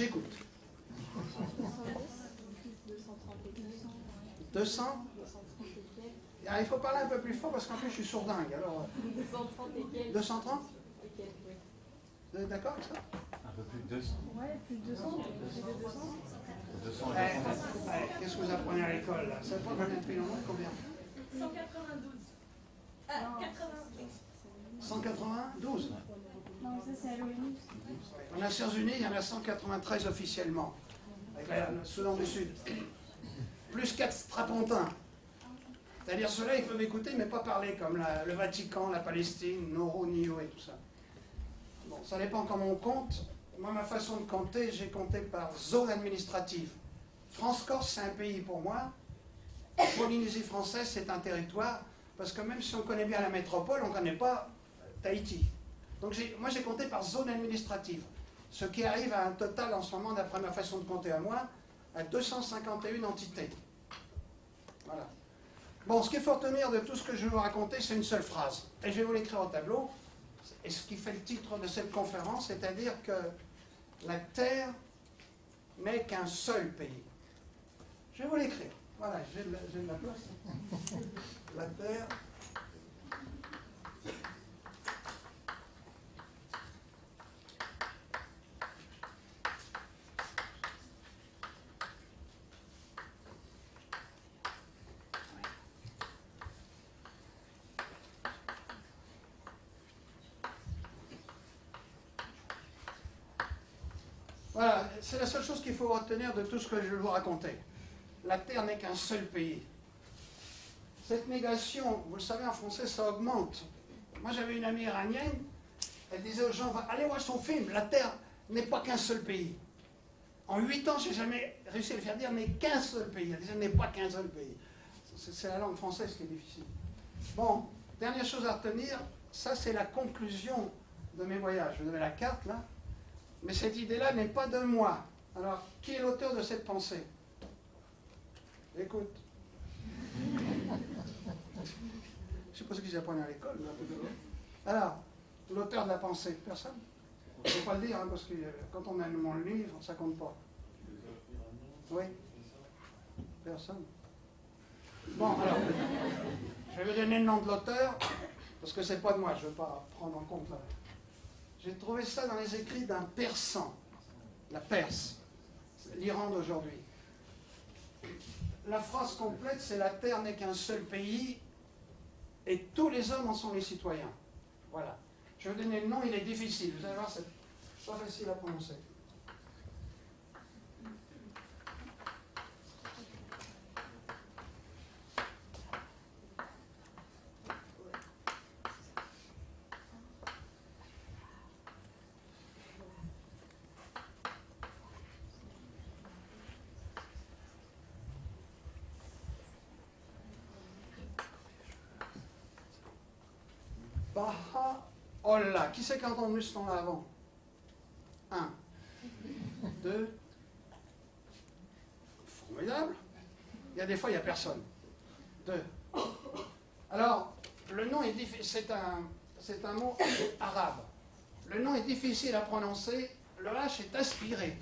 J'écoute. 200. Ah, il faut parler un peu plus fort parce qu'en plus je suis sourdingue. Alors, 230 et quelques. 230 Et quelques, oui. Vous êtes d'accord avec ça? Un peu plus de 200. Ouais, plus de 200. 200 Qu'est-ce que vous apprenez à l'école là? Ça prend combien de pays au monde? Combien? 192. Ah, 92. 192. Non, ça c'est à l'ONU. Aux Nations Unies, il y en a 193 officiellement, avec le Soudan du Sud. Plus 4 strapontins. C'est-à-dire ceux-là, ils peuvent écouter, mais pas parler, comme le Vatican, la Palestine, Nauru, Niue et tout ça. Bon, ça dépend comment on compte. Moi, ma façon de compter, j'ai compté par zone administrative. France-Corse, c'est un pays pour moi. Polynésie française, c'est un territoire, parce que même si on connaît bien la métropole, on ne connaît pas Tahiti. Donc moi, j'ai compté par zone administrative, ce qui arrive à un total en ce moment, d'après ma façon de compter à moi, à 251 entités. Voilà. Bon, ce qu'il faut retenir de tout ce que je vais vous raconter, c'est une seule phrase. Et je vais vous l'écrire au tableau. Et ce qui fait le titre de cette conférence, c'est-à-dire que la Terre n'est qu'un seul pays. Je vais vous l'écrire. Voilà, j'ai de la place. La Terre. Voilà, c'est la seule chose qu'il faut retenir de tout ce que je vais vous raconter. La Terre n'est qu'un seul pays. Cette négation, vous le savez, en français, ça augmente. Moi, j'avais une amie iranienne, elle disait aux gens, allez voir son film, la Terre n'est pas qu'un seul pays. En 8 ans, je n'ai jamais réussi à le faire dire, n'est qu'un seul pays. Elle disait, n'est pas qu'un seul pays. C'est la langue française qui est difficile. Bon, dernière chose à retenir, ça c'est la conclusion de mes voyages. Vous avez la carte, là. Mais cette idée-là n'est pas de moi. Alors, qui est l'auteur de cette pensée? Écoute. Je sais pas ce qu'ils apprennent à l'école. Alors, l'auteur de la pensée, personne? Je ne vais pas le dire, hein, parce que quand on a mon livre, ça compte pas. Oui? Personne? Bon, alors, je vais vous donner le nom de l'auteur, parce que c'est pas de moi, je ne veux pas prendre en compte là. J'ai trouvé ça dans les écrits d'un Persan, la Perse, l'Iran d'aujourd'hui. La phrase complète, c'est « La Terre n'est qu'un seul pays et tous les hommes en sont les citoyens ». Voilà. Je vais vous donner le nom, il est difficile. Vous allez voir, c'est pas facile à prononcer. Baha'u'llah. Qui c'est qui a entendu ce nom-là avant? 1, 2. Formidable. Il y a des fois, il n'y a personne. 2. Alors, le nom est difficile. C'est un mot arabe. Le nom est difficile à prononcer. Le H est aspiré.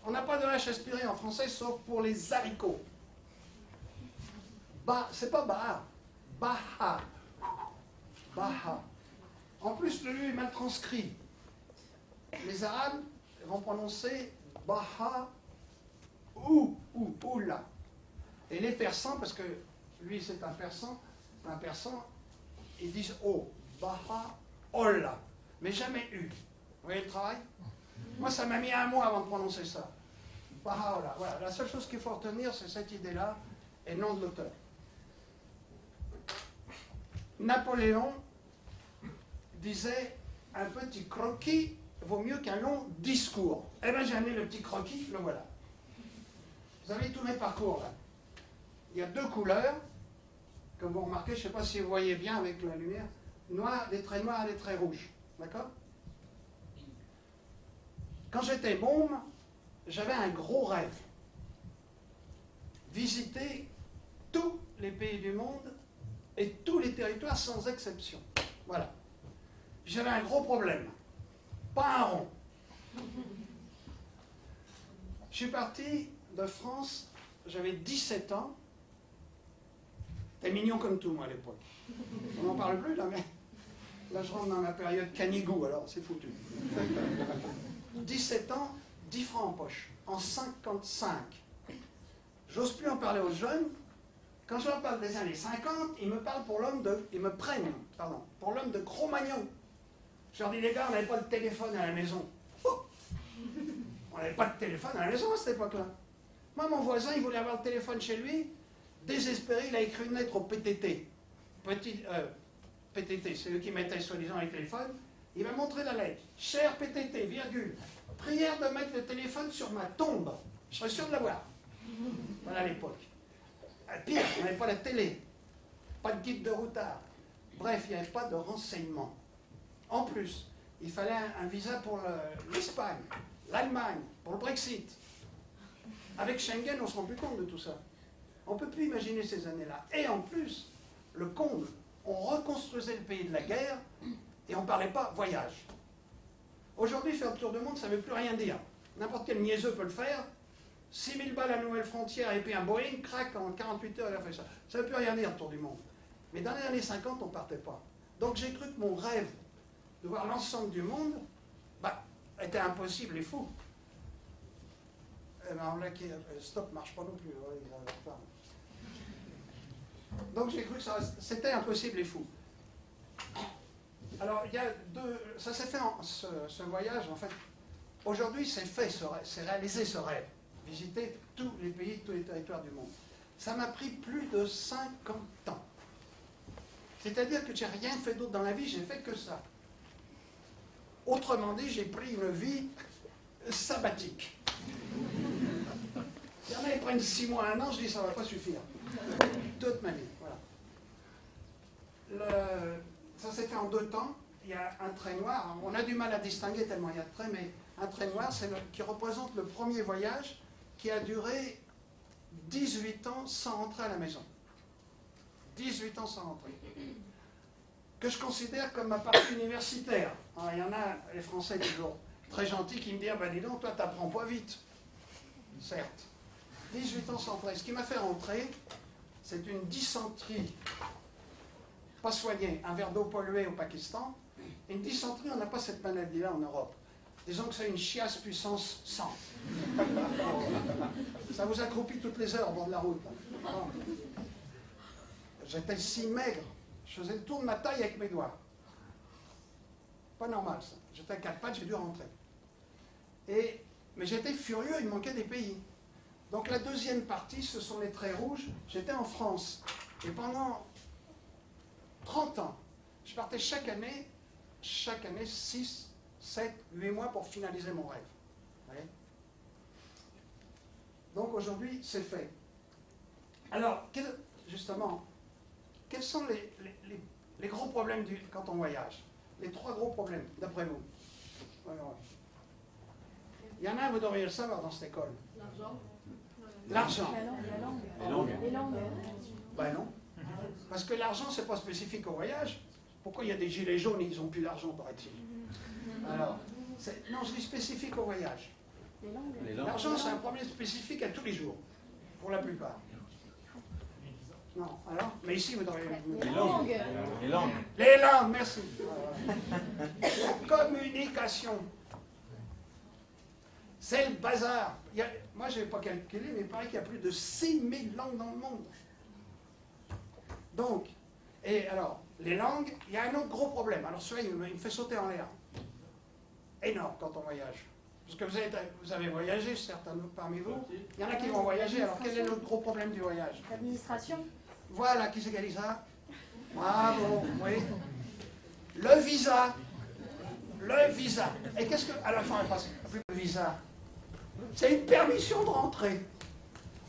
On n'a pas de H aspiré en français, sauf pour les haricots. C'est pas Baha. Baha. Baha. En plus, le U est mal transcrit. Les Arabes vont prononcer Baha ou là. Et les Persans, parce que lui c'est un Persan, ils disent O, Baha, Olla, mais jamais U. Vous voyez le travail? Moi, ça m'a mis un mois avant de prononcer ça. Baha, Olla. Voilà, la seule chose qu'il faut retenir, c'est cette idée-là et le nom de l'auteur. Napoléon disait un petit croquis vaut mieux qu'un long discours. Eh bien, j'ai amené le petit croquis, le voilà. Vous avez tous mes parcours là. Il y a 2 couleurs, comme vous remarquez, je ne sais pas si vous voyez bien avec la lumière, noir, des traits noirs et des traits rouges. D'accord? Quand j'étais môme, j'avais un gros rêve. Visiter tous les pays du monde et tous les territoires sans exception. Voilà. J'avais un gros problème. Pas un rond. Je suis parti de France, j'avais 17 ans. T'es mignon comme tout, moi, à l'époque. On n'en parle plus, là, mais... Là, je rentre dans ma période canigou, alors c'est foutu. 17 ans, 10 francs en poche, en 55. J'ose plus en parler aux jeunes. Quand je leur parle des années 50, ils me parlent pour l'homme de... Ils me prennent, pardon, pour l'homme de Cro-Magnon. Je leur dis, les gars, on n'avait pas de téléphone à la maison. Oh, on n'avait pas de téléphone à la maison à cette époque-là. Moi, mon voisin, il voulait avoir le téléphone chez lui. Désespéré, il a écrit une lettre au PTT. PTT, c'est eux qui mettaient soi-disant les téléphones. Il m'a montré la lettre. Cher PTT, virgule, prière de mettre le téléphone sur ma tombe. Je serais sûr de l'avoir. Voilà à l'époque. Pire, on n'avait pas la télé. Pas de guide de routard. Bref, il n'y avait pas de renseignements. En plus, il fallait un visa pour l'Espagne, l'Allemagne, pour le Brexit. Avec Schengen, on ne se rend plus compte de tout ça. On ne peut plus imaginer ces années-là. Et en plus, le comble, on reconstruisait le pays de la guerre et on ne parlait pas voyage. Aujourd'hui, faire le tour du monde, ça ne veut plus rien dire. N'importe quel niaiseux peut le faire. 6 000 balles à Nouvelle Frontière et puis un Boeing, craque, en 48 heures, il a fait ça. Ça ne veut plus rien dire, le tour du monde. Mais dans les années 50, on ne partait pas. Donc j'ai cru que mon rêve de voir l'ensemble du monde était impossible et fou. Eh ben, stop, marche pas non plus. Ouais, il a retard. Donc j'ai cru que c'était impossible et fou. Alors, il y a ça s'est fait, ce voyage, en fait. Aujourd'hui, c'est fait, c'est réalisé ce rêve. Visiter tous les pays, tous les territoires du monde. Ça m'a pris plus de 50 ans. C'est-à-dire que j'ai rien fait d'autre dans la vie, j'ai fait que ça. Autrement dit, j'ai pris une vie sabbatique. Il y en a qui prennent 6 mois, 1 an, je dis ça ne va pas suffire. Toute ma vie, voilà. Ça s'est fait en 2 temps. Il y a un trait noir, on a du mal à distinguer tellement il y a de traits, mais un trait noir, c'est qui représente le premier voyage qui a duré 18 ans sans rentrer à la maison. 18 ans sans rentrer. Que je considère comme ma partie universitaire. Alors, il y en a, les Français toujours très gentils, qui me disent, bah dis donc, toi t'apprends pas vite. Certes. 18 ans sans rentrer. Ce qui m'a fait rentrer, c'est une dysenterie pas soignée, un verre d'eau polluée au Pakistan. Une dysenterie, on n'a pas cette maladie-là en Europe. Disons que c'est une chiasse puissance 100. Ça vous accroupit toutes les heures au bord de la route. J'étais si maigre, je faisais le tour de ma taille avec mes doigts. Pas normal ça. J'étais à 4 pattes, j'ai dû rentrer. Mais j'étais furieux, il me manquait des pays. Donc la deuxième partie, ce sont les traits rouges. J'étais en France. Et pendant 30 ans, je partais chaque année 6, 7, 8 mois pour finaliser mon rêve. Vous voyez ? Donc aujourd'hui, c'est fait. Alors, justement, quels sont les gros problèmes quand on voyage? Les 3 gros problèmes, d'après vous? Il y en a un, vous devriez le savoir dans cette école. L'argent. L'argent. La langue. Les langues. Ben non. Parce que l'argent, c'est pas spécifique au voyage. Pourquoi il y a des gilets jaunes et ils n'ont plus d'argent, paraît-il? Alors, non, je dis spécifique au voyage. L'argent, c'est un problème spécifique à tous les jours, pour la plupart. Non, alors? Mais ici, vous devriez... Les langues. Les langues. Les langues, merci. La communication. C'est le bazar. Moi, je n'ai pas calculé, mais il paraît qu'il y a plus de 6000 langues dans le monde. Donc, et alors, les langues, il y a un autre gros problème. Alors celui-là, il me fait sauter en l'air. Énorme quand on voyage. Parce que vous avez voyagé, certains parmi vous. Il y en a qui vont voyager. Alors, quel est l'autre gros problème du voyage? L'administration. Voilà, qui c'est qui a dit ça? Bravo, oui. Le visa. Le visa. Et qu'est-ce que... À la fin, elle passe plus le visa. C'est une permission de rentrer.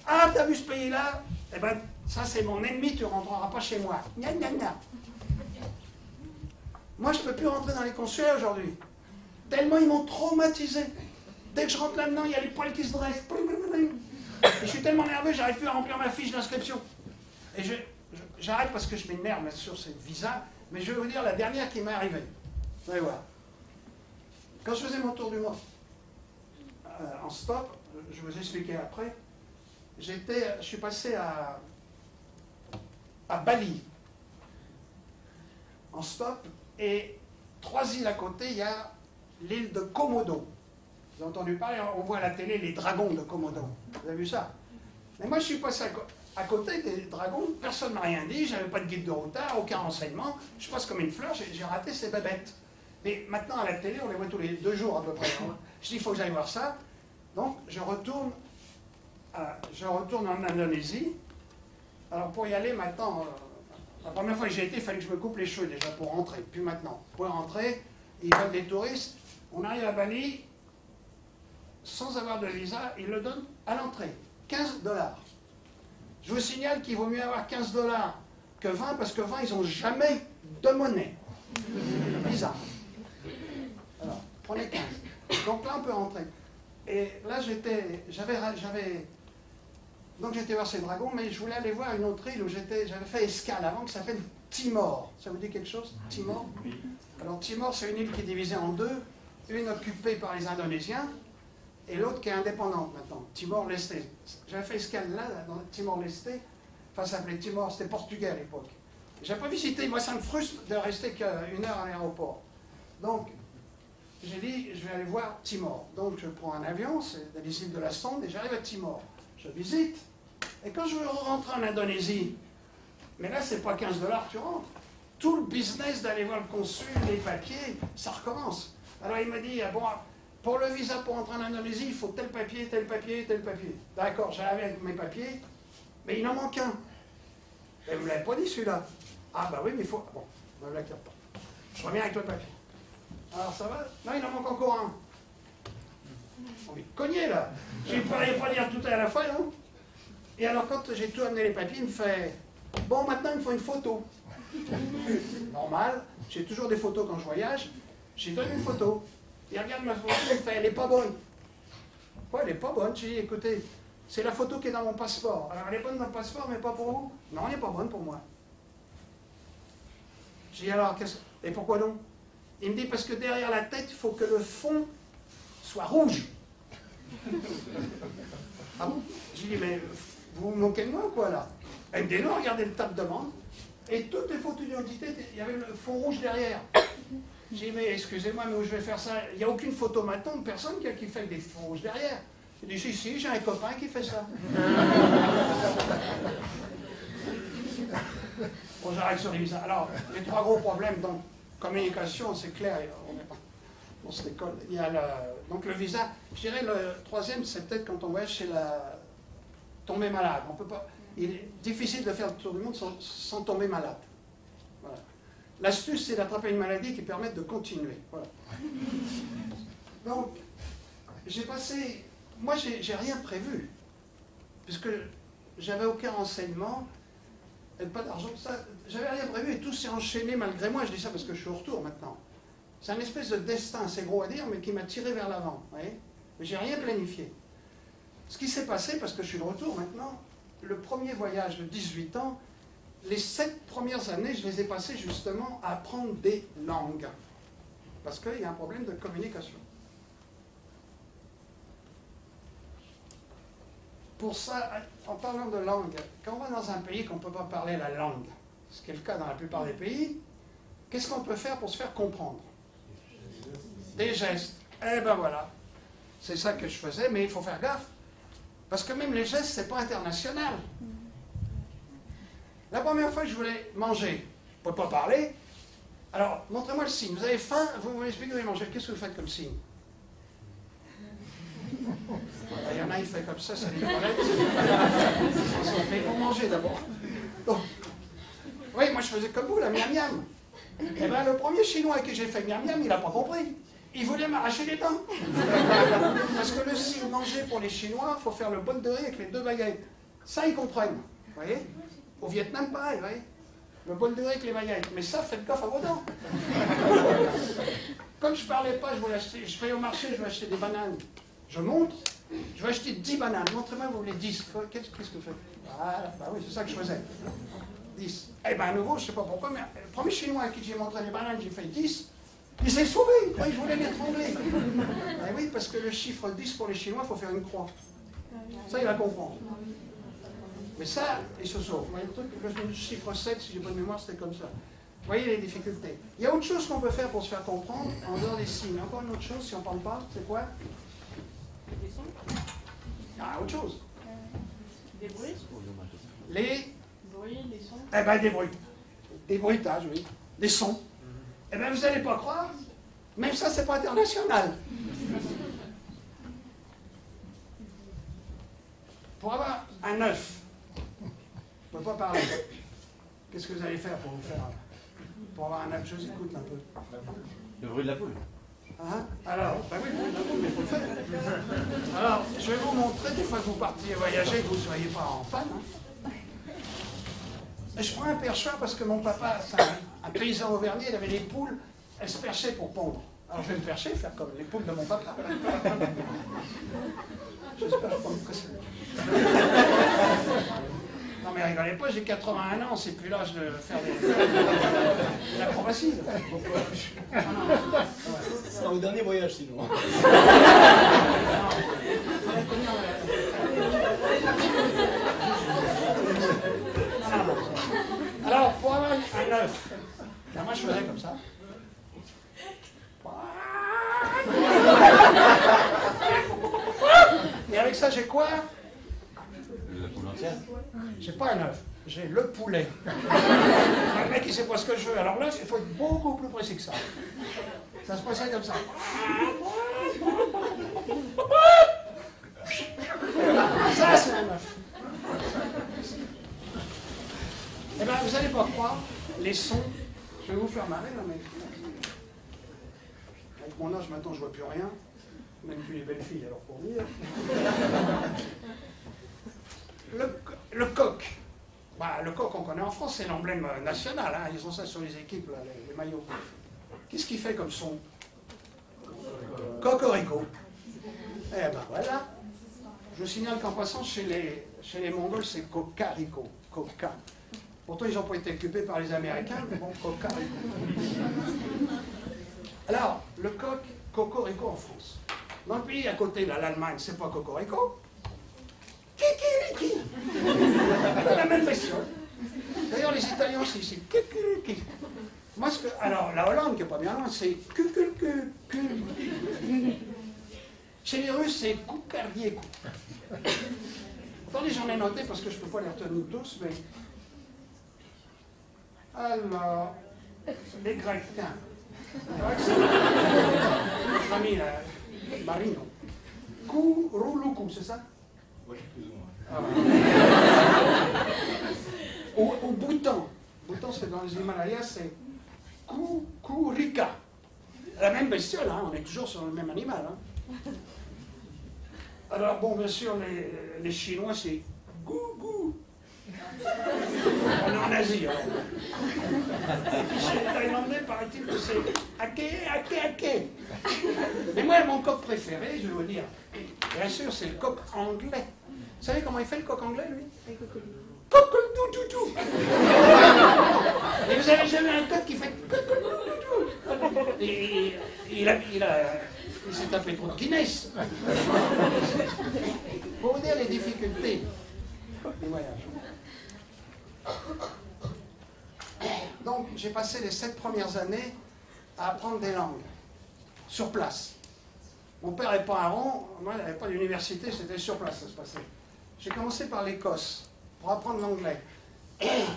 Ah, t'as vu ce pays-là? Eh ben, ça c'est mon ennemi, tu ne rentreras pas chez moi. Gna, gna, gna. Moi, je ne peux plus rentrer dans les consulats aujourd'hui. Tellement ils m'ont traumatisé. Dès que je rentre là-dedans, il y a les poils qui se dressent. Et je suis tellement nerveux, j'arrive plus à remplir ma fiche d'inscription. Et j'arrête parce que je m'énerve bien sûr, c'est le visa. Mais je vais vous dire la dernière qui m'est arrivée. Vous allez voir. Quand je faisais mon tour du monde en stop, je vous expliquer après. Je suis passé à Bali, en stop, et 3 îles à côté, il y a l'île de Komodo. Vous avez entendu parler, on voit à la télé les dragons de Komodo. Vous avez vu ça? Mais moi, je suis passé à côté des dragons, personne ne m'a rien dit, j'avais pas de guide de routard, aucun renseignement, je passe comme une fleur, j'ai raté ces bébêtes. Mais maintenant, à la télé, on les voit tous les 2 jours à peu près. Je dis, il faut que j'aille voir ça. Donc, je retourne en Indonésie. Alors, pour y aller maintenant, la première fois que j'ai été, il fallait que je me coupe les cheveux déjà pour rentrer. Puis maintenant, pour rentrer, ils veulent des touristes. On arrive à Bali, sans avoir de visa, ils le donnent à l'entrée. 15 $. Je vous signale qu'il vaut mieux avoir 15 $ que 20, parce que 20, ils n'ont jamais de monnaie. Bizarre. Alors, prenez 15. Donc là, on peut rentrer. Et là, donc j'étais voir ces dragons, mais je voulais aller voir une autre île où j'avais fait escale avant, qui s'appelle Timor. Ça vous dit quelque chose, Timor? Alors Timor, c'est une île qui est divisée en 2, une occupée par les Indonésiens, et l'autre qui est indépendante maintenant, Timor-Leste. J'avais fait escale là, dans Timor-Leste, enfin ça s'appelait Timor, c'était portugais à l'époque. Je n'ai pas visité, moi ça me frustre de rester qu'1 heure à l'aéroport. Donc, j'ai dit, je vais aller voir Timor. Donc je prends un avion, c'est des îles de la Sonde, et j'arrive à Timor. Je visite, et quand je veux rentrer en Indonésie, mais là c'est pas 15 $, tu rentres. Tout le business d'aller voir le consul, les papiers, ça recommence. Alors il m'a dit, bon, pour le visa pour entrer en Indonésie, il faut tel papier, tel papier, tel papier. D'accord, j'arrive avec mes papiers, mais il en manque un. Et vous ne l'avez pas dit celui-là. Ah bah oui, mais il faut... Bon, ne me l'acquiert pas. Je reviens avec le papier. Alors ça va? Non, il en manque encore un. On est cogné là. Je ne pourrais pas dire tout à la fois, non? Et alors quand j'ai tout amené les papiers, il me fait, bon maintenant il me faut une photo. Normal, j'ai toujours des photos quand je voyage, j'ai donné une photo. Il regarde ma photo, il me fait, elle n'est pas bonne. Quoi, elle n'est pas bonne? J'ai dit, écoutez, c'est la photo qui est dans mon passeport. Alors elle est bonne dans le passeport, mais pas pour vous? Non, elle n'est pas bonne pour moi. J'ai dit, alors, et pourquoi donc? Il me dit, parce que derrière la tête, il faut que le fond soit rouge. Ah bon? J'ai dit, mais vous vous moquez de moi ou quoi là? Elle me dit, non, regardez le tas de demande. Et toutes les photos d'identité, il y avait le fond rouge derrière. J'ai dit, mais excusez-moi, mais où je vais faire ça? Il n'y a aucune photo maintenant de personne qui fait des fonds rouges derrière. J'ai dit, si, j'ai un copain qui fait ça. Bon, j'arrête sur les visas. Alors, les 3 gros problèmes, donc, communication, c'est clair, on se décolle. Il y a donc le visa, je dirais le 3e, c'est peut-être quand on voyage, c'est la tomber malade. On peut pas, il est difficile de faire le tour du monde sans tomber malade. Voilà. L'astuce, c'est d'attraper une maladie qui permette de continuer. Voilà. Donc, j'ai passé... Moi, j'ai rien prévu, puisque j'avais aucun renseignement, et pas d'argent, ça, j'avais rien prévu, et tout s'est enchaîné malgré moi. Je dis ça parce que je suis au retour maintenant. C'est un espèce de destin, c'est gros à dire, mais qui m'a tiré vers l'avant. Mais j'ai rien planifié. Ce qui s'est passé, parce que je suis de retour maintenant, le premier voyage de 18 ans, les 7 premières années, je les ai passées justement à apprendre des langues. Parce qu'il y a un problème de communication. Pour ça, en parlant de langue, quand on va dans un pays qu'on ne peut pas parler la langue, ce qui est le cas dans la plupart des pays, qu'est-ce qu'on peut faire pour se faire comprendre? Des gestes. Eh ben voilà. C'est ça que je faisais, mais il faut faire gaffe. Parce que même les gestes, c'est pas international. La première fois que je voulais manger, je ne peux pas parler. Alors, montrez-moi le signe. Vous avez faim, vous m'expliquez, vous voulez manger. Qu'est-ce que vous faites comme signe? Il y en a, il fait comme ça les toilettes. Mais pour manger d'abord. Oui, moi je faisais comme vous, la miam miam. Eh bien, le premier Chinois à qui j'ai fait miam miam, il n'a pas compris. Il voulait m'arracher les dents. Parce que le signe manger pour les Chinois, il faut faire le bol de riz avec les 2 baguettes. Ça, ils comprennent. Vous voyez? Au Vietnam, pareil, vous voyez? Le bol de riz avec les baguettes. Mais ça, faites gaffe à vos dents. Comme je ne parlais pas, je vais au marché, je vais acheter des bananes. Je monte, je vais acheter 10 bananes. Montrez-moi, vous voulez 10. Qu'est-ce que vous faites? Voilà, bah oui, c'est ça que je faisais. 10. Eh bien, à nouveau, je ne sais pas pourquoi, mais le premier Chinois à qui j'ai montré les bananes, j'ai fait 10. Il s'est sauvé, il croyait que je voulais l'étrangler. Eh oui, parce que le chiffre 10 pour les Chinois, il faut faire une croix. Ça, il va comprendre. Mais ça, il se sauve. Le chiffre 7, si j'ai bonne mémoire, c'était comme ça. Vous voyez les difficultés. Il y a autre chose qu'on peut faire pour se faire comprendre, en dehors des signes. Encore une autre chose, si on ne parle pas, c'est quoi? Des sons. Ah, autre chose. Des bruits. Les Bruits, des sons. Eh bien, des bruits. Des bruitages, oui. Des sons. Eh bien, vous n'allez pas croire, même ça, c'est pas international. Pour avoir un œuf, on ne peut pas parler. Qu'est-ce que vous allez faire pour avoir un œuf? Je vous écoute un peu. Le bruit de la poule. Hein? Alors, ben oui, mais il faut le faire. Alors, je vais vous montrer, des fois que vous partiez voyager, que vous ne soyez pas en panne. Hein. Et je prends un perchoir parce que mon papa, c'est un paysan auvergnat, il avait des poules, elles se perchaient pour pondre. Alors je vais me percher, faire comme les poules de mon papa. J'espère que je prends une caution. Non mais rigolez pas, j'ai 81 ans, c'est plus l'âge de faire de l'acrobatie. C'est au dernier voyage sinon. Alors, pour avoir un œuf, moi je faisais comme ça. Et avec ça, j'ai quoi? La poule entière. J'ai pas un œuf, j'ai le poulet. Le mec, il sait pas ce que je veux. Alors l'œuf, il faut être beaucoup plus précis que ça. Ça se passait comme ça. Ça, c'est un œuf. Eh bien, vous n'allez pas croire, les sons, je vais vous faire marrer, là, mais... Avec mon âge, maintenant, je vois plus rien. Même plus les belles filles, alors pour dire. Le coq. Bah, le coq, on connaît en France, c'est l'emblème national. Hein. Ils ont ça sur les équipes, là, les maillots. Qu'est-ce qu'il fait comme son? Cocorico. Eh ben voilà. Je vous signale qu'en passant, chez les Mongols, c'est cocarico. Coca. Pourtant, ils n'ont pas été occupés par les Américains, mais bon, cocarico. Alors, le coq, cocorico en France. Dans le pays à côté, là, l'Allemagne, c'est pas cocorico. Kikiriki. C'est la même bestiole. D'ailleurs, les Italiens aussi, c'est kikiriki. Moi, alors, la Hollande, qui n'est pas bien loin, c'est kukulku. Chez les Russes, c'est kukarieku. Attendez, j'en ai noté parce que je ne peux pas les retenir tous, mais... Alors, les Grecs, tiens. Notre ami, Marino. Kourouloukou, c'est ça? Oui, plus ou moins. Ah, au Bhoutan. Bhoutan, c'est dans les Himalayas, c'est Kourika. La même bestiole, hein, on est toujours sur le même animal. Hein. Alors, bon, bien sûr, les Chinois, c'est Gougou. On est en Asie, alors. Chez les Thaïlandais, paraît-il que c'est Ake. Mais moi, mon coq préféré, je vais vous dire, bien sûr, c'est le coq anglais. Vous savez comment il fait le coq anglais, lui? Coq-doudou. Et vous avez jamais un coq qui fait coq-doudou. Et il s'est tapé trop de Guinness. Pour vous dire les difficultés du voyage. Donc, j'ai passé les 7 premières années à apprendre des langues, sur place. Mon père n'est pas un rond, moi, il n'avait pas d'université, c'était sur place, ça se passait. J'ai commencé par l'Écosse, pour apprendre l'anglais.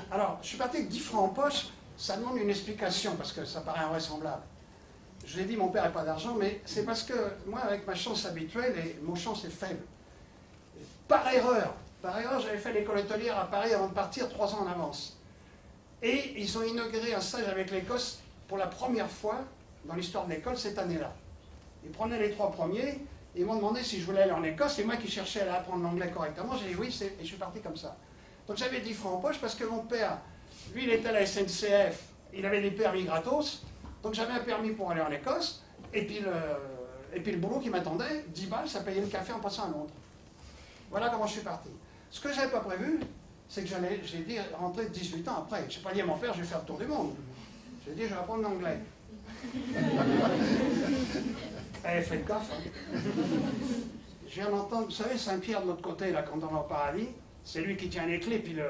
Alors, je suis parti avec 10 francs en poche, ça demande une explication, parce que ça paraît invraisemblable. Je l'ai dit, mon père n'a pas d'argent, mais c'est parce que, moi, avec ma chance habituelle, et mon chance est faible. Par erreur, j'avais fait l'école hôtelière à Paris avant de partir 3 ans en avance. Et ils ont inauguré un stage avec l'Écosse pour la première fois dans l'histoire de l'école cette année-là. Ils prenaient les 3 premiers, et ils m'ont demandé si je voulais aller en Écosse, et moi qui cherchais à apprendre l'anglais correctement, j'ai dit oui, et je suis parti comme ça. Donc j'avais 10 francs en poche parce que mon père, lui, il était à la SNCF, il avait des permis gratos, donc j'avais un permis pour aller en Écosse, et puis le boulot qui m'attendait, 10 balles, ça payait le café en passant à Londres. Voilà comment je suis parti. Ce que je n'avais pas prévu, c'est que j'ai dit rentrer 18 ans après. Je n'ai pas dit à mon père, je vais faire le tour du monde. J'ai dit, je vais apprendre l'anglais. Eh, faites gaffe. Hein. Je viens d'entendre, vous savez, Saint-Pierre de l'autre côté, là, quand on va au paradis, c'est lui qui tient les clés, puis le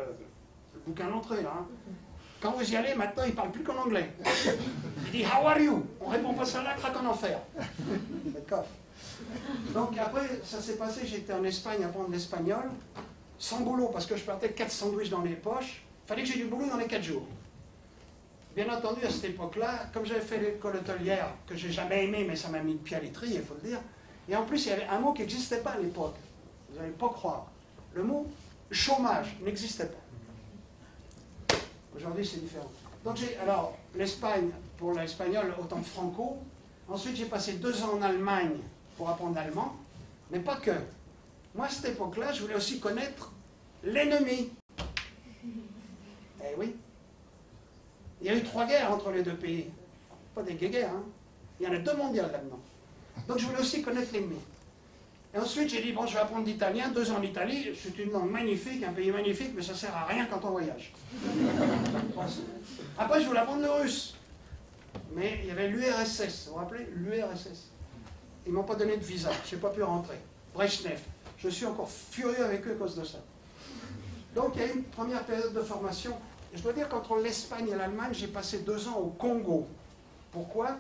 bouquin d'entrée, là. Hein. Quand vous y allez, maintenant, il ne parle plus qu'en anglais. Il dit « How are you ?» On ne répond pas ça là, craque en enfer. Faites gaffe. Donc après, ça s'est passé, j'étais en Espagne à apprendre l'espagnol, sans boulot, parce que je partais 4 sandwichs dans les poches. Il fallait que j'ai du boulot dans les 4 jours. Bien entendu, à cette époque-là, comme j'avais fait l'école hôtelière, que j'ai jamais aimé, mais ça m'a mis le pied à l'étrier, il faut le dire. Et en plus, il y avait un mot qui n'existait pas à l'époque. Vous n'allez pas croire. Le mot chômage n'existait pas. Aujourd'hui, c'est différent. Donc alors, l'Espagne, pour l'espagnol, autant de franco. Ensuite, j'ai passé 2 ans en Allemagne pour apprendre l'allemand, mais pas que. Moi, à cette époque-là, je voulais aussi connaître l'ennemi. Eh oui. Il y a eu 3 guerres entre les 2 pays. Pas des guerres, hein. Il y en a 2 mondiales là-dedans. Donc je voulais aussi connaître l'ennemi. Et ensuite, j'ai dit, bon, je vais apprendre l'italien, 2 ans en Italie. C'est une langue magnifique, un pays magnifique, mais ça ne sert à rien quand on voyage. Après, je voulais apprendre le russe. Mais il y avait l'URSS, vous vous rappelez? L'URSS. Ils ne m'ont pas donné de visa, je n'ai pas pu rentrer. Brezhnev. Je suis encore furieux avec eux à cause de ça. Donc il y a eu une première période de formation. Et je dois dire qu'entre l'Espagne et l'Allemagne, j'ai passé 2 ans au Congo. Pourquoi?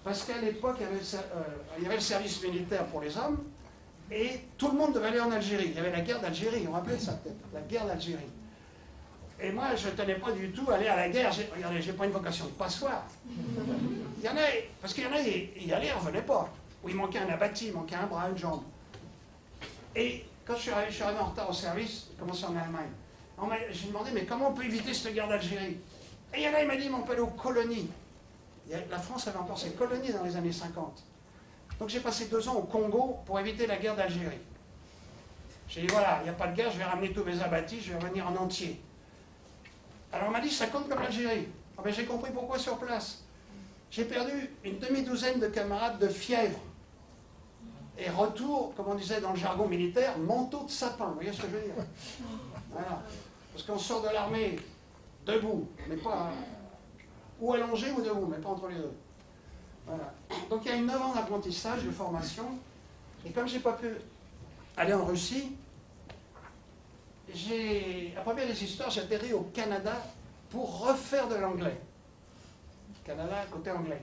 Parce qu'à l'époque, il y avait le service militaire pour les hommes, et tout le monde devait aller en Algérie. Il y avait la guerre d'Algérie, vous vous rappelez de ça peut-être? La guerre d'Algérie. Et moi, je ne tenais pas du tout à aller à la guerre. Regardez, je n'ai pas une vocation de passoire. Il y en a, parce qu'il y en a, ils y allaient, ils ne revenaient pas. Ou il manquait un abattis, il manquait un bras, une jambe. Et quand je suis arrivé en retard au service, j'ai commencé en Allemagne. J'ai demandé, mais comment on peut éviter cette guerre d'Algérie? Et il y en a, il m'a dit, mais on peut aller aux colonies. La France avait encore ses colonies dans les années 50. Donc j'ai passé 2 ans au Congo pour éviter la guerre d'Algérie. J'ai dit, voilà, il n'y a pas de guerre, je vais ramener tous mes abattis, je vais revenir en entier. Alors on m'a dit, ça compte comme l'Algérie. Ah ben, j'ai compris pourquoi sur place. J'ai perdu une demi-douzaine de camarades de fièvre. Et retour, comme on disait dans le jargon militaire, manteau de sapin. Vous voyez ce que je veux dire? Voilà. Parce qu'on sort de l'armée debout, mais pas... ou allongé ou debout, mais pas entre les deux. Voilà. Donc il y a eu 9 ans d'apprentissage, de formation. Et comme je n'ai pas pu aller en Russie, la première des histoires, j'ai atterri au Canada pour refaire de l'anglais. Canada, côté anglais.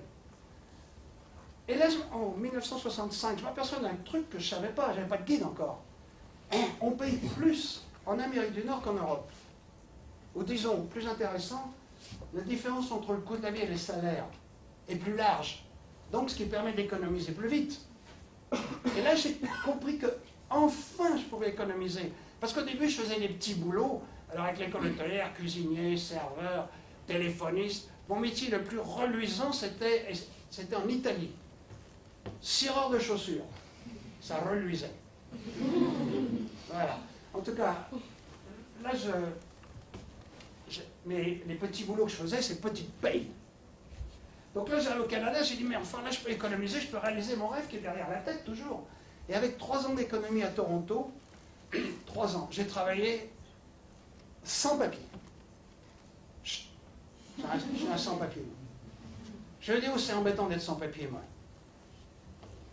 Et là, en 1965, je m'aperçois d'un truc que je ne savais pas, je n'avais pas de guide encore. On paye plus en Amérique du Nord qu'en Europe. Ou disons, plus intéressant, la différence entre le coût de la vie et les salaires est plus large. Donc, ce qui permet d'économiser plus vite. Et là, j'ai compris que, enfin, je pouvais économiser. Parce qu'au début, je faisais des petits boulots. Alors, avec l'école hôtelière, cuisinier, serveur, téléphoniste. Mon métier le plus reluisant, c'était en Italie. Cireur de chaussures. Ça reluisait. Voilà. En tout cas, là, mais les petits boulots que je faisais, c'est petite paye. Donc là, j'arrive au Canada, j'ai dit, mais enfin, là, je peux économiser, je peux réaliser mon rêve qui est derrière la tête, toujours. Et avec 3 ans d'économie à Toronto, 3 ans, j'ai travaillé sans papier. J'ai un sans papier. Je dis, oh, c'est embêtant d'être sans papier, moi.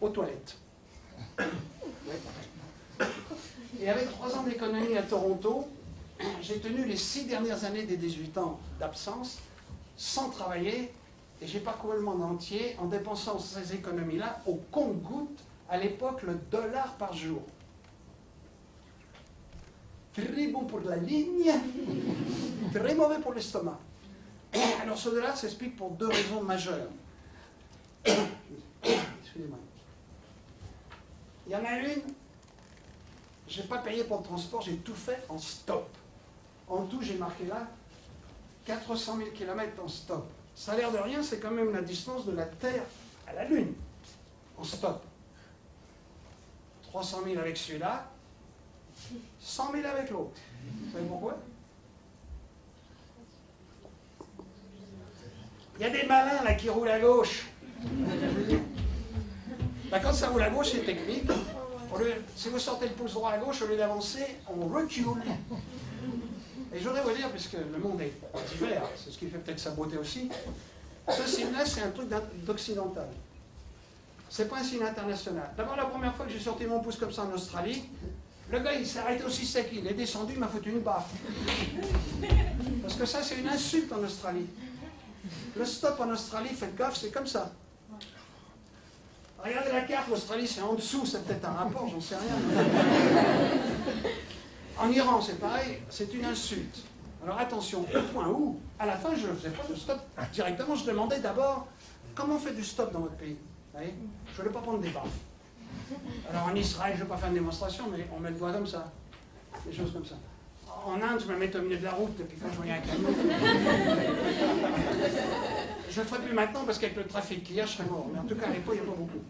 Aux toilettes. Oui. Et avec 3 ans d'économie à Toronto, j'ai tenu les 6 dernières années des 18 ans d'absence, sans travailler, et j'ai parcouru le monde entier en dépensant ces économies-là au compte-gouttes, à l'époque, le $1 par jour. Très bon pour la ligne, très mauvais pour l'estomac. Alors ce $, s'explique pour 2 raisons majeures. Excusez-moi. Il y en a une, je n'ai pas payé pour le transport, j'ai tout fait en stop. En tout, j'ai marqué là 400 000 km en stop. Ça a l'air de rien, c'est quand même la distance de la Terre à la Lune, en stop. 300 000 avec celui-là, 100 000 avec l'autre. Vous savez pourquoi? Il y a des malins là qui roulent à gauche. Ben, quand ça roule à gauche, c'est technique. Si vous sortez le pouce droit à gauche, au lieu d'avancer, on recule. Et je voudrais vous dire, puisque le monde est divers, c'est ce qui fait peut-être sa beauté aussi, Ce signe-là, c'est un truc d'occidental. C'est pas un signe international. D'abord, la première fois que j'ai sorti mon pouce comme ça en Australie, le gars, il s'est arrêté aussi sec, il est descendu, il m'a foutu une baffe. Parce que ça, c'est une insulte en Australie. Le stop en Australie, faites gaffe, c'est comme ça. Regardez la carte, l'Australie, c'est en dessous, c'est peut-être un rapport, j'en sais rien. En Iran, c'est pareil, c'est une insulte. Alors attention, au point où, à la fin, je ne faisais pas de stop directement, je demandais d'abord, comment on fait du stop dans votre pays? Vous voyez, je ne voulais pas prendre des baffes. Alors en Israël, je ne vais pas faire une démonstration, mais on met le doigt comme ça. Des choses comme ça. En Inde, je me mets au milieu de la route, et puis quand je voyais un camion. Je ne le ferai plus maintenant parce qu'avec le trafic qu'il y a, je serais mort. Mais en tout cas, à l'époque, il n'y a pas beaucoup.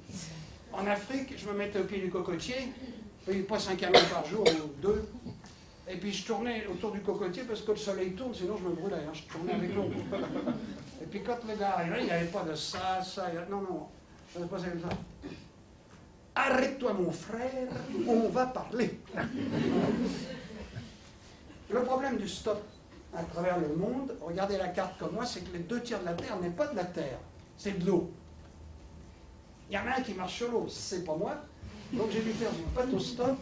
En Afrique, je me mettais au pied du cocotier, il passe un camion par jour ou deux. Et puis je tournais autour du cocotier parce que le soleil tourne, sinon je me brûlais. Hein. Je tournais avec l'eau. Et puis quand le gars arrivait, il n'y avait pas de ça. Non, non. Ça se passait comme ça. Arrête-toi, mon frère, on va parler. Le problème du stop à travers le monde, regardez la carte comme moi, c'est que les 2 tiers de la Terre n'est pas de la Terre, c'est de l'eau. Il y en a un qui marche sur l'eau, c'est pas moi. Donc j'ai dû faire du bateau stop,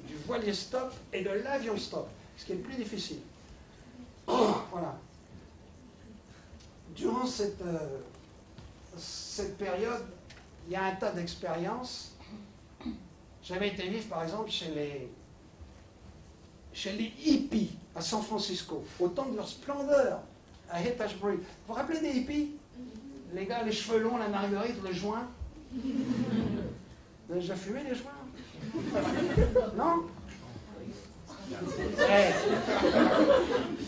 du voilier stop et de l'avion stop, ce qui est le plus difficile. Voilà. Durant cette période, il y a un tas d'expériences. J'avais été vivre, par exemple, chez les hippies à San Francisco, au temps de leur splendeur, à Haight-Ashbury. Vous vous rappelez des hippies? Les gars, les cheveux longs, la marguerite, le joint. Vous avez déjà fumé les joints? Non? Ouais.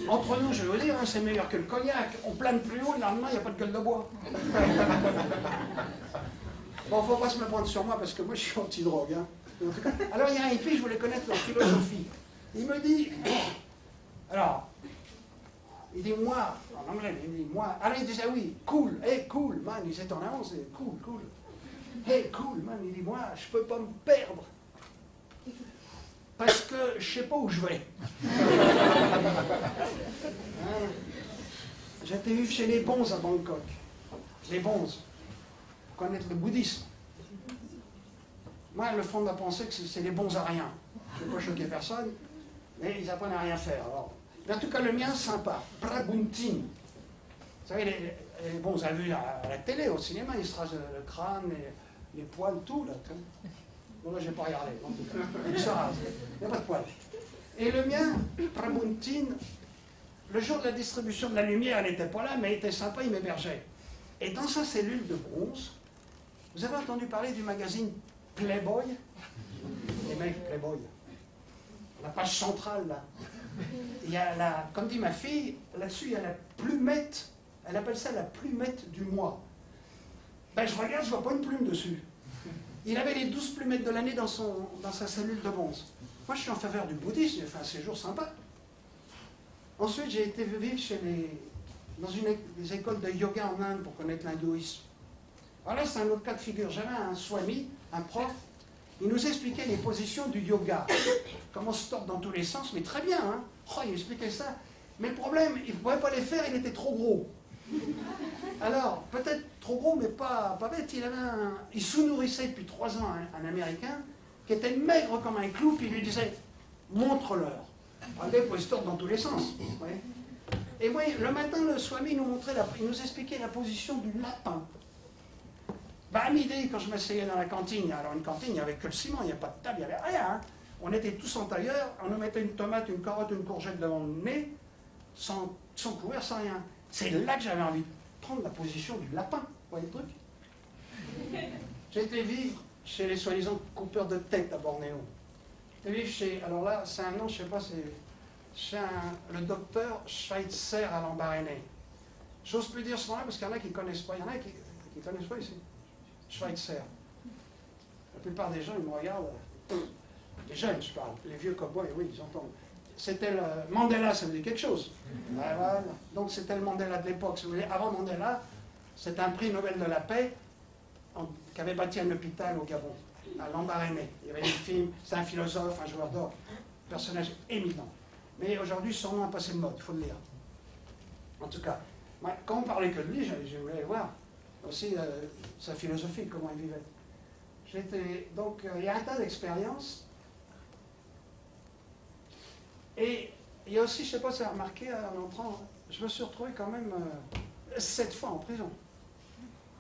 Entre nous, je veux dire, hein, c'est meilleur que le cognac. On plane plus haut, le lendemain, il n'y a pas de gueule de bois. Bon, faut pas se me prendre sur moi parce que moi, je suis anti-drogue. Hein. Alors, il y a un hippie, je voulais connaître leur philosophie. Il me dit, alors, il dit moi, en anglais, il dit moi, alors il disait oui, cool, hey, cool, man, il s'est en avance, c'est cool, cool. Hey, cool, man, il dit moi, je peux pas me perdre. Parce que je sais pas où je vais. Hein? J'étais vivre chez les bonzes à Bangkok. Les bonzes. Pour connaître le bouddhisme. Moi, le fond de ma pensée, c'est les bons à rien. Je ne veux pas choquer personne, mais ils apprennent à rien faire. Alors. Mais en tout cas, le mien, sympa. Prabuntin. Vous savez, les bons, on a vu à la télé, au cinéma, ils se rasent le crâne, les poils, tout, là. Bon, là, je n'ai pas regardé, en tout cas. Ils se rasent. Il n'y a pas de poils. Et le mien, Prabuntin, le jour de la distribution de la lumière, elle n'était pas là, mais il était sympa, il m'hébergeait. Et dans sa cellule de bronze, vous avez entendu parler du magazine Playboy? Les mecs, Playboy. La page centrale, là. Il y a comme dit ma fille, là-dessus, il y a la plumette. Elle appelle ça la plumette du mois. Ben, je regarde, je vois pas une plume dessus. Il avait les 12 plumettes de l'année dans sa cellule de bronze. Moi, je suis en faveur du bouddhisme, j'ai fait un séjour sympa. Ensuite, j'ai été vivre dans des écoles de yoga en Inde pour connaître l'hindouisme. Alors là, c'est un autre cas de figure. J'avais un swami, un prof, il nous expliquait les positions du yoga. Comment se tord dans tous les sens, mais très bien, hein. Oh, il expliquait ça. Mais le problème, il ne pouvait pas les faire, il était trop gros. Alors, peut-être trop gros, mais pas bête. Il sous-nourrissait depuis 3 ans un Américain qui était maigre comme un clou, puis il lui disait « montre-leur ». Regardez, pour se tordre dans tous les sens. Ouais. Et moi, le matin, le swami nous montrait, il nous expliquait la position du lapin. Ben, à midi, quand je m'asseyais dans la cantine, alors une cantine, il n'y avait que le ciment, il n'y a pas de table, il n'y avait rien. Hein. On était tous en tailleur, on nous mettait une tomate, une carotte, une courgette devant le nez, sans couvert, sans rien. C'est là que j'avais envie de prendre la position du lapin. Vous voyez le truc? J'ai été vivre chez les soi-disant coupeurs de tête à Bornéo. J'ai été vivre chez, alors là, c'est un nom, je ne sais pas, c'est chez le docteur Schweitzer à Lambaréné. J'ose plus dire ce nom-là parce qu'il y en a qui ne connaissent pas. Il y en a qui ne connaissent pas ici. Schweitzer. La plupart des gens, ils me regardent. Les jeunes, je parle. Les vieux cow-boys, oui, ils entendent. C'était le Mandela, ça me dit quelque chose. Voilà. Donc c'était le Mandela de l'époque. Si vous voulez, avant Mandela, c'était un prix Nobel de la paix qui avait bâti un hôpital au Gabon, à Lambaréné. Il y avait des films, c'est un philosophe, un joueur d'orgue, personnage éminent. Mais aujourd'hui, son nom a passé de mode, il faut le lire. En tout cas, Ouais, quand on parlait que de lui, je voulais voir aussi sa philosophie, comment il vivait. Donc, il y a un tas d'expériences. Et il y a aussi, je ne sais pas si vous avez remarqué, en entrant, je me suis retrouvé quand même 7 fois en prison.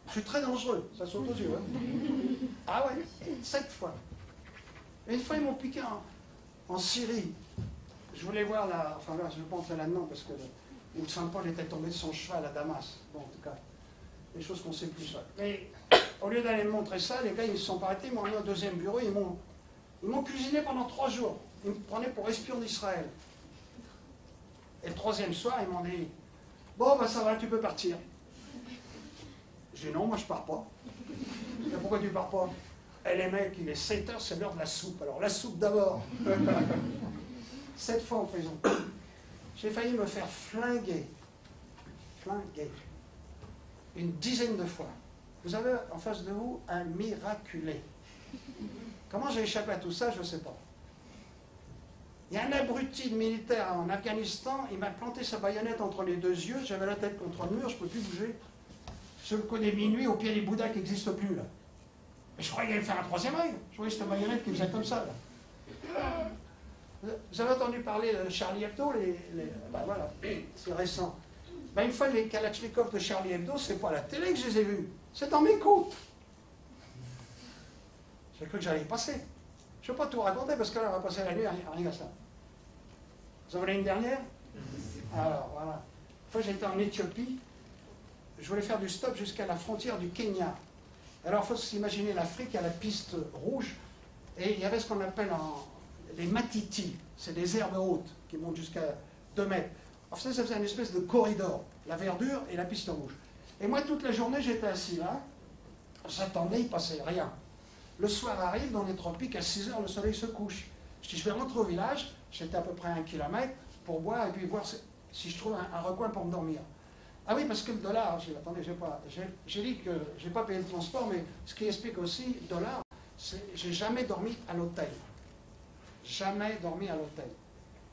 Je suis très dangereux, ça saute aux yeux. Hein. Ah ouais, 7 fois. Et une fois, ils m'ont piqué en Syrie. Je voulais voir la... Enfin là, je ne vais pas entrer là-dedans parce que où Saint-Paul était tombé de son cheval à Damas. Bon, en tout cas, des choses qu'on ne sait plus ça. Mais au lieu d'aller me montrer ça, les gars, ils ne se sont pas arrêtés, ils m'ont amené au deuxième bureau, ils m'ont cuisiné pendant 3 jours. Ils me prenaient pour espion d'Israël. Et le troisième soir, ils m'ont dit, bon, ben ça va, tu peux partir. J'ai dit, non, moi je pars pas. Mais pourquoi tu pars pas? Eh les mecs, il est 7 heures, c'est l'heure de la soupe. Alors la soupe d'abord. 7 fois en prison. J'ai failli me faire flinguer. Flinguer. Une dizaine de fois. Vous avez en face de vous un miraculé. Comment j'ai échappé à tout ça, je ne sais pas. Il y a un abruti de militaire en Afghanistan, il m'a planté sa baïonnette entre les 2 yeux, j'avais la tête contre le mur, je ne peux plus bouger. Je le connais minuit au pied des Bouddhas qui n'existent plus là. Mais je croyais qu'il allait faire un 3e œil. Je voyais cette baïonnette qui faisait comme ça là. Vous avez entendu parler de Charlie Hebdo, ben voilà, c'est récent. Ben une fois, les Kalachnikov de Charlie Hebdo, c'est pas à la télé que je les ai vus, c'est dans mes coupes. J'ai cru que j'allais y passer. Je ne vais pas tout raconter parce que là, on va passer la nuit à rien à ça. Vous en voulez une dernière? Alors, voilà. Une fois, j'étais en Éthiopie, je voulais faire du stop jusqu'à la frontière du Kenya. Alors, il faut s'imaginer l'Afrique, il y a la piste rouge, et il y avait ce qu'on appelle les matitis, c'est des herbes hautes qui montent jusqu'à 2 mètres. En fait, ça faisait une espèce de corridor, la verdure et la piste rouge. Et moi, toute la journée, j'étais assis là, j'attendais, il ne passait rien. Le soir arrive, dans les tropiques, à 6 heures, le soleil se couche. Je dis, je vais rentrer au village, j'étais à peu près à 1 kilomètre, pour boire et puis voir si je trouve un recoin pour me dormir. Ah oui, parce que le dollar, attendez, j'ai dit que je n'ai pas payé le transport, mais ce qui explique aussi, le dollar, c'est j'ai jamais dormi à l'hôtel. Jamais dormi à l'hôtel.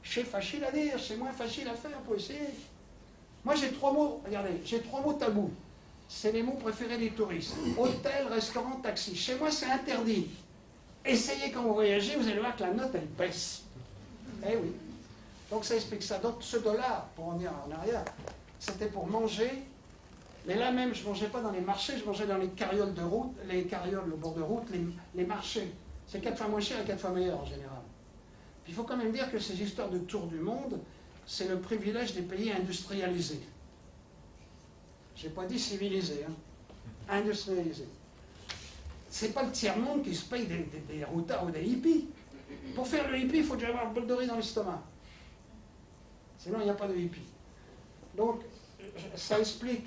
C'est facile à dire, c'est moins facile à faire pour essayer. Moi j'ai 3 mots, regardez, j'ai 3 mots tabous. C'est les mots préférés des touristes. Hôtel, restaurant, taxi. Chez moi c'est interdit. Essayez quand vous voyagez, vous allez voir que la note elle baisse. Eh oui. Donc ça explique ça. Donc ce dollar, pour revenir en arrière, c'était pour manger. Mais là même, je ne mangeais pas dans les marchés, je mangeais dans les carrioles de route, les carrioles au bord de route, les marchés. C'est 4 fois moins cher et 4 fois meilleur en général. Il faut quand même dire que ces histoires de tour du monde, c'est le privilège des pays industrialisés. Je n'ai pas dit civilisés, hein. Industrialisés. Ce n'est pas le tiers-monde qui se paye des routards ou des hippies. Pour faire le hippie, il faut déjà avoir le bol de riz dans l'estomac. Sinon, il n'y a pas de hippie. Donc, ça explique.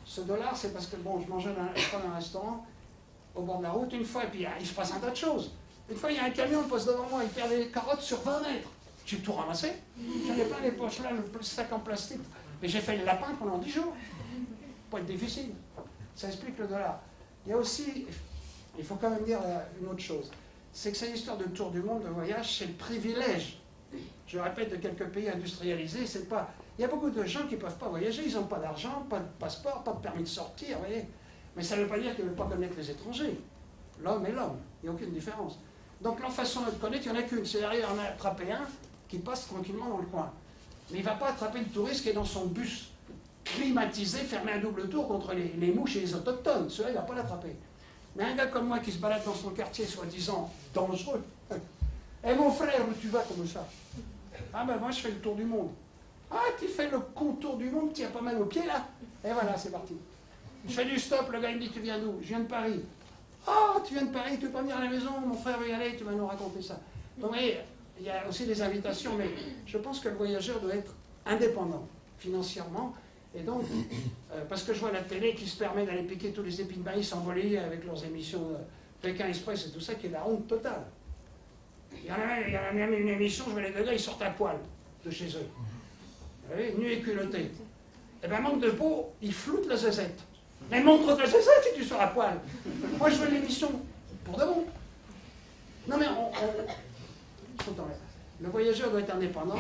Ce dollar, c'est parce que, bon, je mangeais dans un restaurant, au bord de la route, une fois, et puis il se passe un tas de choses. Une fois, il y a un camion qui passe devant moi, il perd des carottes sur 20 mètres. J'ai tout ramassé. J'en ai plein les poches là, le sac en plastique. Mais j'ai fait le lapin pendant 10 jours. Pas être difficile. Ça explique le dollar. Il y a aussi, il faut quand même dire une autre chose, c'est que cette histoire de tour du monde, de voyage, c'est le privilège, je répète, de quelques pays industrialisés. C'est pas... Il y a beaucoup de gens qui ne peuvent pas voyager, ils n'ont pas d'argent, pas de passeport, pas de permis de sortir, vous voyez. Mais ça ne veut pas dire qu'ils ne veulent pas connaître les étrangers. L'homme est l'homme, il n'y a aucune différence. Donc leur façon de connaître, il n'y en a qu'une, c'est derrière en attraper un qui passe tranquillement dans le coin. Mais il ne va pas attraper le touriste qui est dans son bus climatisé, fermé un double tour contre les mouches et les autochtones. Celui-là, il ne va pas l'attraper. Mais un gars comme moi qui se balade dans son quartier, soi-disant dangereux, « Eh mon frère, où tu vas comme ça ?»« Ah ben moi je fais le tour du monde. »« Ah, tu fais le contour du monde, tu as pas mal aux pieds là ?» Et voilà, c'est parti. Je fais du stop, le gars il me dit « Tu viens d'où ?»« Je viens de Paris. »« Ah, tu viens de Paris, tu peux pas venir à la maison, mon frère veut y aller, tu vas nous raconter ça. » Donc vous voyez, il y a aussi des invitations, mais je pense que le voyageur doit être indépendant financièrement. Et donc, parce que je vois la télé qui se permet d'aller piquer tous les épis de maïs en Bolivie avec leurs émissions Pékin Express et tout ça, qui est la honte totale. Il y en a même une émission, je vois les deux gars, ils sortent à poil de chez eux. Vous voyez, nus et culottés. Et bien, manque de peau, ils floutent la zézette. Mais montre ta zézette si tu sors à poil. Moi, je veux l'émission pour de bon. Non, mais le voyageur doit être indépendant.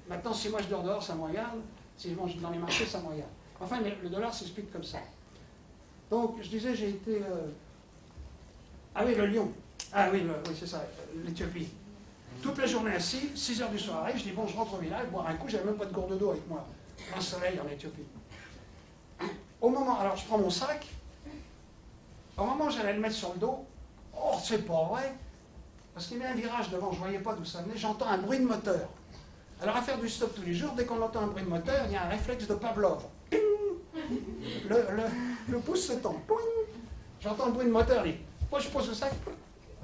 Maintenant, si moi je dors dehors, ça me regarde. Si je mange dans les marchés, ça me regarde. Enfin, le dollar s'explique comme ça. Donc, je disais, j'ai été... Ah oui, le lion. Ah oui, oui c'est ça, l'Éthiopie. Toute la journée assis, 6 heures du soir arrive, je dis bon, je rentre au village, boire un coup, j'avais même pas de gourde d'eau avec moi. Un soleil en Éthiopie. Au moment, alors je prends mon sac, au moment où j'allais le mettre sur le dos, oh, c'est pas vrai, parce qu'il y avait un virage devant, je ne voyais pas d'où ça venait, j'entends un bruit de moteur. Alors à faire du stop tous les jours, dès qu'on entend un bruit de moteur, il y a un réflexe de Pavlov. Le pouce se tombe. J'entends le bruit de moteur, moi je pose le sac,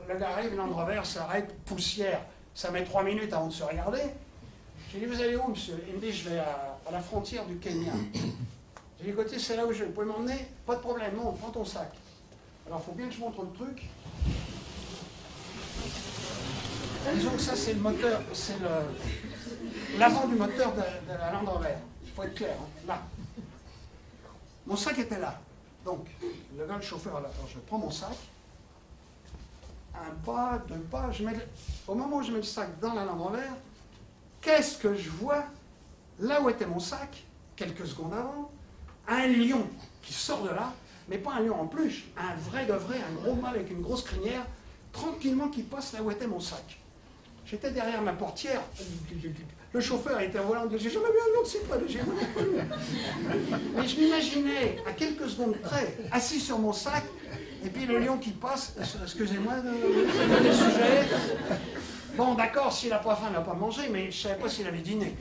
le gars arrive, Land Rover s'arrête, poussière. Ça met 3 minutes avant de se regarder. J'ai dit, vous allez où, monsieur? Il me dit, je vais à la frontière du Kenya. J'ai dit, écoutez, c'est là où je vais. Vous pouvez m'emmener? Pas de problème, non, prends ton sac. Alors, il faut bien que je montre le truc. Disons que ça, c'est le moteur, c'est l'avant du moteur de la Land Rover. Il faut être clair, hein, là. Mon sac était là. Donc, le gars, le chauffeur, alors, je prends mon sac. Un pas, 2 pas, au moment où je mets le sac dans la Land Rover, qu'est-ce que je vois? Là où était mon sac, quelques secondes avant, un lion qui sort de là, mais pas un lion en peluche, un vrai de vrai, un gros mâle avec une grosse crinière, tranquillement qui passe là où était mon sac. J'étais derrière ma portière, le chauffeur était au volant, il dit, j'ai jamais vu un lion de si près, j'ai jamais vu. Mais je m'imaginais, à quelques secondes près, assis sur mon sac, et puis le lion qui passe, excusez-moi de le sujet. Bon, d'accord, s'il n'a pas faim, il n'a pas mangé, mais je ne savais pas s'il avait dîné.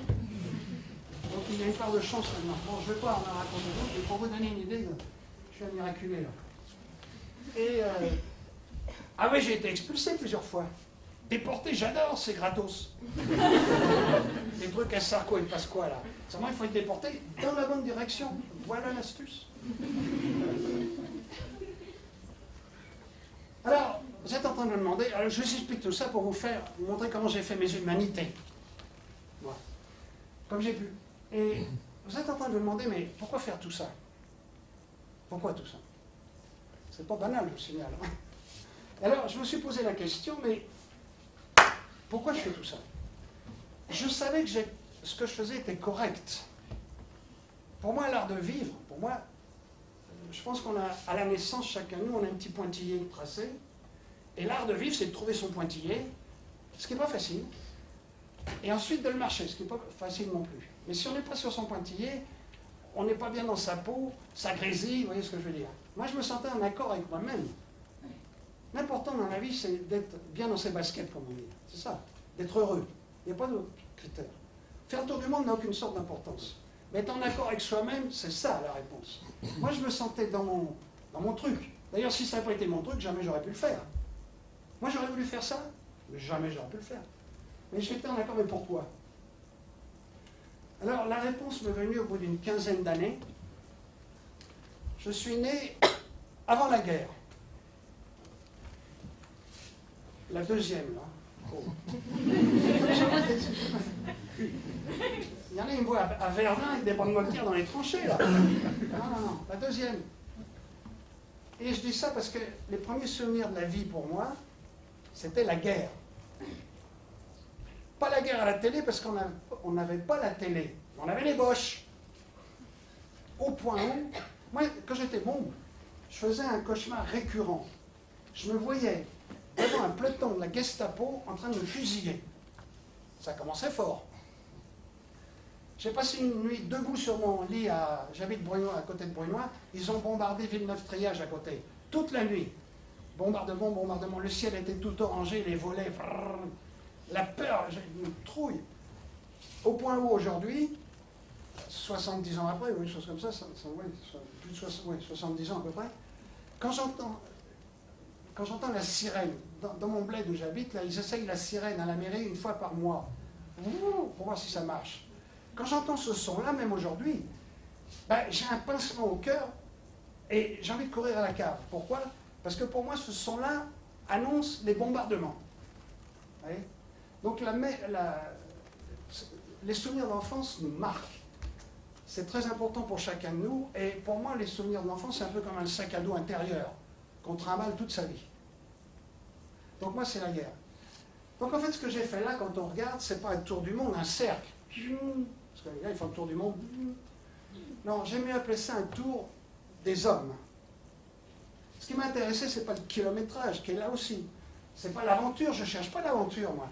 Donc il y a une part de chance maintenant. Bon, je ne vais pas en raconter d'autres, mais pour vous donner une idée, je suis un miraculé là. Et ah oui, j'ai été expulsé plusieurs fois. Déporté, j'adore, c'est gratos. Les trucs à Sarko et Pasqua là. Seulement, il faut être déporté dans la bonne direction. Voilà l'astuce. Alors, vous êtes en train de me demander, alors je vous explique tout ça pour vous montrer comment j'ai fait mes humanités. Voilà. Comme j'ai pu. Et vous êtes en train de me demander, mais pourquoi faire tout ça? Pourquoi tout ça? C'est pas banal, je vous signale. Hein. Alors, je me suis posé la question, mais pourquoi je fais tout ça? Je savais que ce que je faisais était correct. Pour moi, l'art de vivre, pour moi, je pense qu'on a, à la naissance, chacun de nous, on a un petit pointillé tracé. Et l'art de vivre, c'est de trouver son pointillé, ce qui n'est pas facile. Et ensuite de le marcher, ce qui n'est pas facile non plus. Mais si on n'est pas sur son pointillé, on n'est pas bien dans sa peau, ça grésille, vous voyez ce que je veux dire. Moi, je me sentais en accord avec moi-même. L'important dans la vie, c'est d'être bien dans ses baskets, comme on dit. C'est ça, d'être heureux. Il n'y a pas d'autre critère. Faire le tour du monde n'a aucune sorte d'importance. Mais être en accord avec soi-même, c'est ça la réponse. Moi, je me sentais dans mon truc. D'ailleurs, si ça n'avait pas été mon truc, jamais j'aurais pu le faire. Moi, j'aurais voulu faire ça, mais jamais j'aurais pu le faire. Mais j'étais en accord, mais pourquoi? Alors, la réponse m'est venue au bout d'une quinzaine d'années. Je suis né avant la guerre. La deuxième, là. Oh. Il y en a, ils me voient à Verdun avec des bandes moqueries dans les tranchées, là. Non, la deuxième. Et je dis ça parce que les premiers souvenirs de la vie pour moi, c'était la guerre. Pas la guerre à la télé, parce qu'on n'avait pas la télé. On avait les Boches. Au point où, moi, quand j'étais môme, je faisais un cauchemar récurrent. Je me voyais devant un peloton de la Gestapo en train de me fusiller. Ça commençait fort. J'ai passé une nuit debout sur mon lit, j'habite Brunois, à côté de Brunois, ils ont bombardé Villeneuve-Triage à côté, toute la nuit. Bombardement, bombardement, le ciel était tout orangé, les volets, brrr, la peur, j'ai une trouille. Au point où aujourd'hui, 70 ans après, ou une chose comme ça, ouais, plus de 70 ans à peu près, quand j'entends la sirène, dans mon bled où j'habite, là, ils essayent la sirène à la mairie une fois par mois, pour voir si ça marche. Quand j'entends ce son-là, même aujourd'hui, ben, j'ai un pincement au cœur et j'ai envie de courir à la cave. Pourquoi? Parce que pour moi, ce son-là annonce les bombardements. Vous voyez? Donc les souvenirs d'enfance nous marquent. C'est très important pour chacun de nous. Et pour moi, les souvenirs d'enfance, c'est un peu comme un sac à dos intérieur qu'on trimballe toute sa vie. Donc moi, c'est la guerre. Donc en fait, ce que j'ai fait là, quand on regarde, c'est pas un tour du monde, un cercle. Parce que là, ils font le tour du monde. Non, j'aime mieux appeler ça un tour des hommes. Ce qui m'intéressait, ce n'est pas le kilométrage, qui est là aussi. Ce n'est pas l'aventure, je ne cherche pas l'aventure, moi.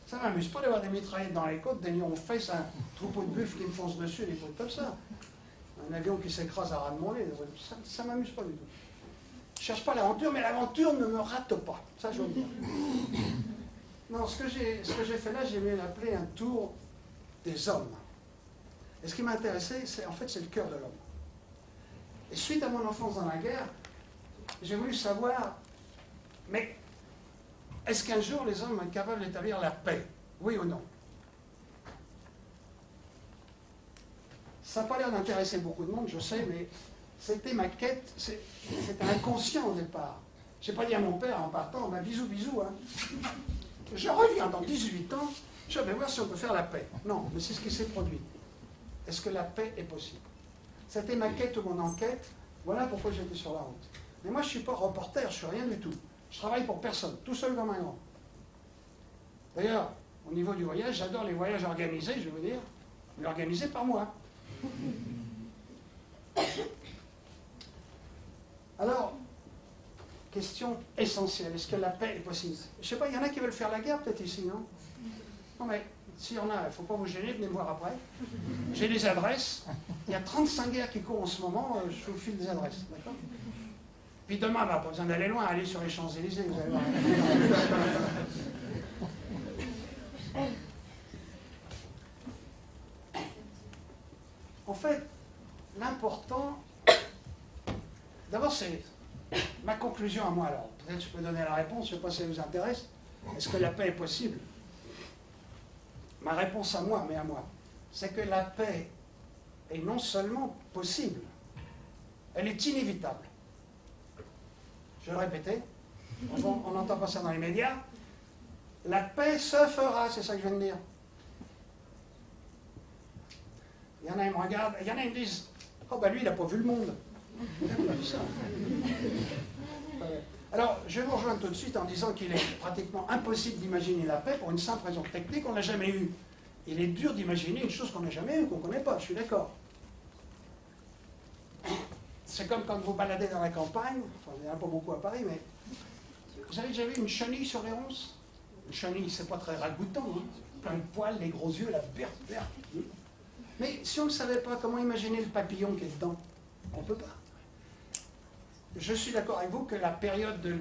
Ça ne m'amuse pas d'avoir des mitraillettes dans les côtes, des lions fesses, un troupeau de buffles qui me fonce dessus, des trucs comme ça. Un avion qui s'écrase à ras de mon nez, ça ne m'amuse pas du tout. Je ne cherche pas l'aventure, mais l'aventure ne me rate pas. Ça, je veux dire. Non, ce que j'ai fait là, j'ai mieux l'appeler un tour des hommes. Et ce qui m'intéressait, en fait, c'est le cœur de l'homme. Et suite à mon enfance dans la guerre, j'ai voulu savoir, mais est-ce qu'un jour les hommes vont être capables d'établir la paix? Oui ou non? Ça n'a pas l'air d'intéresser beaucoup de monde, je sais, mais c'était ma quête, c'était inconscient au départ. Je n'ai pas dit à mon père en partant, ben, bisous, bisous. Hein. Je reviens dans 18 ans, je vais voir si on peut faire la paix. Non, mais c'est ce qui s'est produit. Est-ce que la paix est possible? C'était ma quête ou mon enquête, voilà pourquoi j'étais sur la route. Mais moi, je ne suis pas reporter, je ne suis rien du tout. Je travaille pour personne, tout seul comme un grand. D'ailleurs, au niveau du voyage, j'adore les voyages organisés, je veux dire, mais organisés par moi. Alors, question essentielle, est-ce que la paix est possible? Je ne sais pas, il y en a qui veulent faire la guerre peut-être ici, non? Non mais, s'il y en a, il ne faut pas vous gêner, venez me voir après. J'ai des adresses, il y a 35 guerres qui courent en ce moment, je vous file des adresses, d'accord? Puis demain, pas besoin d'aller loin, aller sur les Champs-Élysées, vous allez voir. En fait, l'important, d'abord c'est ma conclusion à moi. Alors, peut-être que je peux donner la réponse, je ne sais pas si ça vous intéresse. Est-ce que la paix est possible? Ma réponse à moi, mais à moi, c'est que la paix est non seulement possible, elle est inévitable. Je vais le répéter, on n'entend pas ça dans les médias. La paix se fera, c'est ça que je viens de dire. Il y en a, ils me regardent, il y en a, ils me disent, oh ben lui, il n'a pas vu le monde. Ça. Alors, je vais vous rejoindre tout de suite en disant qu'il est pratiquement impossible d'imaginer la paix pour une simple raison technique, on ne l'a jamais eue. Il est dur d'imaginer une chose qu'on n'a jamais eue, qu'on ne connaît pas, je suis d'accord. C'est comme quand vous baladez dans la campagne, enfin, il n'y en a pas beaucoup à Paris, mais vous avez déjà vu une chenille sur les ronces? Une chenille, c'est pas très ragoûtant, hein? Plein de poils, les gros yeux, la berce. Mais si on ne savait pas, comment imaginer le papillon qui est dedans? On ne peut pas. Je suis d'accord avec vous que la période de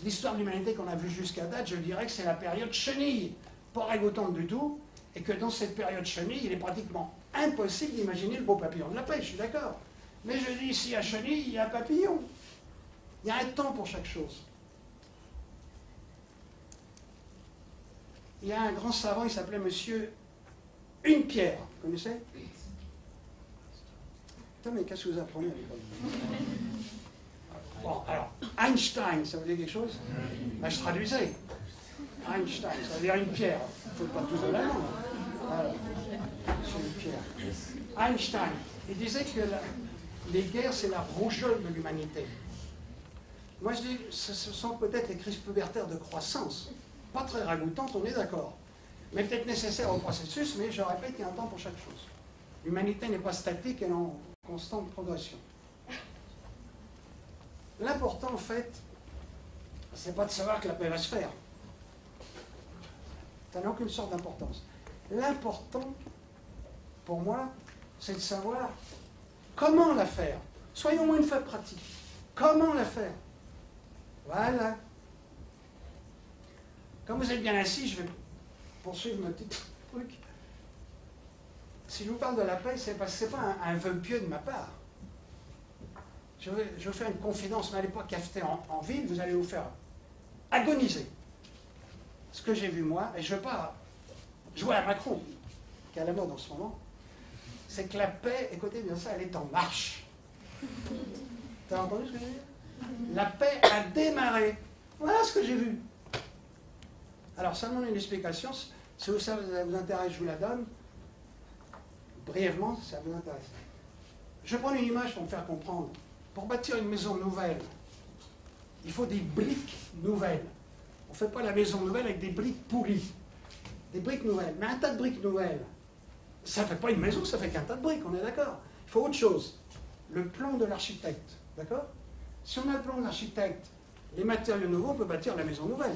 l'histoire de l'humanité qu'on a vue jusqu'à date, je dirais que c'est la période chenille, pas ragoûtante du tout, et que dans cette période chenille, il est pratiquement impossible d'imaginer le beau papillon de la paix, je suis d'accord. Mais je dis, s'il y a chenille, il y a papillon. Il y a un temps pour chaque chose. Il y a un grand savant, il s'appelait Monsieur Une Pierre, vous connaissez? Putain, mais qu'est-ce que vous apprenez à l'école? Bon, alors, Einstein, ça vous dit quelque chose? Ben, je traduisais. Einstein, ça veut dire une pierre. Il ne faut pas tous de la langue. Voilà. C'est une pierre. Einstein, il disait que les guerres, c'est la rougeole de l'humanité. Moi, je dis, ce sont peut-être les crises pubertaires de croissance. Pas très ragoûtantes, on est d'accord. Mais peut-être nécessaires au processus, mais je répète, il y a un temps pour chaque chose. L'humanité n'est pas statique, elle est en constante progression. L'important, en fait, c'est pas de savoir que la paix va se faire. Ça n'a aucune sorte d'importance. L'important, pour moi, c'est de savoir comment la faire. Soyons moins une fois pratiques. Comment la faire? Voilà. Comme vous êtes bien assis, je vais poursuivre mon petit truc. Si je vous parle de la paix, c'est parce que ce n'est pas un vœu pieux de ma part. Je vais vous faire une confidence, mais à l'époque, cafeté en ville, vous allez vous faire agoniser. Ce que j'ai vu moi, et je ne veux pas jouer à Macron, qui est à la mode en ce moment, c'est que la paix, écoutez bien ça, elle est en marche. T'as entendu ce que j'ai dit? La paix a démarré. Voilà ce que j'ai vu. Alors, ça demande une explication. Si ça vous intéresse, je vous la donne. Brièvement, ça vous intéresse. Je vais prendre une image pour me faire comprendre. Pour bâtir une maison nouvelle, il faut des briques nouvelles. On ne fait pas la maison nouvelle avec des briques pourries. Des briques nouvelles. Mais un tas de briques nouvelles, ça ne fait pas une maison, ça fait qu'un tas de briques, on est d'accord. Il Il faut autre chose. Le plan de l'architecte. D'accord? Si on a le plan de l'architecte, les matériaux nouveaux, on peut bâtir la maison nouvelle.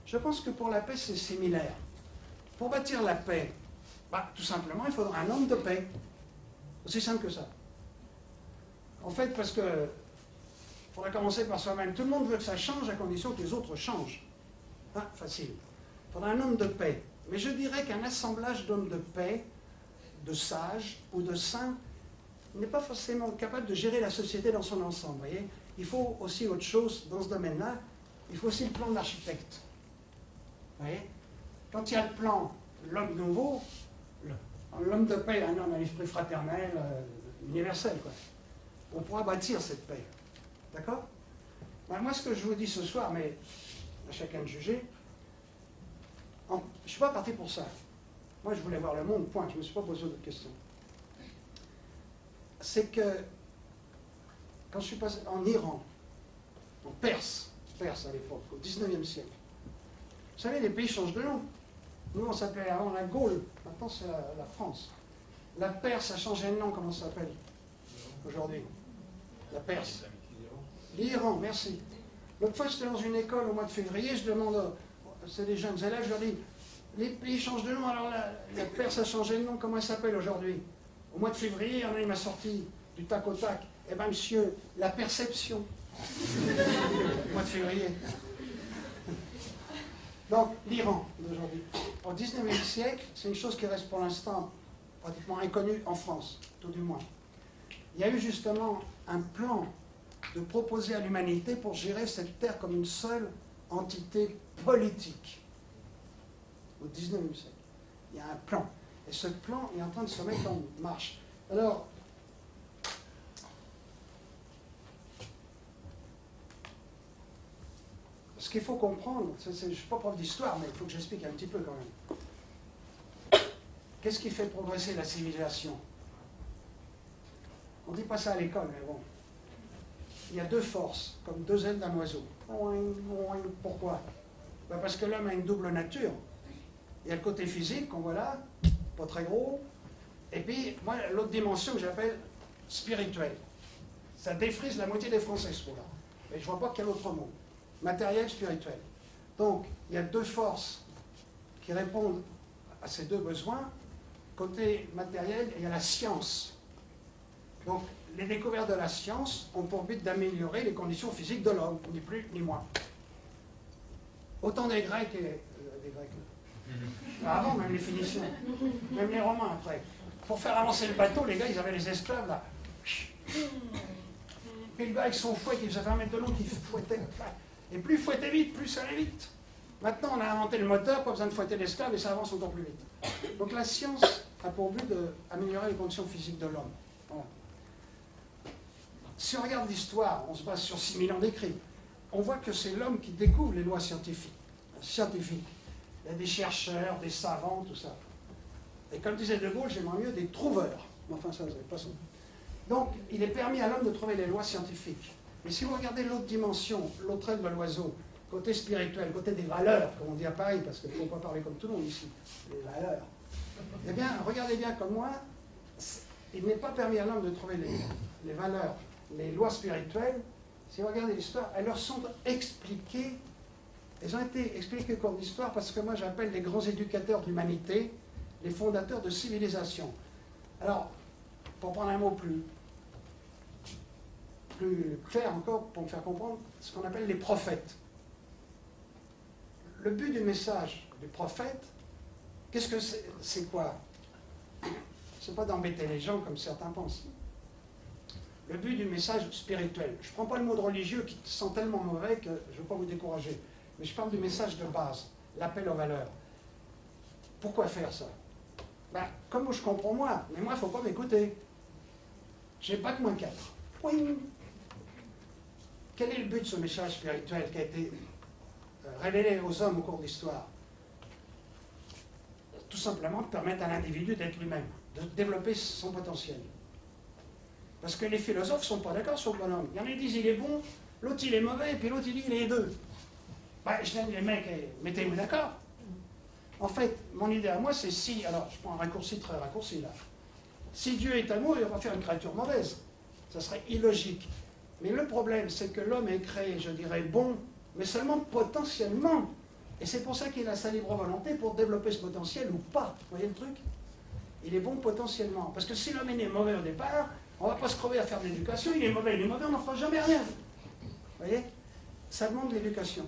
Je pense que pour la paix, c'est similaire. Pour bâtir la paix, tout simplement, il faudra un homme de paix. Aussi simple que ça. En fait, parce que il faudra commencer par soi-même. Tout le monde veut que ça change à condition que les autres changent. Facile. Il faudra un homme de paix. Mais je dirais qu'un assemblage d'hommes de paix, de sages ou de saints, n'est pas forcément capable de gérer la société dans son ensemble. Voyez, il faut aussi autre chose dans ce domaine-là. Il faut aussi le plan de l'architecte. Vous voyez? Quand il y a le plan, l'homme nouveau, l'homme de paix, un homme à l'esprit fraternel, universel, quoi. On pourra bâtir cette paix. D'accord? Moi, ce que je vous dis ce soir, mais à chacun de juger, je ne suis pas parti pour ça. Moi, je voulais voir le monde, point. Je ne me suis pas posé d'autres questions. C'est que, quand je suis passé en Iran, en Perse à l'époque, au 19e siècle, vous savez, les pays changent de nom. Nous, on s'appelait avant la Gaule, maintenant c'est la France. La Perse a changé de nom, comment ça s'appelle aujourd'hui? La Perse. L'Iran, merci. L'autre fois, j'étais dans une école au mois de février, je demande, c'est des jeunes élèves, je leur dis, les pays changent de nom, alors la Perse a changé de nom, comment elle s'appelle aujourd'hui? Au mois de février, il m'a sorti du tac au tac. Eh bien, monsieur, la perception. Au mois de février. Donc, l'Iran d'aujourd'hui. Au 19e siècle, c'est une chose qui reste pour l'instant pratiquement inconnue en France, tout du moins. Il y a eu justement un plan de proposer à l'humanité pour gérer cette terre comme une seule entité politique. Au 19e siècle. Il y a un plan. Et ce plan est en train de se mettre en marche. Alors, ce qu'il faut comprendre, je ne suis pas prof d'histoire, mais il faut que j'explique un petit peu quand même. Qu'est-ce qui fait progresser la civilisation? On ne dit pas ça à l'école, mais bon. Il y a deux forces, comme deux ailes d'un oiseau. Pourquoi? Parce que l'homme a une double nature. Il y a le côté physique, qu'on voit là, pas très gros. Et puis, moi, l'autre dimension que j'appelle spirituelle. Ça défrise la moitié des Français, ce mot-là. Mais je ne vois pas quel autre mot. Matériel, spirituel. Donc, il y a deux forces qui répondent à ces deux besoins. Côté matériel, il y a la science. Donc, les découvertes de la science ont pour but d'améliorer les conditions physiques de l'homme, ni plus ni moins. Autant des Grecs et... des Grecs. Avant, même les Phéniciens. Même les Romains, après. Pour faire avancer le bateau, les gars, ils avaient les esclaves, là. Puis le gars, avec son fouet, qui faisait 20 mètres de long, qui fouettait. Et plus il fouettait vite, plus ça allait vite. Maintenant, on a inventé le moteur, pas besoin de fouetter l'esclave, et ça avance encore plus vite. Donc la science a pour but d'améliorer les conditions physiques de l'homme. Voilà. Si on regarde l'histoire, on se base sur 6000 ans d'écrits, on voit que c'est l'homme qui découvre les lois scientifiques. Il y a des chercheurs, des savants, tout ça. Et comme disait De Gaulle, j'aimerais mieux des trouveurs. Enfin, ça, vous n'avez pas son. Donc, il est permis à l'homme de trouver les lois scientifiques. Mais si vous regardez l'autre dimension, l'autre aile de l'oiseau, côté spirituel, côté des valeurs, comme on dit à Paris, parce qu'il ne faut pas parler comme tout le monde ici, les valeurs. Eh bien, regardez bien comme moi, il n'est pas permis à l'homme de trouver les valeurs, les lois spirituelles. Si vous regardez l'histoire, elles leur sont expliquées. Elles ont été expliquées au cours de l'histoire parce que moi j'appelle les grands éducateurs de l'humanité, les fondateurs de civilisation. Alors, pour prendre un mot plus clair encore, pour me faire comprendre, ce qu'on appelle les prophètes. Le but du message du prophète, qu'est-ce que c'est? C'est quoi? C'est pas d'embêter les gens comme certains pensent. Le but du message spirituel. Je ne prends pas le mot de religieux qui sent tellement mauvais que je ne veux pas vous décourager. Mais je parle du message de base, l'appel aux valeurs. Pourquoi faire ça? Comme je comprends moi, mais moi, il ne faut pas m'écouter. J'ai pas que moins 4. Oui. Quel est le but de ce message spirituel qui a été révélé aux hommes au cours de l'histoire? Tout simplement de permettre à l'individu d'être lui-même, de développer son potentiel. Parce que les philosophes ne sont pas d'accord sur le bonhomme. Il y en a qui disent il est bon, l'autre il est mauvais, et puis l'autre il dit il est deux. Je dis les mecs, mettez-vous d'accord. En fait, mon idée à moi c'est si, alors je prends un raccourci très raccourci là. Si Dieu est amour, il va pas faire une créature mauvaise. Ça serait illogique. Mais le problème, c'est que l'homme est créé, je dirais, bon, mais seulement potentiellement. Et c'est pour ça qu'il a sa libre volonté pour développer ce potentiel ou pas. Vous voyez le truc? Il est bon potentiellement. Parce que si l'homme est né mauvais au départ, on ne va pas se crever à faire de l'éducation. Il est mauvais, on n'en fera jamais rien. Vous voyez? Ça demande de l'éducation.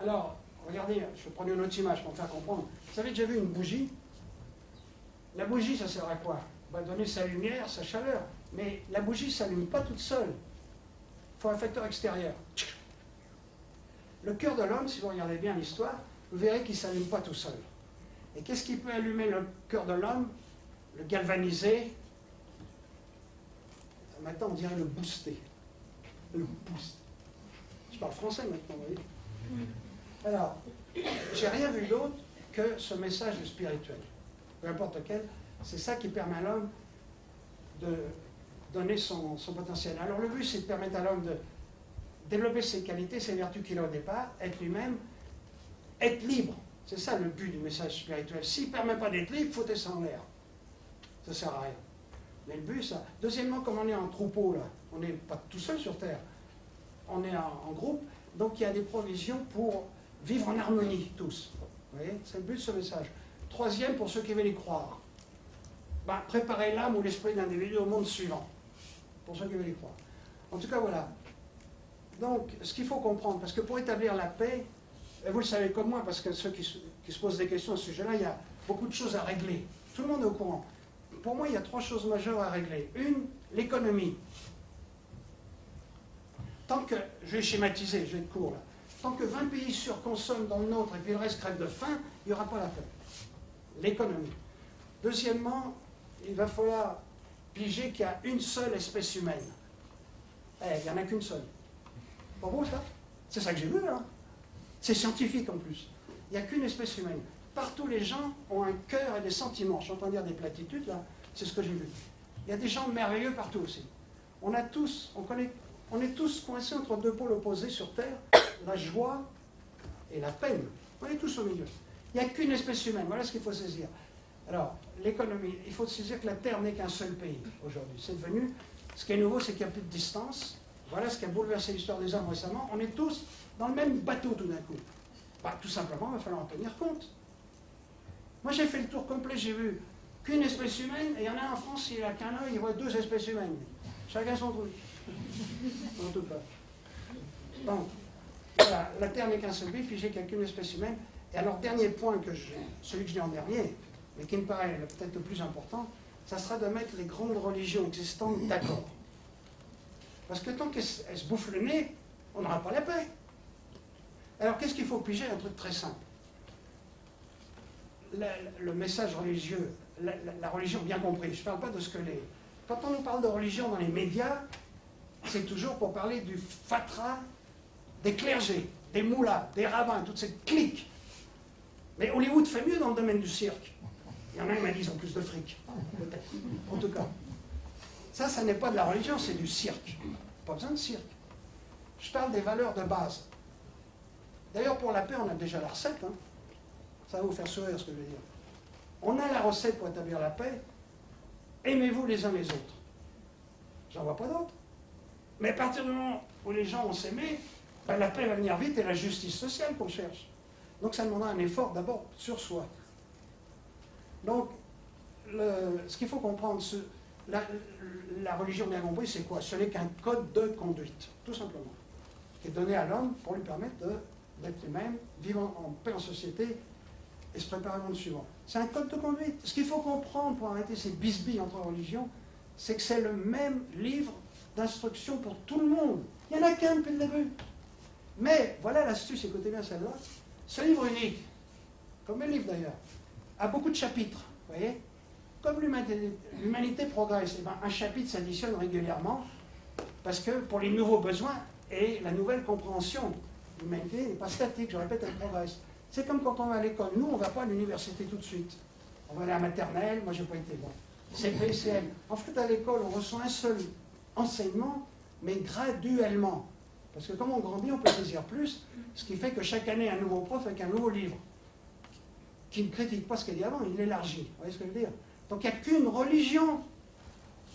Alors, regardez, je vais prendre une autre image pour me faire comprendre. Vous avez déjà vu une bougie? La bougie, ça sert à quoi? Va donner sa lumière, sa chaleur. Mais la bougie ne s'allume pas toute seule. Il faut un facteur extérieur. Le cœur de l'homme, si vous regardez bien l'histoire, vous verrez qu'il ne s'allume pas tout seul. Et qu'est-ce qui peut allumer le cœur de l'homme? Le galvaniser. Maintenant, on dirait le booster. Le boost. Je parle français maintenant, vous voyez. Alors, j'ai rien vu d'autre que ce message spirituel. Peu importe lequel, c'est ça qui permet à l'homme de donner son potentiel. Alors le but, c'est de permettre à l'homme de développer ses qualités, ses vertus qu'il a au départ, être lui-même, être libre. C'est ça le but du message spirituel. S'il ne permet pas d'être libre, foutez ça en l'air. Ça ne sert à rien. Mais le but, ça. Deuxièmement, comme on est en troupeau, là, on n'est pas tout seul sur Terre. On est en groupe, donc il y a des provisions pour vivre en harmonie, tous. Vous voyez, c'est le but de ce message. Troisième, pour ceux qui veulent y croire. Ben, préparez l'âme ou l'esprit de l'individu au monde suivant. Pour ceux qui veulent y croire. En tout cas, voilà. Donc, ce qu'il faut comprendre, parce que pour établir la paix, et vous le savez comme moi, parce que ceux qui se posent des questions à ce sujet-là, il y a beaucoup de choses à régler. Tout le monde est au courant. Pour moi, il y a 3 choses majeures à régler. Une, l'économie. Tant que, je vais schématiser, je vais être court là, tant que 20 pays surconsomment dans le nôtre et puis le reste crève de faim, il n'y aura pas la paix. L'économie. Deuxièmement, il va falloir piger qu'il y a une seule espèce humaine. Il n'y en a qu'une seule. Pas beau ça? C'est ça que j'ai vu là. C'est scientifique en plus. Il n'y a qu'une espèce humaine. Partout les gens ont un cœur et des sentiments. Je suis en train de dire des platitudes là, c'est ce que j'ai vu. Il y a des gens merveilleux partout aussi. On est tous coincés entre 2 pôles opposés sur Terre, la joie et la peine. On est tous au milieu. Il n'y a qu'une espèce humaine, voilà ce qu'il faut saisir. Alors, l'économie, il faut saisir que la Terre n'est qu'un seul pays aujourd'hui. C'est devenu, ce qui est nouveau, c'est qu'il n'y a plus de distance. Voilà ce qui a bouleversé l'histoire des hommes récemment. On est tous dans le même bateau tout d'un coup. Bah, tout simplement, il va falloir en tenir compte. Moi, j'ai fait le tour complet, j'ai vu qu'une espèce humaine, et il y en a en France, il n'a qu'un œil, il voit 2 espèces humaines. Chacun son truc. En tout cas. Donc, voilà, la Terre n'est qu'un seul pays, puis j'ai qu'une espèce humaine. Et alors, dernier point, celui que je dis en dernier, mais qui me paraît peut-être le plus important, ça sera de mettre les grandes religions existantes d'accord. Parce que tant qu'elles se bouffent le nez, on n'aura pas la paix. Alors, qu'est-ce qu'il faut piger? Un truc très simple. Le message religieux, la religion bien compris, je ne parle pas de ce que les... Quand on nous parle de religion dans les médias, c'est toujours pour parler du fatras des clergés, des moullas, des rabbins, toute cette clique. Mais Hollywood fait mieux dans le domaine du cirque. Il y en a qui m'a dit qu'ils ont plus de fric, peut-être. En tout cas. Ça n'est pas de la religion, c'est du cirque. Pas besoin de cirque. Je parle des valeurs de base. D'ailleurs, pour la paix, on a déjà la recette. Hein. Ça va vous faire sourire ce que je veux dire. On a la recette pour établir la paix. Aimez-vous les uns les autres. J'en vois pas d'autres. Mais à partir du moment où les gens vont s'aimer, ben la paix va venir vite et la justice sociale qu'on cherche. Donc ça demandera un effort d'abord sur soi. Donc, ce qu'il faut comprendre, la religion bien compris, c'est quoi? Ce n'est qu'un code de conduite, tout simplement, qui est donné à l'homme pour lui permettre d'être lui-même, vivre en paix en société et se préparer au monde suivant. C'est un code de conduite. Ce qu'il faut comprendre pour arrêter ces bisbilles entre religions, c'est que c'est le même livre d'instruction pour tout le monde. Il n'y en a qu'un depuis le début. Mais, voilà l'astuce, écoutez bien celle-là, ce livre unique, comme le livre d'ailleurs, a beaucoup de chapitres, vous voyez? Comme l'humanité progresse, eh ben, un chapitre s'additionne régulièrement, parce que pour les nouveaux besoins et la nouvelle compréhension, l'humanité n'est pas statique, je répète, elle progresse. C'est comme quand on va à l'école. Nous, on ne va pas à l'université tout de suite. On va aller à la maternelle, moi j'ai pas été bon. CP, CM. En fait, à l'école, on reçoit un seul enseignement, mais graduellement. Parce que comme on grandit, on peut saisir plus, ce qui fait que chaque année, un nouveau prof avec un nouveau livre, qui ne critique pas ce qu'il y a dit avant, il l'élargit. Vous voyez ce que je veux dire? Donc il n'y a qu'une religion.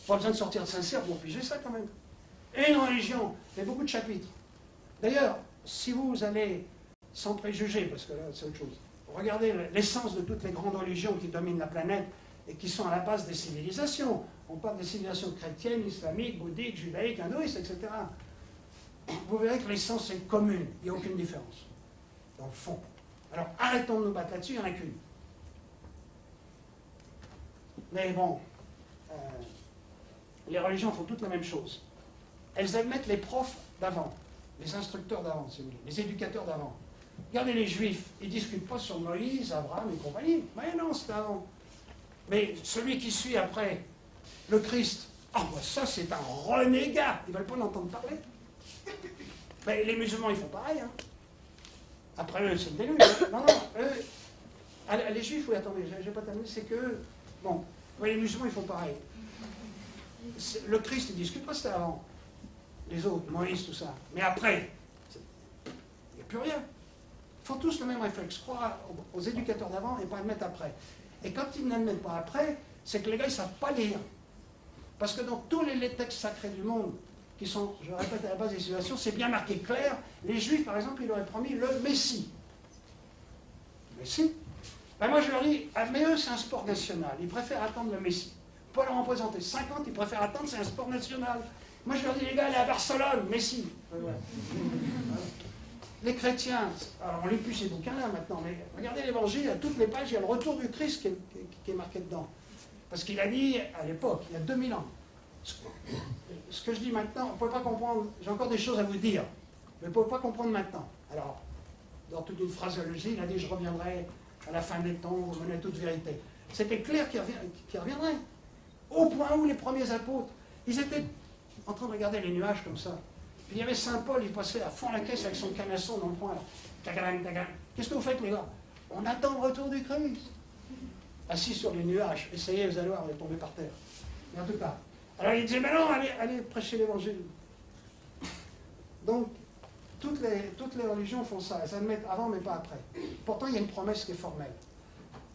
Pas besoin de sortir de Saint-Cyr pour piger ça quand même. Et une religion, il y a beaucoup de chapitres. D'ailleurs, si vous allez, sans préjugés, parce que là c'est autre chose, regardez l'essence de toutes les grandes religions qui dominent la planète et qui sont à la base des civilisations. On parle des civilisations chrétiennes, islamiques, bouddhiques, judaïques, hindouistes, etc. Vous verrez que l'essence est commune, il n'y a aucune différence, dans le fond. Alors arrêtons de nous battre là-dessus, il n'y en a qu'une. Mais bon, les religions font toutes la même chose. Elles admettent les profs d'avant, les instructeurs d'avant, si vous voulez, les éducateurs d'avant. Regardez les Juifs, ils ne discutent pas sur Moïse, Abraham et compagnie. Mais non, c'est avant. Mais celui qui suit après le Christ, ah, bah ça c'est un renégat, ils ne veulent pas l'entendre parler. Mais les musulmans, ils font pareil. Hein. Après eux, c'est le déluge. Non, les Juifs, oui, attendez, je n'ai pas terminé, c'est que, bon, les musulmans, ils font pareil. Le Christ, il ne discute pas, c'était avant. Les autres, Moïse, tout ça. Mais après, il n'y a plus rien. Ils font tous le même réflexe, croire aux éducateurs d'avant et pas admettre après. Et quand ils n'admettent pas après, c'est que les gars, ils ne savent pas lire. Parce que dans tous les textes sacrés du monde, qui sont, je répète, à la base des civilisations, c'est bien marqué clair. Les Juifs, par exemple, ils auraient promis le Messie. Messie. Ben moi, je leur dis, ah, mais eux, c'est un sport national. Ils préfèrent attendre le Messie. Pas leur en présenter 50, ils préfèrent attendre, c'est un sport national. Moi, je leur dis, les gars, allez à Barcelone, Messie. Ouais. Les chrétiens, alors on ne lit plus ces bouquins-là maintenant, mais regardez l'Évangile, à toutes les pages, il y a le retour du Christ qui est marqué dedans. Parce qu'il a dit, à l'époque, il y a 2000 ans, ce que je dis maintenant, vous ne pouvez pas comprendre, j'ai encore des choses à vous dire, mais vous ne pouvez pas comprendre maintenant. Alors, dans toute une phraseologie, il a dit, je reviendrai à la fin des temps, vous menez toute vérité. C'était clair qu'il reviendrait. Au point où les premiers apôtres, ils étaient en train de regarder les nuages comme ça. Puis il y avait Saint Paul, il passait à fond la caisse avec son canasson dans le coin. Qu'est-ce que vous faites, les gars? On attend le retour du Christ. Assis sur les nuages. Essayez, vous allez voir, on est tombé par terre. Mais en tout cas. Alors il disait, mais non, allez prêcher l'évangile. Donc, toutes les religions font ça. Elles admettent avant, mais pas après. Pourtant, il y a une promesse qui est formelle.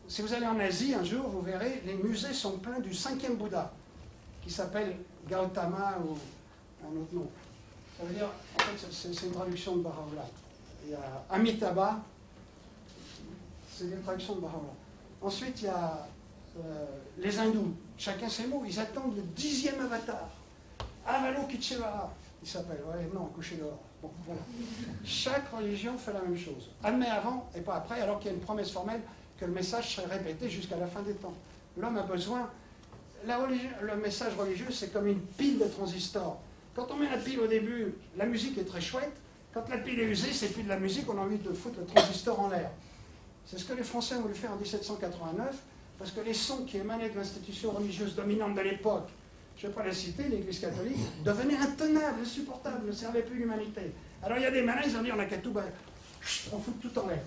Si vous allez en Asie, un jour, vous verrez, les musées sont pleins du 5e Bouddha, qui s'appelle Gautama ou un autre nom. Ça veut dire, en fait, c'est une traduction de Baha'u'llah. Il y a Amitabha, c'est une traduction de Baha'u'llah. Ensuite, il y a les hindous, chacun ses mots, ils attendent le 10e avatar. Avalokiteshvara, il s'appelle, ouais, non, couché dehors. Bon, voilà. Chaque religion fait la même chose. Admet avant et pas après, alors qu'il y a une promesse formelle que le message serait répété jusqu'à la fin des temps. L'homme a besoin... le message religieux, c'est comme une pile de transistors. Quand on met la pile au début, la musique est très chouette. Quand la pile est usée, c'est plus de la musique, on a envie de foutre le transistor en l'air. C'est ce que les Français ont voulu faire en 1789, parce que les sons qui émanaient de l'institution religieuse dominante de l'époque, je ne vais pas la citer, l'Église catholique, devenaient intenables, insupportables, ne servaient plus l'humanité. Alors il y a des malins, ils ont dit, on n'a qu'à tout, on fout tout en l'air.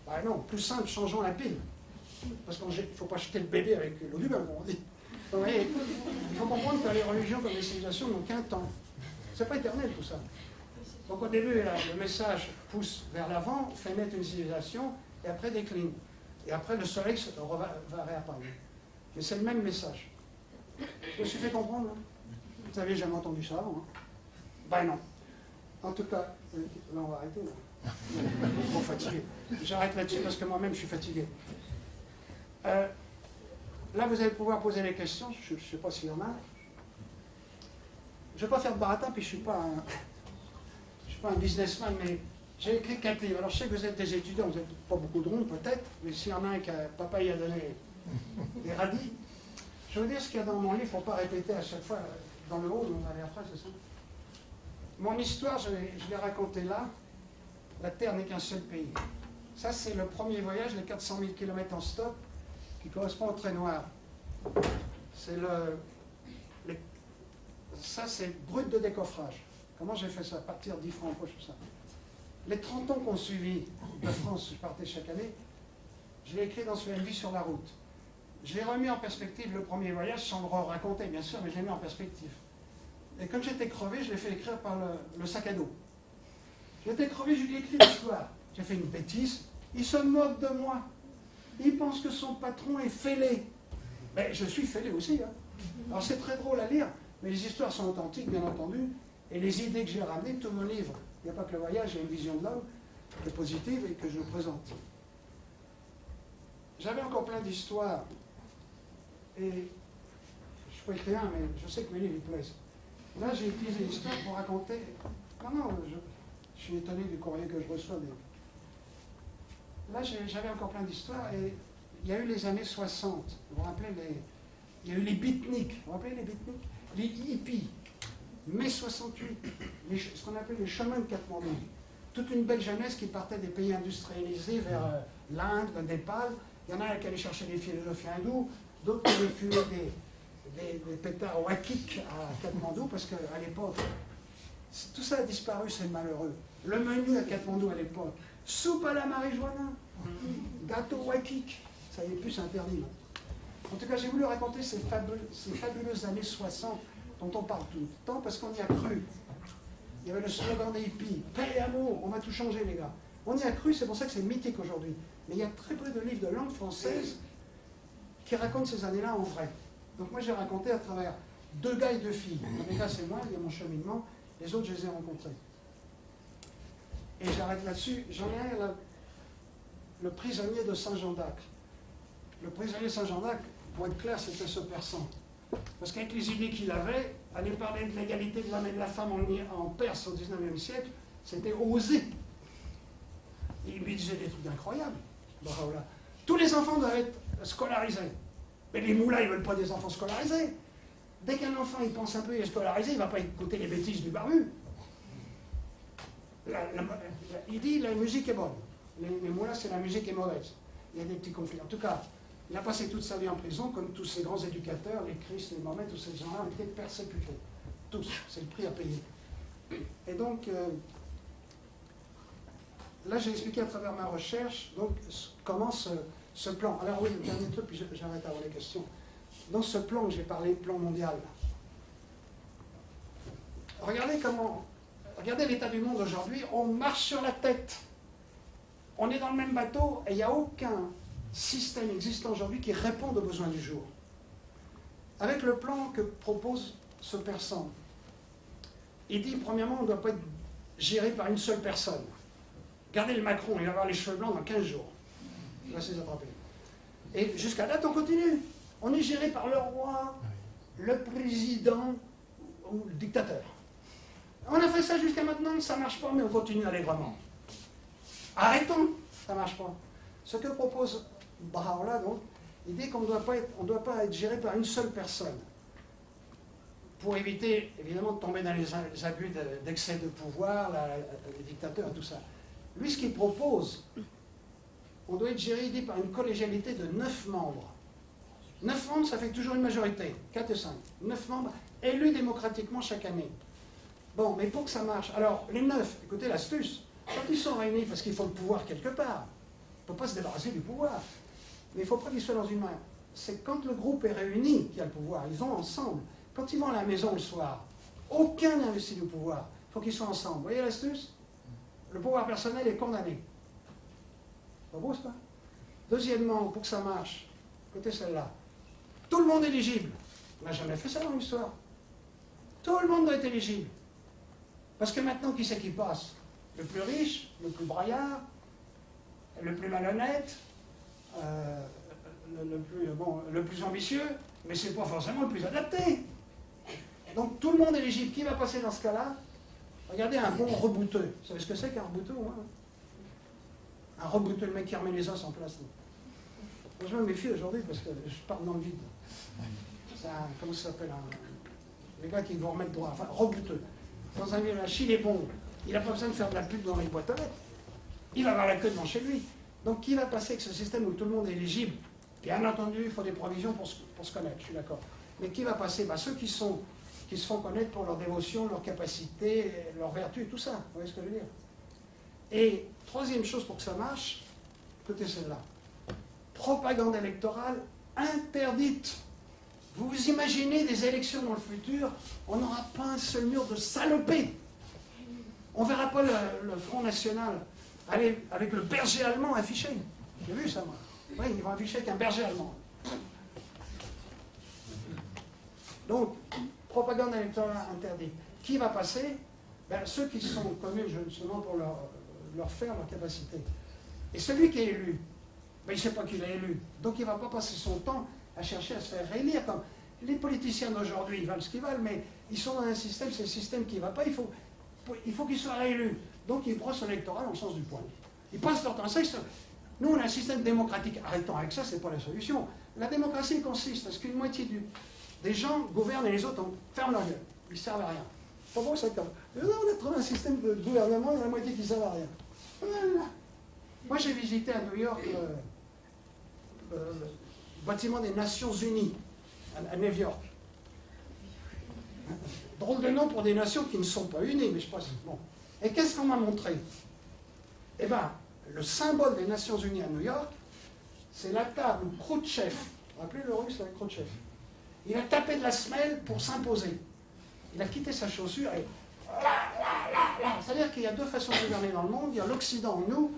Ben non, plus simple, changeons la pile. Parce qu'il ne faut pas jeter le bébé avec l'eau du bain, on dit. Vous voyez, il faut comprendre que les religions comme les civilisations n'ont qu'un temps. C'est pas éternel tout ça. Donc au début, là, le message pousse vers l'avant, fait naître une civilisation, et après décline. Et après, le soleil va réapparaître. Mais c'est le même message. Je me suis fait comprendre, hein? Vous n'avez jamais entendu ça avant, hein? Ben non. En tout cas, là on va arrêter, là. Je suis trop fatigué. J'arrête là-dessus parce que moi-même je suis fatigué. Là, vous allez pouvoir poser les questions. Je ne sais pas s'il y en a. Je ne vais pas faire de baratin, puis je ne suis pas un businessman, mais j'ai écrit 4 livres. Alors, je sais que vous êtes des étudiants, vous n'êtes pas beaucoup de ronds, peut-être, mais s'il y en a un que papa y a donné des radis, je vais vous dire ce qu'il y a dans mon livre, il ne faut pas répéter à chaque fois dans le haut, on va aller après, c'est ça. Mon histoire, je l'ai racontée là. La Terre n'est qu'un seul pays. Ça, c'est le premier voyage, les 400 000 km en stop, qui correspond au trait noir. C'est ça, c'est brut de décoffrage. Comment j'ai fait ça? À partir d'10 francs en poche, tout ça. Les 30 ans qu'on suivi de France, je partais chaque année, je l'ai écrit dans ce Une vie sur la route. J'ai remis en perspective le premier voyage, sans le raconter, bien sûr, mais je l'ai mis en perspective. Et comme j'étais crevé, je l'ai fait écrire par le sac à dos. J'étais crevé, je lui ai écrit l'histoire. J'ai fait une bêtise, il se moque de moi. Il pense que son patron est fêlé. Mais je suis fêlé aussi. Hein. Alors c'est très drôle à lire, mais les histoires sont authentiques, bien entendu. Et les idées que j'ai ramenées, tout mon livre, il n'y a pas que le voyage, il y a une vision de l'homme qui est positive et que je présente. J'avais encore plein d'histoires. Et je ne suis pas écrivain, mais je sais que mes livres ils plaisent. Là, j'ai utilisé l'histoire pour raconter. Non, je suis étonné du courrier que je reçois. Là, j'avais encore plein d'histoires. Et il y a eu les années 60. Vous vous rappelez il y a eu les beatniks. Vous vous rappelez les beatniks? Les hippies. Mai 68. Ce qu'on appelait les chemins de Katmandou. Toute une belle jeunesse qui partait des pays industrialisés vers l'Inde, le Népal. Il y en a qui allaient chercher des philosophes hindous, d'autres qui allaient fumer des pétards wakik à Katmandou, parce qu'à l'époque, tout ça a disparu, c'est malheureux. Le menu à Katmandou à l'époque, soupe à la marijuana, gâteau wakik, ça y est plus interdit. En tout cas, j'ai voulu raconter ces fabuleuses années 60 dont on parle tout le temps, parce qu'on y a cru. Il y avait le slogan des hippies, paix et amour, on va tout changer les gars. On y a cru, c'est pour ça que c'est mythique aujourd'hui. Mais il y a très peu de livres de langue française qui racontent ces années-là en vrai. Donc moi j'ai raconté à travers 2 gars et 2 filles. Les gars c'est moi, il y a mon cheminement, les autres je les ai rencontrés. Et j'arrête là-dessus, j'en ai un, le prisonnier de Saint-Jean d'Acre. Le prisonnier de Saint-Jean d'Acre, pour être clair, c'était ce persan. Parce qu'avec les idées qu'il avait, aller parler de l'égalité de l'homme et de la femme en Perse au XIXe siècle, c'était osé. Il lui disait des trucs incroyables. Voilà. Tous les enfants doivent être scolarisés. Mais les moulins, ils ne veulent pas des enfants scolarisés. Dès qu'un enfant il pense un peu, il est scolarisé, il ne va pas écouter les bêtises du barbu. Il dit la musique est bonne. Les moulins, c'est la musique est mauvaise. Il y a des petits conflits. En tout cas, il a passé toute sa vie en prison, comme tous ces grands éducateurs, les Christ, les Mohamed, tous ces gens-là ont été persécutés. Tous. C'est le prix à payer. Et donc, là, j'ai expliqué à travers ma recherche donc, comment ce plan. Alors oui, le dernier truc, puis j'arrête avant les questions. Dans ce plan que j'ai parlé, plan mondial, regardez l'état du monde aujourd'hui, on marche sur la tête. On est dans le même bateau et il n'y a aucun système existant aujourd'hui qui réponde aux besoins du jour. Avec le plan que propose ce persan, il dit, premièrement, on ne doit pas être géré par une seule personne. Regardez le Macron, il va avoir les cheveux blancs dans 15 jours. Il va se les attraper. Et jusqu'à date, on continue. On est géré par le roi, le président ou le dictateur. On a fait ça jusqu'à maintenant, ça ne marche pas, mais on continue allègrement. Arrêtons, ça ne marche pas. Ce que propose Baha'u'llah, donc, il dit qu'on ne doit pas être géré par une seule personne. Pour éviter, évidemment, de tomber dans les abus d'excès de pouvoir, les dictateurs et tout ça. Lui, ce qu'il propose, on doit être géré, il dit, par une collégialité de 9 membres. 9 membres, ça fait toujours une majorité, 4 et 5. 9 membres élus démocratiquement chaque année. Bon, mais pour que ça marche, alors, les 9, écoutez l'astuce, quand ils sont réunis, parce qu'il faut le pouvoir quelque part, on ne peut pas se débarrasser du pouvoir, mais il ne faut pas qu'ils soient dans une main. C'est quand le groupe est réuni qu'il y a le pouvoir, ils ont ensemble. Quand ils vont à la maison le soir, aucun n'investit du pouvoir, il faut qu'ils soient ensemble. Vous voyez l'astuce? Le pouvoir personnel est condamné. Pas beau, ça? Deuxièmement, pour que ça marche, écoutez celle-là, tout le monde est éligible. On n'a jamais fait ça dans l'histoire. Tout le monde doit être éligible. Parce que maintenant, qui c'est qui passe? Le plus riche, le plus braillard, le plus malhonnête, le plus ambitieux, mais ce n'est pas forcément le plus adapté. Donc tout le monde est éligible. Qui va passer dans ce cas-là? Regardez un bon rebouteux. Vous savez ce que c'est qu'un rebouteux, moi? Un rebouteux, le mec qui remet les os en place. Moi, je me méfie aujourd'hui parce que je parle dans le vide. C'est un, comment ça s'appelle, les gars qui vont remettre droit, enfin, rebouteux. Dans un village, il est bon, il n'a pas besoin de faire de la pub dans les boîtes aux lettres. Il va avoir la queue devant chez lui. Donc qui va passer avec ce système où tout le monde est éligible? Bien entendu, il faut des provisions pour se connaître, je suis d'accord. Mais qui va passer? Ceux qui se font connaître pour leur dévotion, leur capacité, leur vertu et tout ça. Vous voyez ce que je veux dire? Et troisième chose pour que ça marche, écoutez celle-là. Propagande électorale interdite. Vous vous imaginez des élections dans le futur, on n'aura pas un seul mur de salopés. On ne verra pas le Front National aller avec le berger allemand affiché. J'ai vu ça, moi. Oui, ils vont afficher avec un berger allemand. Donc, propagande électorale interdite. Qui va passer? Ben, ceux qui sont connus justement pour leur faire, leur capacité. Et celui qui est élu, ben, il ne sait pas qu'il est élu. Donc il ne va pas passer son temps à chercher à se faire réélire. Comme les politiciens d'aujourd'hui, ils valent ce qu'ils valent, mais ils sont dans un système, c'est le système qui ne va pas. Il faut qu'ils soient réélus. Donc ils brossent l'électoral en sens du poil. Ils passent leur temps. Nous, on a un système démocratique. Arrêtons avec ça, ce n'est pas la solution. La démocratie consiste à ce qu'une moitié des gens gouvernent et les autres ferment leur gueule. Ils ne servent à rien. Pas bon, ça comme. On a trouvé un système de gouvernement, il y a la moitié qui ne servent à rien. Voilà. Moi, j'ai visité à New York le bâtiment des Nations Unies, à New York. Drôle de nom pour des nations qui ne sont pas unies, mais je pense. Bon. Et qu'est-ce qu'on m'a montré? Eh bien, le symbole des Nations Unies à New York, c'est la table où Khrouchtchev, vous vous rappelez le russe avec Khrouchtchev, il a tapé de la semelle pour s'imposer. Il a quitté sa chaussure et là. C'est-à-dire qu'il y a deux façons de gouverner dans le monde. Il y a l'Occident, nous,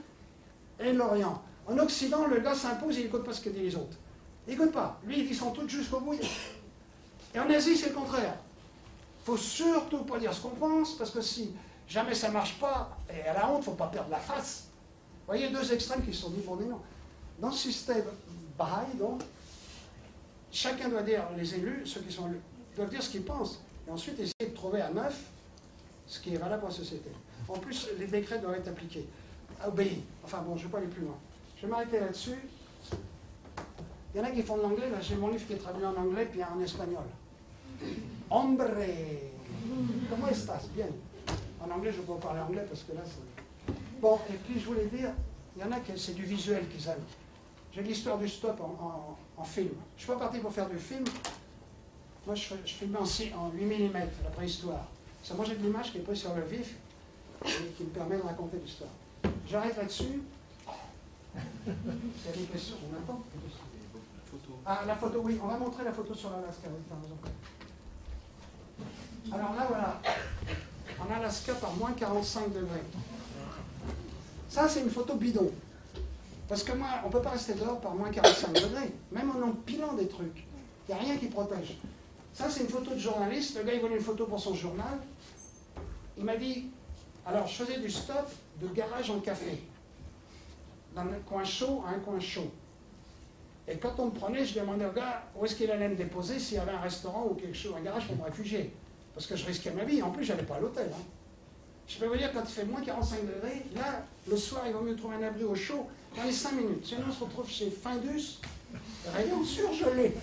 et l'Orient. En Occident, le gars s'impose et il n'écoute pas ce que disent les autres. Il n'écoute pas. Lui, il dit son truc jusqu'au bout. Et en Asie, c'est le contraire. Il ne faut surtout pas dire ce qu'on pense, parce que si jamais ça ne marche pas, et à la honte, il ne faut pas perdre la face. Vous voyez, deux extrêmes qui se sont dit, bon, non. Dans le système Baha'i, donc, chacun doit dire, les élus, ceux qui sont élus, doivent dire ce qu'ils pensent. Et ensuite, essayer de trouver à neuf ce qui est valable pour la société. En plus, les décrets doivent être appliqués. Obéis. Enfin bon, je ne vais pas aller plus loin. Je vais m'arrêter là-dessus. Il y en a qui font de l'anglais. Là, j'ai mon livre qui est traduit en anglais puis en espagnol. Hombre. Comment estás? Bien. En anglais, je ne peux pas parler anglais parce que là, c'est... Bon, et puis je voulais dire, il y en a qui c'est du visuel qu'ils aiment. J'ai l'histoire du stop en film. Je ne suis pas parti pour faire du film. Moi, je filmais en 8 mm, la préhistoire. Ça, moi, j'ai de l'image qui est prise sur le vif et qui me permet de raconter l'histoire. J'arrête là-dessus. Il y a des questions, on attend. Ah, la photo, oui, on va montrer la photo sur l'Alaska. Alors là, voilà. En Alaska, par moins 45 degrés. Ça, c'est une photo bidon. Parce que moi, on ne peut pas rester dehors par moins 45 degrés, même en empilant des trucs. Il n'y a rien qui protège. Ça, c'est une photo de journaliste. Le gars, il voulait une photo pour son journal. Il m'a dit, alors, je faisais du stop de garage en café. D'un coin chaud à un coin chaud. Et quand on me prenait, je demandais au gars où est-ce qu'il allait me déposer, s'il y avait un restaurant ou quelque chose, un garage pour me réfugier. Parce que je risquais ma vie. En plus, je n'allais pas à l'hôtel. Hein. Je peux vous dire, quand il fait moins 45 degrés, là, le soir, il vaut mieux trouver un abri au chaud dans les 5 minutes. Sinon, on se retrouve chez Findus, rayon surgelé.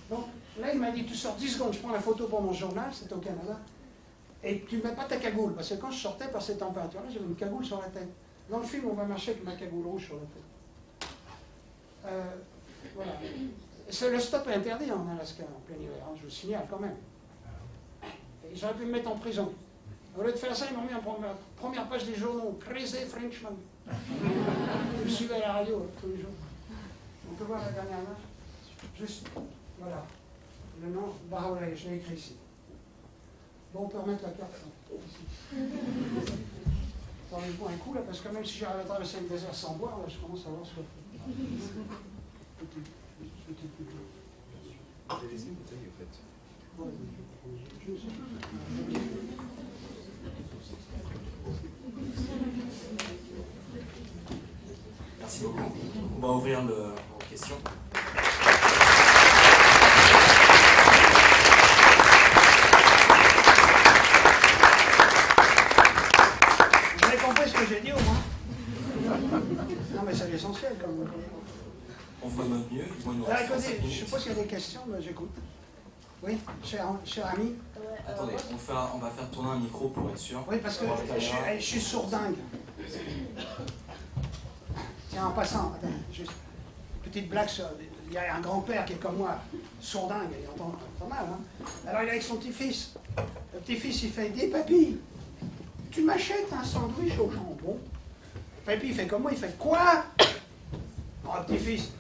Donc, là, il m'a dit, tu sors 10 secondes, je prends la photo pour mon journal, c'était au Canada, et tu ne mets pas ta cagoule. Parce que quand je sortais par ces températures-là, j'avais une cagoule sur la tête. Dans le film, on va marcher avec ma cagoule rouge sur la tête. Voilà. Le stop est interdit en Alaska, en plein hiver, hein, je vous signale quand même. Et j'aurais pu me mettre en prison. Au lieu de faire ça, ils m'ont mis en première page des journaux. Crazy Frenchman. Je me suivais à la radio tous les jours. On peut voir la dernière image. Juste, voilà. Le nom, Bahaulé, je l'ai écrit ici. Bon, on peut remettre la carte ici. Attendez-moi un coup là, parce que même si j'arrive à traverser le désert sans boire, là, je commence à avoir soif. Laissez une bouteille, en fait. Merci beaucoup. On va ouvrir aux questions. Vous avez compris ce que j'ai dit au moins? Non mais c'est l'essentiel quand même. On fera de notre mieux. Alors, écoutez, je suppose qu'il y a des questions, mais j'écoute. Oui, cher ami. Attendez, on va faire tourner un micro pour être sûr. Oui, parce que je suis sourdingue. Tiens, en passant, attends, juste petite blague sur... Il y a un grand-père qui est comme moi, sourdingue, il entend pas mal. Hein. Alors il est avec son petit-fils. Le petit-fils, il fait, dis papy, tu m'achètes un sandwich au jambon? Papy, il fait comme moi, il fait quoi? Oh, petit-fils,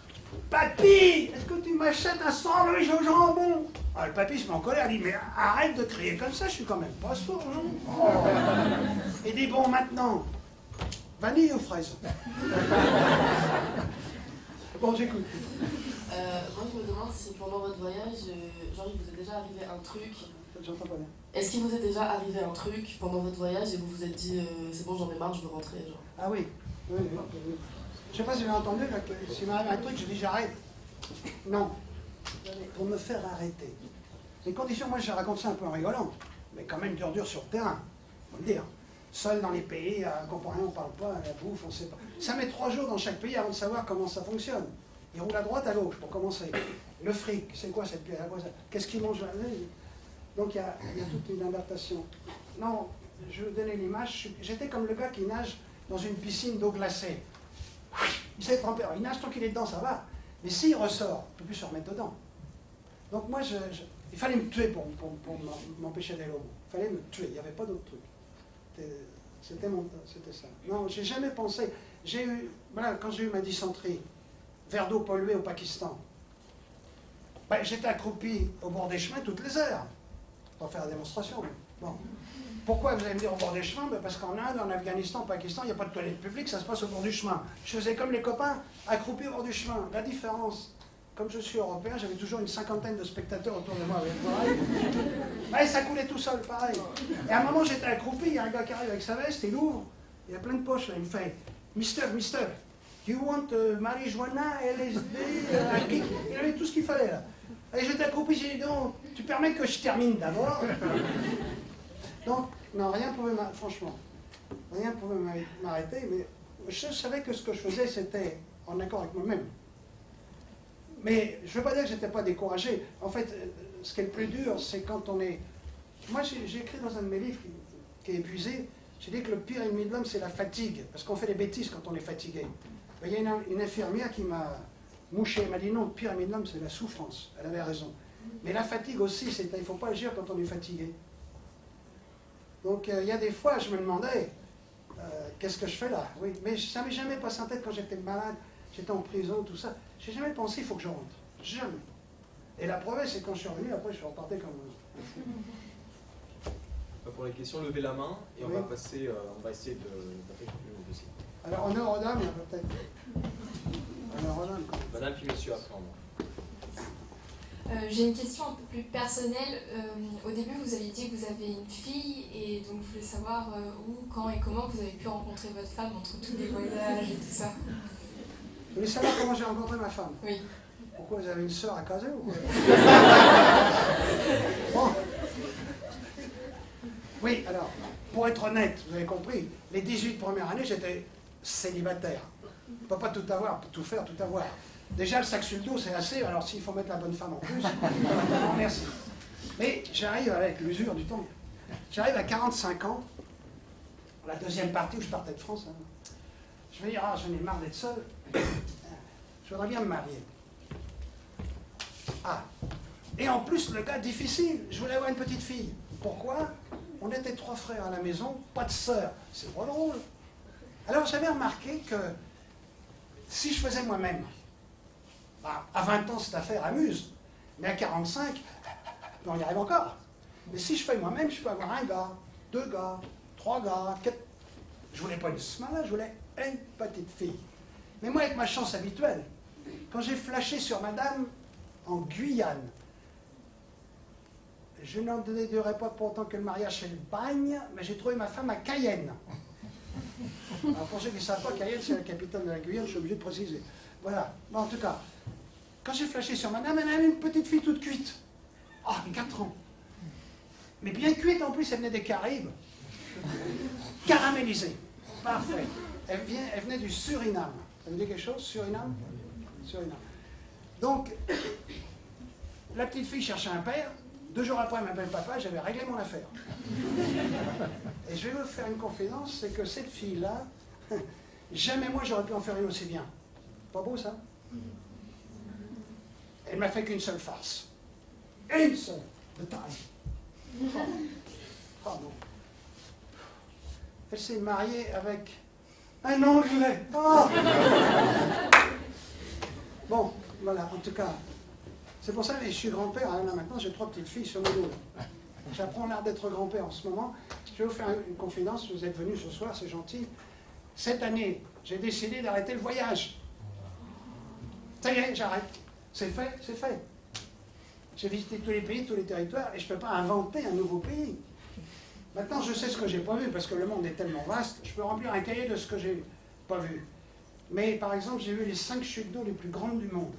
papy, est-ce que tu m'achètes un sandwich au jambon? Ah, le papy se met en colère, il dit, mais arrête de crier comme ça, je suis quand même pas sourd. Oh. Il dit, bon, maintenant, vanille ou fraise? Bon, j'écoute. Moi, je me demande si pendant votre voyage, genre, il vous est déjà arrivé un truc. J'entends pas bien. Est-ce qu'il vous est déjà arrivé un truc pendant votre voyage et vous vous êtes dit, c'est bon, j'en ai marre, je veux rentrer, genre. Ah oui. Oui, oui, oui. Je sais pas si vous avez entendu, là, que s'il m'arrive un truc, je dis j'arrête. Non. Pour me faire arrêter. Les conditions, moi je raconte ça un peu en rigolant, mais quand même dur sur le terrain, faut le dire. Seul dans les pays, on comprend rien, on parle pas, la bouffe, on sait pas. Ça met 3 jours dans chaque pays avant de savoir comment ça fonctionne. Ils roulent à droite, à gauche, pour commencer. Le fric, c'est quoi cette pierre? Qu'est-ce qu'ils mangent? Donc il y a toute une adaptation. Non, je vais vous donner l'image. J'étais comme le gars qui nage dans une piscine d'eau glacée. Il s'est trempé. Il nage tant qu'il est dedans, ça va. Mais s'il ressort, il ne peut plus se remettre dedans. Donc moi, il fallait me tuer pour m'empêcher d'aller au bout. Il fallait me tuer, il n'y avait pas d'autre truc. C'était ça. Non, j'ai jamais pensé. Voilà, quand j'ai eu ma dysenterie, verre d'eau pollué au Pakistan, ben, j'étais accroupi au bord des chemins toutes les heures, pour faire la démonstration. Bon. Pourquoi vous allez me dire au bord des chemins? Ben parce qu'en Inde, en Afghanistan, au Pakistan, il n'y a pas de toilette publique, ça se passe au bord du chemin. Je faisais comme les copains, accroupi au bord du chemin. La différence, comme je suis européen, j'avais toujours une 50aine de spectateurs autour de moi. Ben, ça coulait tout seul, pareil. Et à un moment, j'étais accroupi, il y a un gars qui arrive avec sa veste, il ouvre, il y a plein de poches, là, il me fait « Mister, you want marijuana, LSD, kick ?» Il avait tout ce qu'il fallait, là. Et j'étais accroupi, j'ai dit « Non, tu permets que je termine d'abord ?» Donc, non, rien pouvait franchement, rien pouvait m'arrêter, mais je savais que ce que je faisais, c'était en accord avec moi-même. Mais je ne veux pas dire que je n'étais pas découragé. En fait, ce qui est le plus dur, c'est quand on est... Moi, j'ai écrit dans un de mes livres qui est épuisé, j'ai dit que le pire ennemi de l'homme, c'est la fatigue, parce qu'on fait des bêtises quand on est fatigué. Il y a une infirmière qui m'a mouché, elle m'a dit non, le pire ennemi de l'homme, c'est la souffrance. Elle avait raison. Mais la fatigue aussi, il ne faut pas agir quand on est fatigué. Donc, il y a des fois, je me demandais, qu'est-ce que je fais là? Oui, mais ça ne m'est jamais passé en tête quand j'étais malade, j'étais en prison, tout ça. Je n'ai jamais pensé, il faut que je rentre. Jamais. Et la preuve, c'est quand je suis revenu, après, je suis reparti comme un fou. Pour les questions, levez la main et on va passer, on va essayer d'appeler le dossier. Alors, honneur aux dames, peut-être. Honneur aux dames, quand même. Madame puis monsieur après. J'ai une question un peu plus personnelle. Au début, vous avez dit que vous avez une fille et donc je voulais savoir où, quand et comment vous avez pu rencontrer votre femme entre tous les voyages et tout ça. Vous voulez savoir comment j'ai rencontré ma femme? Oui. Pourquoi vous avez une sœur à caser ou quoi? Bon. Oui, alors, pour être honnête, vous avez compris, les 18 premières années, j'étais célibataire. On ne peut pas tout avoir, tout faire, tout avoir. Déjà, le sac sur le dos, c'est assez, alors s'il faut mettre la bonne femme en plus, non, merci. Mais j'arrive avec l'usure du temps. J'arrive à 45 ans, la deuxième partie où je partais de France. Hein. Je me dis, ah, j'en ai marre d'être seul. Je voudrais bien me marier. Ah, et en plus, le gars difficile, je voulais avoir une petite fille. Pourquoi? On était 3 frères à la maison, pas de sœur. C'est pas drôle. Alors j'avais remarqué que si je faisais moi-même, à 20 ans, cette affaire amuse, mais à 45, on y arrive encore. Mais si je fais moi-même, je peux avoir un gars, 2 gars, 3 gars, 4... Je voulais pas une smala, je voulais une petite fille. Mais moi, avec ma chance habituelle, quand j'ai flashé sur madame en Guyane, je n'en déduirai pas pour autant que le mariage c'est le bagne, mais j'ai trouvé ma femme à Cayenne. Alors pour ceux qui ne savent pas, Cayenne c'est la capitale de la Guyane, je suis obligé de préciser. Voilà. Bon, en tout cas, quand j'ai flashé sur madame, elle avait une petite fille toute cuite. Ah, 4 ans. Mais bien cuite en plus, elle venait des Caraïbes. Caramélisée. Parfait. Elle venait du Suriname. Ça vous dit quelque chose, Suriname? Suriname. Donc, la petite fille cherchait un père. 2 jours après, elle m'appelle papa, j'avais réglé mon affaire. Et je vais vous faire une confidence, c'est que cette fille-là, jamais moi j'aurais pu en faire une aussi bien. Pas beau ça? Elle m'a fait qu'une seule farce. Une seule, de taille. Pardon. Elle s'est mariée avec un Anglais. Oh bon, voilà, en tout cas. C'est pour ça que je suis grand-père. Hein, là maintenant, j'ai 3 petites filles sur mon dos. J'apprends l'art d'être grand-père en ce moment. Je vais vous faire une confidence. Vous êtes venus ce soir, c'est gentil. Cette année, j'ai décidé d'arrêter le voyage. Ça y est, j'arrête. C'est fait, c'est fait. J'ai visité tous les pays, tous les territoires, et je ne peux pas inventer un nouveau pays. Maintenant, je sais ce que j'ai pas vu, parce que le monde est tellement vaste, je peux remplir un cahier de ce que j'ai pas vu. Mais par exemple, j'ai vu les 5 chutes d'eau les plus grandes du monde.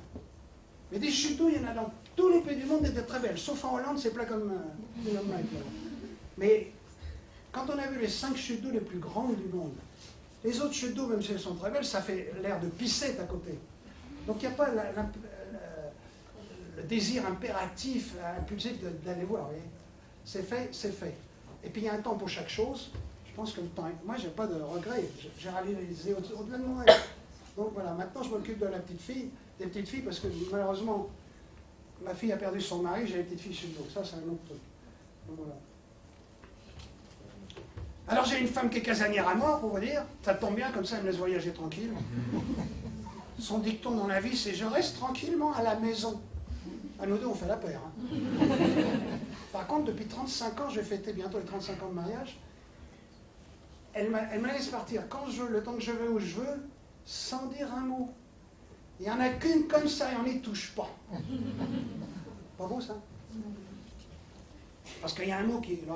Mais des chutes d'eau, il y en a dans tous les pays du monde, étaient très belles. Sauf en Hollande, c'est plat comme Mais quand on a vu les 5 chutes d'eau les plus grandes du monde, les autres chutes d'eau, même si elles sont très belles, ça fait l'air de piscette à côté. Donc il n'y a pas le désir impératif, impulsif d'aller voir. Vous voyez. C'est fait, c'est fait. Et puis il y a un temps pour chaque chose. Je pense que le temps est... Moi, je n'ai pas de regrets. J'ai réalisé au-delà de mon rêve. Donc voilà, maintenant je m'occupe de la petite fille, des petites filles, parce que malheureusement, ma fille a perdu son mari, j'ai les petites filles chez nous. Ça, c'est un autre truc. Donc voilà. Alors j'ai une femme qui est casanière à mort, pour vous dire. Ça tombe bien, comme ça elle me laisse voyager tranquille. Son dicton dans la vie, c'est « je reste tranquillement à la maison ». À nous deux, on fait la paire. Hein. Par contre, depuis 35 ans, je vais fêter bientôt les 35 ans de mariage. Elle me laisse partir quand je veux, le temps que je veux, où je veux, sans dire un mot. Il n'y en a qu'une comme ça et on n'y touche pas. Pas beau, ça? Parce qu'il y a un mot qu'il ne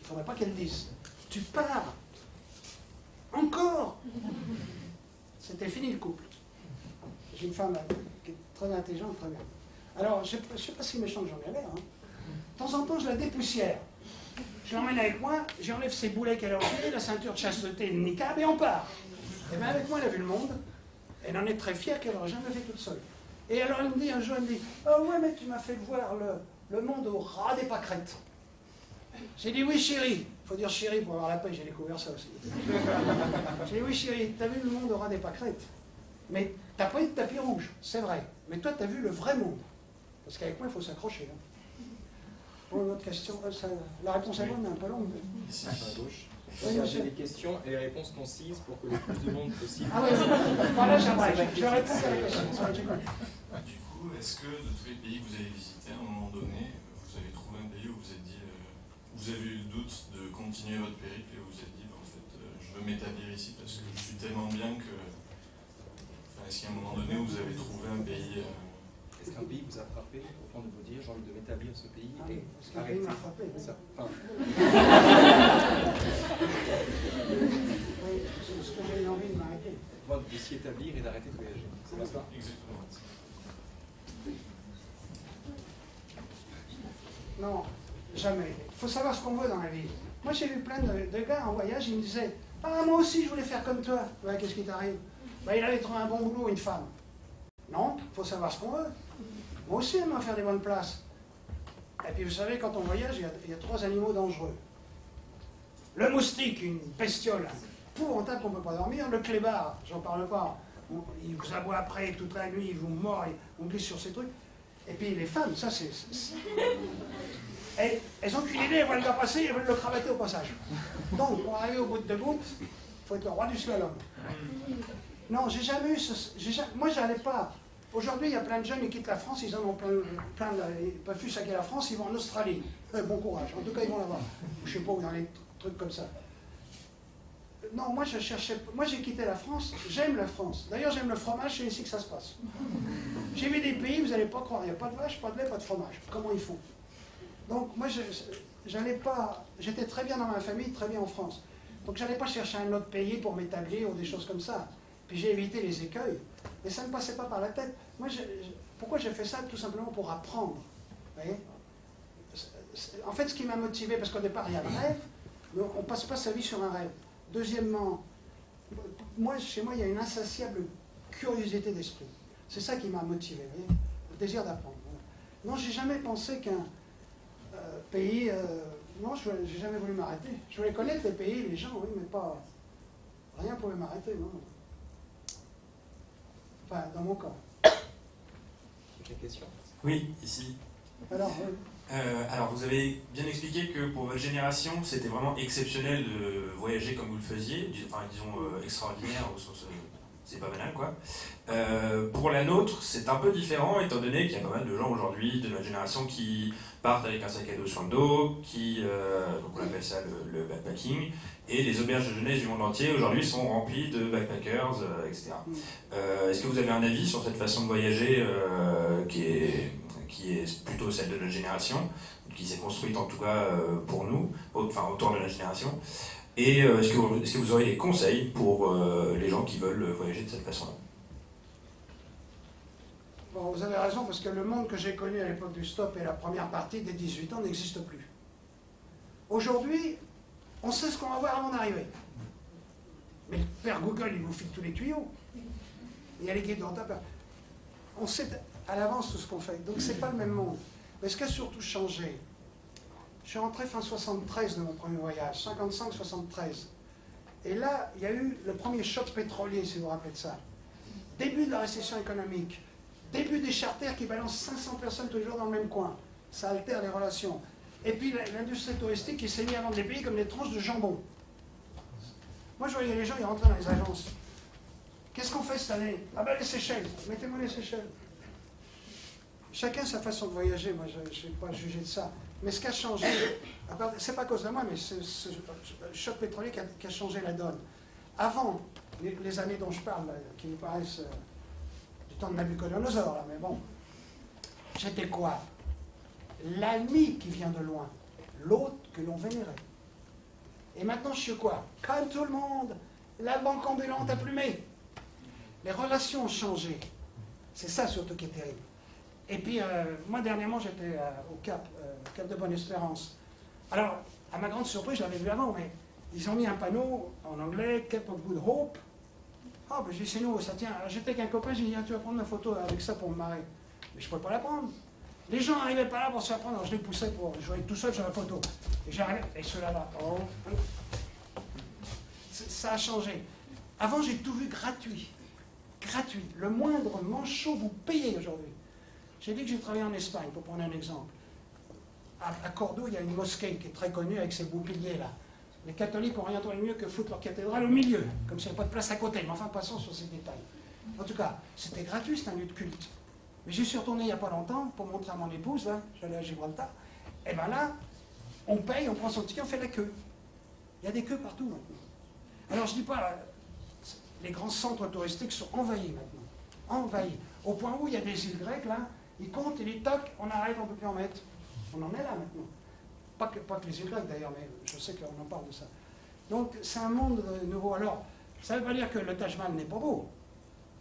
faudrait pas qu'elle dise. Tu pars. Encore. C'était fini le couple. J'ai une femme qui est très intelligente, très bien. Alors, je ne sais pas si méchant que j'en ai l'air. Hein. De temps en temps, je la dépoussière. Je l'emmène avec moi, j'enlève ses boulets qu'elle a enfilés, la ceinture de chasteté, le niqab, et on part. Et bien avec moi, elle a vu le monde. Elle en est très fière qu'elle n'aurait jamais fait toute seule. Et alors, elle me dit un jour, elle me dit « Oh ouais, mais tu m'as fait voir le monde au ras des pâquerettes. » J'ai dit « Oui, chérie. » Il faut dire chérie pour avoir la paix, j'ai découvert ça aussi. J'ai dit « Oui, chérie, t'as vu le monde au ras des pâquerettes. Mais t'as pas eu de tapis rouge, c'est vrai. Mais toi, t'as vu le vrai monde. Parce qu'avec moi, il faut s'accrocher. Hein. Pour une autre question, la réponse est bonne, mais un peu longue. Ici, à gauche. Oui, J'ai des questions et les réponses concises pour que le plus de monde possible. Ah oui, voilà, j'aimerais. Je réponds à la question. Du coup, est-ce que de tous les pays que vous avez visités, à un moment donné, vous avez trouvé un pays où vous êtes dit, vous avez eu le doute de continuer votre périple et vous vous êtes dit, en fait, je veux m'établir ici parce que je suis tellement bien que... Enfin, est-ce qu'il y a un moment donné où vous avez trouvé un pays... Est-ce qu'un pays vous a frappé au point de vous dire j'ai envie de m'établir ce pays et Parce qu'un pays m'a frappé. ça, enfin, Oui, c'est ce que j'ai eu envie de m'arrêter. de s'y établir et d'arrêter de voyager. C'est pas ça? Exactement. Non, jamais. Il faut savoir ce qu'on veut dans la vie. Moi, j'ai vu plein de gars en voyage, ils me disaient « Ah, moi aussi, je voulais faire comme toi. Ouais, qu'est-ce qui t'arrive » Ben, il avait trouvé un bon boulot, une femme. Non, il faut savoir ce qu'on veut. Moi aussi, j'aime faire des bonnes places. Et puis, vous savez, quand on voyage, il y a 3 animaux dangereux. Le moustique, une bestiole épouvantable qu'on ne peut pas dormir. Le clébard, j'en parle pas. Il vous aboie après toute la nuit, il vous mord, il vous glisse sur ces trucs. Et puis, les femmes, ça, c'est... Elles ont qu'une idée, elles veulent le passer, elles veulent le cravater au passage. Donc, pour arriver au bout de gouttes, il faut être le roi du slalom. Non, j'ai jamais eu moi, j'allais pas. Aujourd'hui, il y a plein de jeunes qui quittent la France, ils en ont plein ils peuvent plus saquer la France, ils vont en Australie. Bon courage, en tout cas, ils vont là-bas. Je sais pas où, dans les trucs comme ça. Non, moi, j'ai quitté la France, j'aime la France. D'ailleurs, j'aime le fromage, c'est ici que ça se passe. J'ai vu des pays, vous n'allez pas croire, il n'y a pas de vache, pas de lait, pas de fromage. Comment ils font? Donc, moi, j'étais très bien dans ma famille, très bien en France. Donc, j'allais pas chercher un autre pays pour m'établir ou des choses comme ça. Puis j'ai évité les écueils, mais ça ne me passait pas par la tête. Moi, pourquoi j'ai fait ça? Tout simplement pour apprendre. Vous voyez? En fait, ce qui m'a motivé, parce qu'au départ, il y a le rêve, mais on ne passe pas sa vie sur un rêve. Deuxièmement, chez moi, il y a une insatiable curiosité d'esprit. C'est ça qui m'a motivé, vous voyez? Le désir d'apprendre. Non, j'ai jamais pensé qu'un pays... non, je n'ai jamais voulu m'arrêter. Je voulais connaître les pays, les gens, oui, mais pas... Rien ne pouvait m'arrêter, non. Enfin, dans mon cas. Quelle question? Oui, ici. Alors, alors, vous avez bien expliqué que pour votre génération, c'était vraiment exceptionnel de voyager comme vous le faisiez, enfin, disons extraordinaire au sens c'est pas banal quoi. Pour la nôtre, c'est un peu différent étant donné qu'il y a pas mal de gens aujourd'hui de notre génération qui partent avec un sac à dos sur le dos, donc on appelle ça le backpacking, et les auberges de jeunesse du monde entier aujourd'hui sont remplies de backpackers, etc. Est-ce que vous avez un avis sur cette façon de voyager qui est plutôt celle de notre génération, qui s'est construite en tout cas pour nous, enfin autour de notre génération, et est-ce que vous aurez des conseils pour les gens qui veulent voyager de cette façon-là? Bon, vous avez raison, parce que le monde que j'ai connu à l'époque du stop et la première partie des 18 ans n'existe plus. Aujourd'hui, on sait ce qu'on va voir avant d'arriver. Mais le père Google, il vous file tous les tuyaux. Il y a les guides dans ta peur. On sait à l'avance tout ce qu'on fait. Donc c'est pas le même monde. Mais ce qui a surtout changé, je suis rentré fin 73 de mon premier voyage, 55-73. Et là, il y a eu le premier choc pétrolier, si vous vous rappelez de ça. Début de la récession économique. Début des charters qui balancent 500 personnes tous les jours dans le même coin. Ça altère les relations. Et puis l'industrie touristique qui s'est mise à vendre les pays comme des tranches de jambon. Moi, je voyais les gens, ils rentraient dans les agences. Qu'est-ce qu'on fait cette année? Ah ben les Seychelles. Mettez-moi les Seychelles. Chacun sa façon de voyager. Moi, je ne vais pas juger de ça. Mais ce qui a changé, c'est pas à cause de moi, mais c'est le choc pétrolier qui a changé la donne. Avant, les années dont je parle, qui me paraissent du temps de Nabucodonosor, là, mais bon, j'étais quoi? L'ami qui vient de loin, l'autre que l'on vénérait. Et maintenant, je suis quoi? Comme tout le monde, la banque ambulante à plumer. Les relations ont changé. C'est ça surtout qui est terrible. Et puis, moi, dernièrement, j'étais au Cap de Bonne-Espérance. Alors, à ma grande surprise, je l'avais vu avant, mais ils ont mis un panneau en anglais, Cape of Good Hope. Ah, ben, j'ai dit, c'est nous, ça tient. J'étais avec un copain, j'ai dit, tu vas prendre ma photo avec ça pour me marrer. Mais je ne pouvais pas la prendre. Les gens n'arrivaient pas là pour se la prendre, alors je les poussais pour. Je voyais tout seul sur la photo. Et j'arrivais, et ceux-là, là. Oh. Ça a changé. Avant, j'ai tout vu gratuit. Gratuit. Le moindre manchot, vous payez aujourd'hui. J'ai dit que j'ai travaillé en Espagne, pour prendre un exemple. À Cordoue, il y a une mosquée qui est très connue avec ses beaux piliers là. Les catholiques n'ont rien trouvé mieux que foutre leur cathédrale au milieu, comme s'il n'y avait pas de place à côté. Mais enfin, passons sur ces détails. En tout cas, c'était gratuit, c'est un lieu de culte. Mais j'y suis retourné il n'y a pas longtemps pour montrer à mon épouse, là, j'allais à Gibraltar. Et bien là, on paye, on prend son ticket, on fait la queue. Il y a des queues partout maintenant. Alors je ne dis pas, les grands centres touristiques sont envahis maintenant. Envahis. Au point où il y a des îles grecques, là, ils comptent, ils les toquent, on arrête, on ne peut plus en mettre. On en est là maintenant. Pas que les îles grecques d'ailleurs, mais je sais qu'on en parle de ça. Donc c'est un monde nouveau. Alors, ça ne veut pas dire que le Taj Mahal n'est pas beau.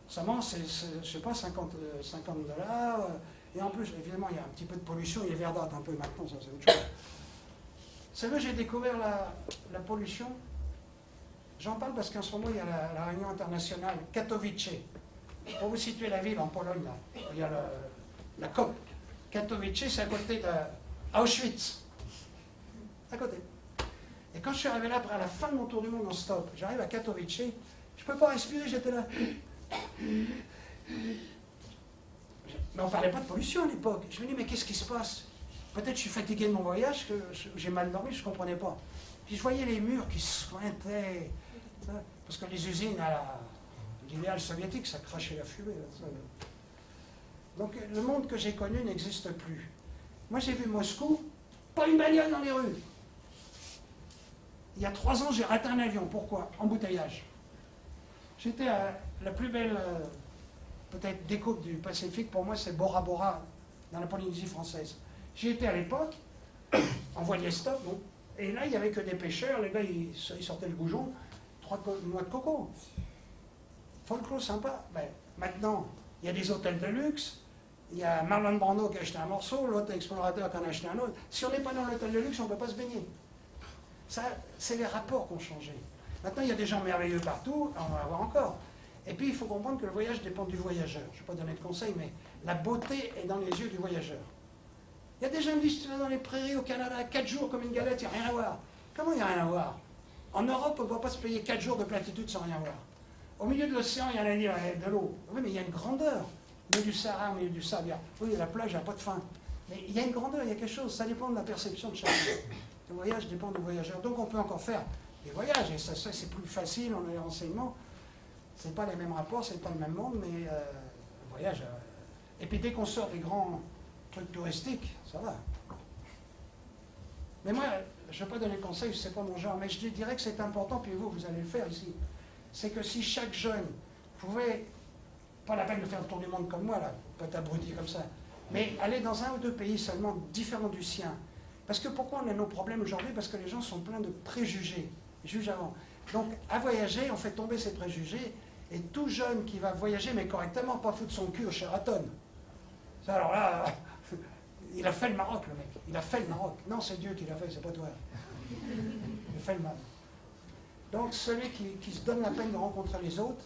Seulement, c'est je ne sais pas, 50 $. Et en plus, évidemment, il y a un petit peu de pollution, il est verdâtre un peu maintenant, ça c'est autre chose. Vous savez, j'ai découvert la pollution. J'en parle parce qu'en ce moment, il y a la réunion internationale Katowice. Pour vous situer la ville en Pologne, là, il y a la COP. Katowice, c'est à côté d'Auschwitz. À côté. Et quand je suis arrivé là, après à la fin de mon tour du monde en stop, j'arrive à Katowice, je ne peux pas respirer, j'étais là. Mais on ne parlait pas de pollution à l'époque. Je me dis, mais qu'est-ce qui se passe? Peut-être je suis fatigué de mon voyage, que j'ai mal dormi, je ne comprenais pas. Puis je voyais les murs qui se pointaient. Parce que les usines à l'idéal soviétique, ça crachait la fumée. Là, donc le monde que j'ai connu n'existe plus. Moi j'ai vu Moscou, pas une bagnole dans les rues. Il y a 3 ans, j'ai raté un avion. Pourquoi? Embouteillage. J'étais à la plus belle, peut-être, découpe du Pacifique, pour moi c'est Bora Bora, dans la Polynésie française. J'y étais à l'époque, en voilier stop, bon. Et là il n'y avait que des pêcheurs, les gars ils sortaient le goujon, 3 noix de coco. Folklore sympa. Ben, maintenant, il y a des hôtels de luxe, il y a Marlon Brando qui a acheté un morceau, l'autre explorateur qui en a acheté un autre. Si on n'est pas dans l'hôtel de luxe, on ne peut pas se baigner. Ça, c'est les rapports qui ont changé. Maintenant, il y a des gens merveilleux partout, on va voir encore. Et puis, il faut comprendre que le voyage dépend du voyageur. Je ne vais pas donner de conseils, mais la beauté est dans les yeux du voyageur. Il y a des gens qui me disent, tu vas dans les prairies au Canada, 4 jours comme une galette, il n'y a rien à voir. Comment il n'y a rien à voir? En Europe, on ne va pas se payer 4 jours de platitude sans rien voir. Au milieu de l'océan, il y en a dire, de l'eau. Oui, mais il y a une grandeur. Au milieu du Sahara, au milieu du sable, oui, la plage, il n'y a pas de fin. Mais il y a une grandeur, il y a quelque chose. Ça dépend de la perception de chacun. Le voyage dépend du voyageur. Donc on peut encore faire des voyages, et ça c'est plus facile, on a les renseignements. C'est pas les mêmes rapports, c'est pas le même monde, mais le voyage... Et puis dès qu'on sort des grands trucs touristiques, ça va. Mais moi, je ne vais pas donner conseil, ce n'est pas mon genre, mais je dirais que c'est important, puis vous allez le faire ici. C'est que si chaque jeune pouvait, pas la peine de faire le tour du monde comme moi, là, pas t'abruti comme ça, mais aller dans un ou deux pays seulement différents du sien. Parce que pourquoi on a nos problèmes aujourd'hui? Parce que les gens sont pleins de préjugés, jugent avant. Donc, à voyager, on fait tomber ces préjugés, et tout jeune qui va voyager, mais correctement, pas foutre son cul au Sheraton. Ça, alors là, il a fait le Maroc, le mec. Il a fait le Maroc. Non, c'est Dieu qui l'a fait, c'est pas toi. Il a fait le Maroc. Donc, celui qui se donne la peine de rencontrer les autres,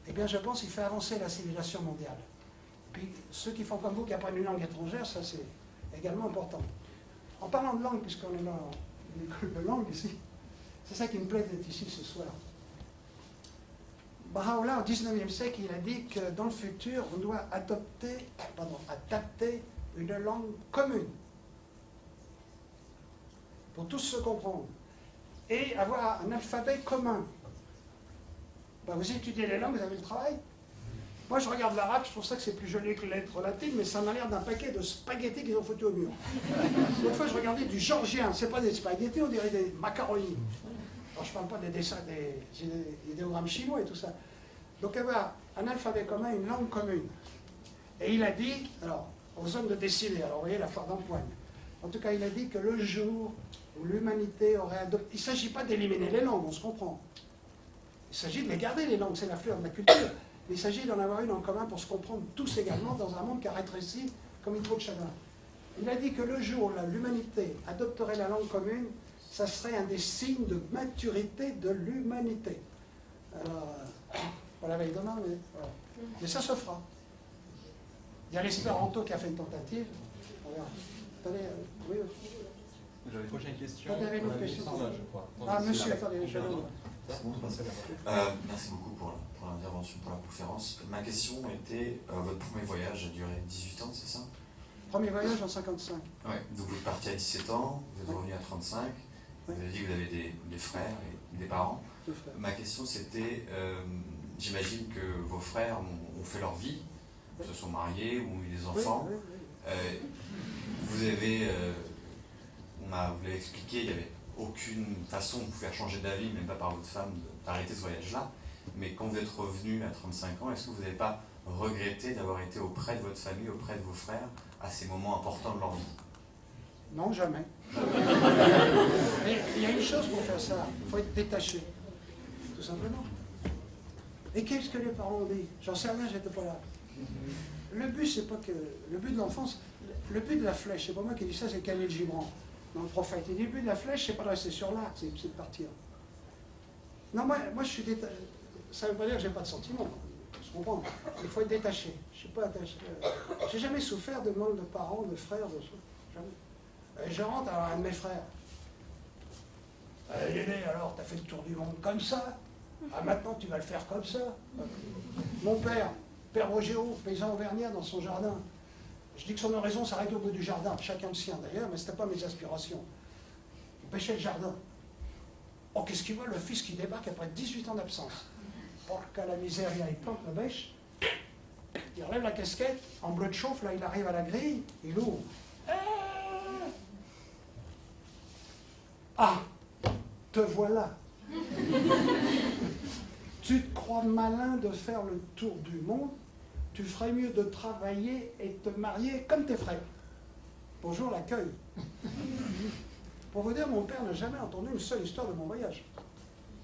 eh bien, je pense qu'il fait avancer la civilisation mondiale. Puis, ceux qui font comme vous, qui apprennent une langue étrangère, ça, c'est également important. En parlant de langue, puisqu'on est dans une école de langue ici, c'est ça qui me plaît d'être ici ce soir. Baha'u'llah, au 19e siècle, il a dit que dans le futur, on doit adapter une langue commune pour tous se comprendre et avoir un alphabet commun. Ben, vous étudiez les langues, vous avez le travail. Moi, je regarde l'arabe, je trouve ça que c'est plus joli que les lettres latines, mais ça m'a l'air d'un paquet de spaghettis qu'ils ont foutu au mur. L'autre fois, je regardais du georgien, c'est pas des spaghettis, on dirait des macaronis. Alors, je ne parle pas des dessins, des idéogrammes chinois et tout ça. Donc, avoir un alphabet commun, une langue commune. Et il a dit, alors, aux hommes de décider, alors vous voyez la foire d'empoigne. En tout cas, il a dit que le jour où l'humanité aurait adopté... Il ne s'agit pas d'éliminer les langues, on se comprend. Il s'agit de les garder, les langues, c'est la fleur de la culture. Mais il s'agit d'en avoir une en commun pour se comprendre tous également dans un monde qui a rétréci comme une peau de chagrin. Il a dit que le jour où l'humanité adopterait la langue commune, ça serait un des signes de maturité de l'humanité. Alors, on la veille demain, mais voilà. Mais ça se fera. Il y a l'espéranto qui a fait une tentative. On verra. Attendez, oui. J'avais une prochaine question. Vous avez une autre question? Je crois. Ah, monsieur, attendez, je vais vous... Merci beaucoup pour l'intervention, pour la conférence. Ma question était, votre premier voyage a duré 18 ans, c'est ça? Premier voyage en 55. Oui, donc vous êtes parti à 17 ans, vous êtes revenu à 35, vous avez dit que vous avez des frères et des parents. Ma question c'était, j'imagine que vos frères ont fait leur vie, se sont mariés ou ont eu des enfants. Vous avez, vous l'avez expliqué, il n'y avait aucune façon de vous faire changer d'avis, même pas par votre femme, d'arrêter ce voyage-là. Mais quand vous êtes revenu à 35 ans, est-ce que vous n'avez pas regretté d'avoir été auprès de votre famille, auprès de vos frères, à ces moments importants de leur vie? Non, jamais. Mais il y a une chose pour faire ça, il faut être détaché, tout simplement. Et qu'est-ce que les parents ont dit? J'en sais rien, j'étais pas là. Le but, c'est pas que... Le but de l'enfance, le but de la flèche, c'est pas moi qui dis ça, c'est Khalil Gibran, dans le prophète. Il dit, le but de la flèche, c'est pas de rester sur l'arc, c'est de partir. Non, moi je suis détaché. Ça ne veut pas dire que j'ai pas de sentiments. Je comprends. Il faut être détaché. Je suis pas attaché. J'ai jamais souffert de manque de parents, de frères, de jamais. Et je rentre à un de mes frères. L'aîné, alors, t'as fait le tour du monde comme ça? Ah, maintenant, tu vas le faire comme ça? Mon père, Père Rogéo, paysan auvergnat dans son jardin. Je dis que son oraison s'arrête au bout du jardin, chacun le sien d'ailleurs, mais ce n'était pas mes aspirations. Il pêchait le jardin. Oh, qu'est-ce qu'il voit, le fils qui débarque après 18 ans d'absence? Porca la misère, il plante la bêche, il relève la casquette, en bleu de chauffe, là il arrive à la grille, il ouvre. Ah, te voilà. Tu te crois malin de faire le tour du monde, tu ferais mieux de travailler et de te marier comme tes frères. Bonjour l'accueil. Pour vous dire, mon père n'a jamais entendu une seule histoire de mon voyage.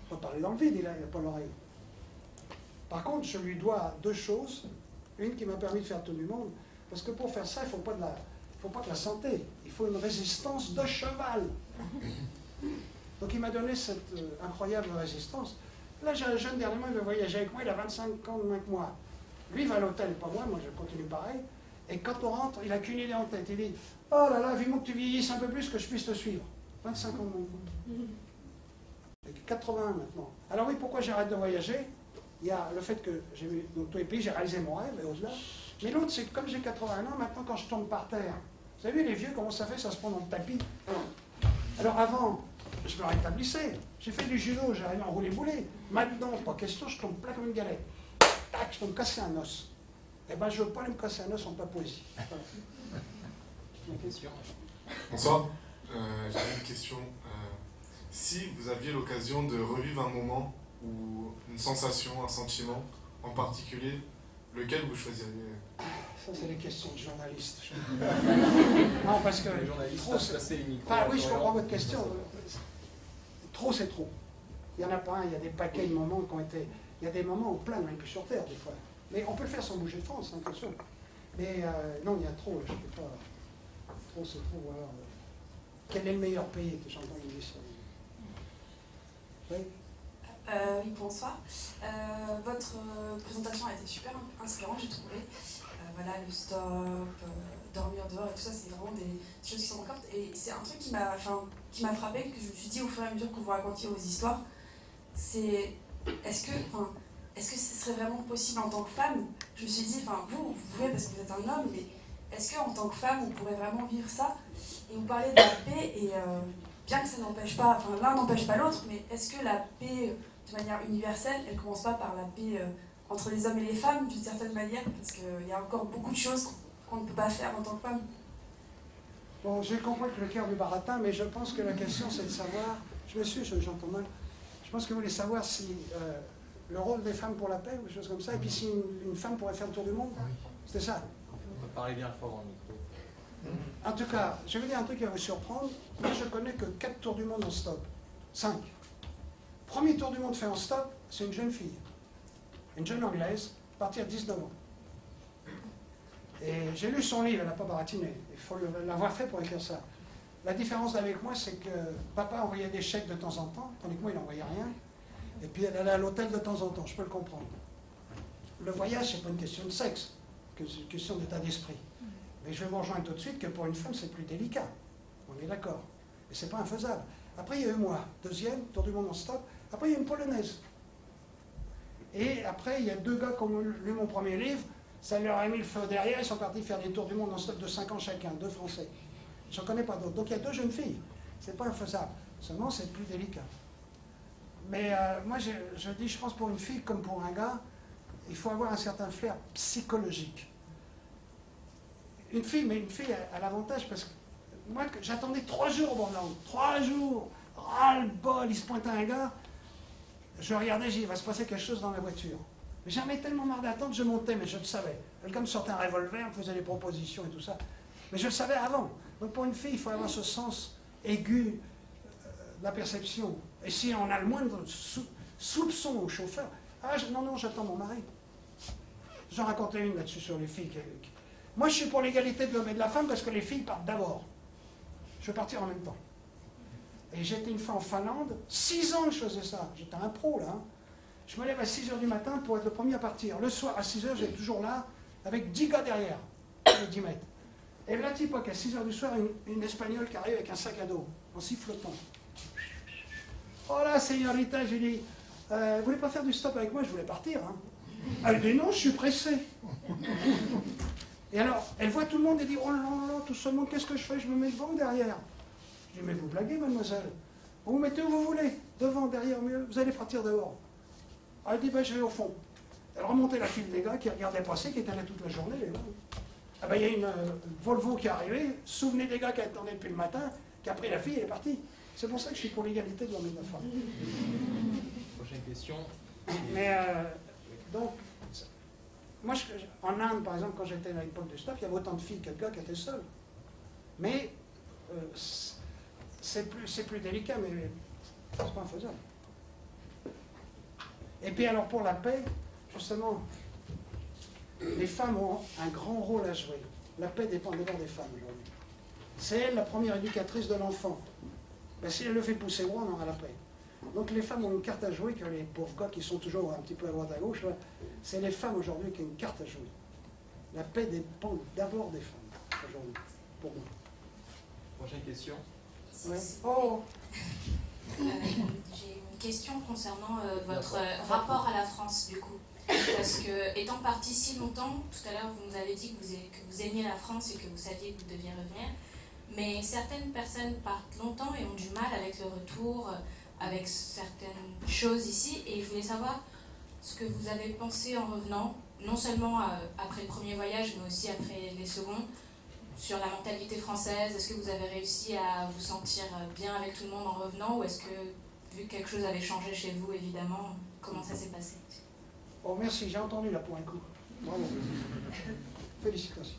On peut parler dans le vide, il n'a pas l'oreille. Par contre, je lui dois deux choses. Une qui m'a permis de faire tout du monde, parce que pour faire ça, il ne faut pas de la santé, il faut une résistance de cheval. Donc il m'a donné cette incroyable résistance. Là, j'ai un jeune dernièrement, il veut voyager avec moi, il a 25 ans de moins que moi. Lui, il va à l'hôtel, pas moi je continue pareil. Et quand on rentre, il n'a qu'une idée en tête. Il dit, oh là là, vivement que tu vieillisses un peu plus, que je puisse te suivre. 25 ans de moins que moi. Et 81 maintenant. Alors oui, pourquoi j'arrête de voyager? Il y a le fait que j'ai vu dans tous les pays, j'ai réalisé mon rêve et au-delà. Mais l'autre, c'est que comme j'ai 81 ans, maintenant quand je tombe par terre, vous avez vu les vieux, comment ça fait, ça se prend dans le tapis. Alors avant, je me rétablissais. J'ai fait du judo, j'arrivais à enrouler boulet. Maintenant, pas question, je tombe plat comme une galette. Tac, je peux me casser un os. Eh ben, je ne veux pas aller me casser un os en Papouasie. Voilà. Une question. Bonsoir. J'avais une question. Si vous aviez l'occasion de revivre un moment ou une sensation, un sentiment en particulier, lequel vous choisiriez? Ça, c'est les questions de journalistes. Non, parce que... Les journalistes trop, peuvent passer les micros. Enfin, oui, je comprends votre question. Trop, c'est trop. Il n'y en a pas un, il y a des paquets de moments qui ont été... Il y a des moments où plein, même plus sur Terre, des fois. Mais on peut le faire sans bouger de France, hein, bien sûr. Mais non, il y a trop, je ne peux pas... Trop, c'est trop, alors... Quel est le meilleur pays que j'entends dire ça? Oui. Oui, bonsoir. Votre présentation a été super inspirante, j'ai trouvé. Voilà, le stop, dormir dehors et tout ça, c'est vraiment des choses qui sont manquantes. Et c'est un truc qui m'a frappé, que je me suis dit au fur et à mesure que vous racontiez vos histoires, c'est est-ce que ce serait vraiment possible en tant que femme? Je me suis dit, vous pouvez parce que vous êtes un homme, mais est-ce qu'en tant que femme, vous pourrez vraiment vivre ça? Et vous parlez de la paix, et bien que ça n'empêche pas, l'un n'empêche pas l'autre, mais est-ce que la paix, de manière universelle, elle ne commence pas par la paix entre les hommes et les femmes, d'une certaine manière? Parce qu'il y a encore beaucoup de choses qu'on ne peut pas faire en tant que femme. Bon, j'ai compris que le cœur du baratin, mais je pense que la question, c'est de savoir... j'entends mal. Je pense que vous voulez savoir si le rôle des femmes pour la paix, ou des choses comme ça, et puis si une femme pourrait faire le tour du monde. C'était ça. On peut parler bien fort en micro. En tout cas, je vais vous dire un truc qui va vous surprendre. Moi, je connais que 4 tours du monde en stop. 5. Premier tour du monde fait en stop, c'est une jeune fille. Une jeune anglaise, partie à 19 ans. Et j'ai lu son livre, elle n'a pas baratiné. Il faut l'avoir fait pour écrire ça. La différence avec moi, c'est que papa envoyait des chèques de temps en temps, tandis que moi, il n'envoyait rien. Et puis elle allait à l'hôtel de temps en temps, je peux le comprendre. Le voyage, c'est pas une question de sexe, c'est une question d'état d'esprit. Mais je vais vous rejoindre tout de suite que pour une femme, c'est plus délicat. On est d'accord. Et c'est pas infaisable. Après, il y a eu moi, deuxième, tour du monde en stop. Après, il y a une polonaise. Et après, il y a 2 gars qui ont lu mon premier livre. Ça leur a mis le feu derrière. Ils sont partis faire des tours du monde en stop de 5 ans chacun, 2 Français. Je n'en connais pas d'autres. Donc il y a 2 jeunes filles. C'est pas infaisable. Seulement, c'est plus délicat. Mais moi, je dis, je pense pour une fille comme pour un gars, il faut avoir un certain flair psychologique. Une fille a l'avantage parce que moi, j'attendais 3 jours au Bordeaux. 3 jours, ras-le-bol, il se pointait un gars. Je regardais, il va se passer quelque chose dans la voiture. Mais j'en avais tellement marre d'attendre, je montais, mais je le savais. Le gars me sortait un revolver, me faisait des propositions et tout ça. Mais je le savais avant. Donc pour une fille, il faut avoir ce sens aigu de la perception. Et si on a le moindre soupçon au chauffeur, non, j'attends mon mari. J'en racontais une là-dessus sur les filles. Moi, je suis pour l'égalité de l'homme et de la femme parce que les filles partent d'abord. Je vais partir en même temps. Et j'étais une fois en Finlande, 6 ans que je faisais ça. J'étais un pro, là. Hein. Je me lève à 6 h du matin pour être le premier à partir. Le soir, à 6 h, j'étais toujours là, avec 10 gars derrière, les 10 mètres. Et là, tu vois qu'à 6 h du soir, une Espagnole qui arrive avec un sac à dos, en sifflotant. Oh là, señorita, j'ai dit, vous voulez pas faire du stop avec moi? Je voulais partir. Hein. Elle dit non, je suis pressé. Et alors, elle voit tout le monde et dit, oh là là, tout seulement, qu'est-ce que je fais? Je me mets devant ou derrière? Je dis, mais vous blaguez, mademoiselle. Vous vous mettez où vous voulez, devant, derrière, mieux, vous allez partir dehors. Elle dit, ben, je vais au fond. Elle remontait la file des gars qui regardaient passer, qui étaient là toute la journée. Et là. Ah ben, il y a une Volvo qui est arrivée, souvenez des gars qui attendaient depuis le matin, qui a pris la fille et est partie. C'est pour ça que je suis pour l'égalité de l'homme et de la femme. Prochaine question. Mais, donc, moi, en Inde, par exemple, quand j'étais à l'époque du stop, il y avait autant de filles que de gars qui étaient seuls. Mais, c'est plus délicat, mais c'est pas infaisable. Et puis alors pour la paix, justement, les femmes ont un grand rôle à jouer. La paix dépend d'abord des femmes aujourd'hui. C'est elle la première éducatrice de l'enfant. Ben, si elle le fait pousser droit, on aura la paix. Donc les femmes ont une carte à jouer que les pauvres gars qui sont toujours un petit peu à droite à gauche, c'est les femmes aujourd'hui qui ont une carte à jouer. La paix dépend d'abord des femmes aujourd'hui, pour moi. Prochaine question. Ouais. Oh. J'ai une question concernant votre rapport à la France, du coup. Parce que, étant parti si longtemps, tout à l'heure vous nous avez dit que vous aimiez la France et que vous saviez que vous deviez revenir. Mais certaines personnes partent longtemps et ont du mal avec le retour, avec certaines choses ici. Et je voulais savoir ce que vous avez pensé en revenant, non seulement après le premier voyage, mais aussi après les seconds, sur la mentalité française. Est-ce que vous avez réussi à vous sentir bien avec tout le monde en revenant, ou est-ce que, vu que quelque chose avait changé chez vous, évidemment, comment ça s'est passé? Oh, merci, j'ai entendu là pour un coup. Bravo. Félicitations.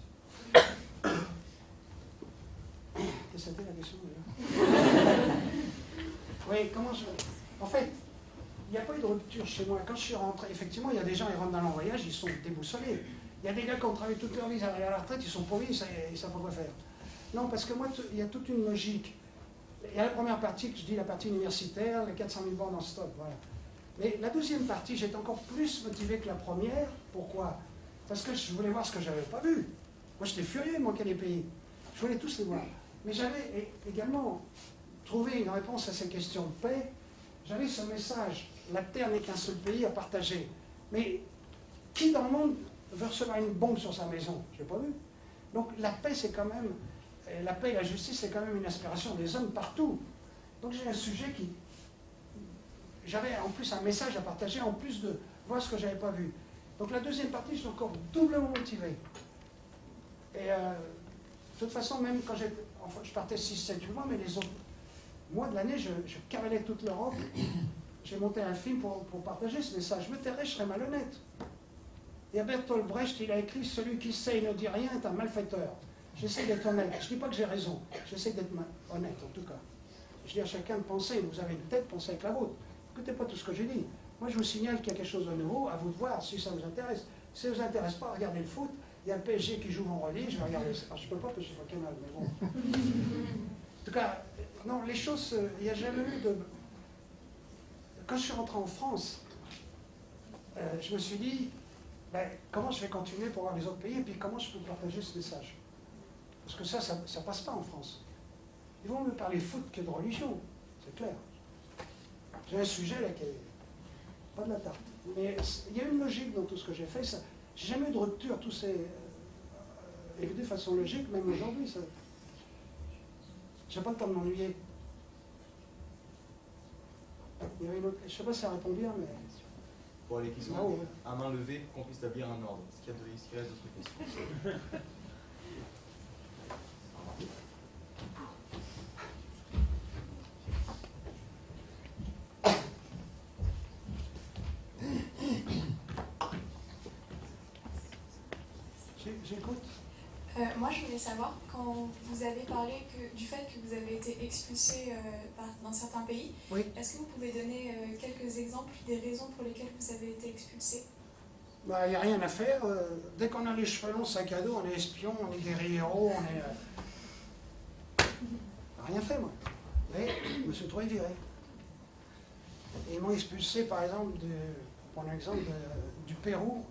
C'était la question déjà. Oui, comment je... En fait, il n'y a pas eu de rupture chez moi. Quand je suis rentré, effectivement, il y a des gens qui rentrent dans leur voyage, ils sont déboussolés. Il y a des gars qui ont travaillé toute leur vie, ils arrivent à la retraite, ils sont pauvres, ils ne savent pas quoi faire. Non, parce que moi, il y a toute une logique. Il y a la première partie, que je dis la partie universitaire, les 400 000 bornes en stock, voilà. Mais la deuxième partie, j'étais encore plus motivé que la première. Pourquoi? Parce que je voulais voir ce que je n'avais pas vu. Moi, j'étais furieux, il manquait des pays. Je voulais tous les voir. Mais j'avais également trouvé une réponse à ces questions de paix. J'avais ce message, la Terre n'est qu'un seul pays à partager. Mais qui dans le monde veut recevoir une bombe sur sa maison? Je n'ai pas vu. Donc la paix, c'est quand même, la paix et la justice, c'est quand même une aspiration des hommes partout. Donc j'ai un sujet qui... J'avais en plus un message à partager, en plus de voir ce que je n'avais pas vu. Donc la deuxième partie, je suis encore doublement motivé. Et de toute façon, même quand enfin, je partais 6, 7, 8 mois, mais les autres mois de l'année, je cavalais toute l'Europe. J'ai monté un film pour partager ce message. Je me tairais, je serais malhonnête. Et Bertolt Brecht, il a écrit « Celui qui sait et ne dit rien est un malfaiteur ». J'essaie d'être honnête. Je ne dis pas que j'ai raison. J'essaie d'être honnête, en tout cas. Je dis à chacun de penser. Vous avez une tête, pensez avec la vôtre. N'écoutez pas tout ce que j'ai dit. Moi, je vous signale qu'il y a quelque chose de nouveau. À vous de voir si ça vous intéresse. Si ça ne vous intéresse pas, regardez le foot. Il y a le PSG qui joue vendredi. Je vais regarder ça. Je ne peux pas parce que je suis pas canal, mais bon. En tout cas, non, les choses, il n'y a jamais eu de... Quand je suis rentré en France, je me suis dit, ben, comment je vais continuer pour voir les autres pays et puis comment je peux partager ce message? Parce que ça passe pas en France. Ils vont me parler foot que de religion, c'est clair. J'ai un sujet là qui est pas de la tarte. Mais il y a une logique dans tout ce que j'ai fait. J'ai jamais eu de rupture, tout s'est évidé de façon logique, même aujourd'hui. J'ai pas le temps de m'ennuyer. Il y avait une autre... Je sais pas si ça répond bien, mais... Pour les questions, ouais. à main levée pour qu'on puisse établir un ordre. Est-ce qu'il y a d'autres questions? J'écoute. Moi, je voulais savoir, quand vous avez parlé du fait que vous avez été expulsé dans certains pays, oui. Est-ce que vous pouvez donner quelques exemples des raisons pour lesquelles vous avez été expulsé? Bah, il n'y a rien à faire. Dès qu'on a les cheveux longs, sac à dos, on est espion, on est guerriero, on est... Rien fait, moi. Mais je me suis trouvé viré. Et ils m'ont expulsé, par exemple, pour un exemple, du Pérou.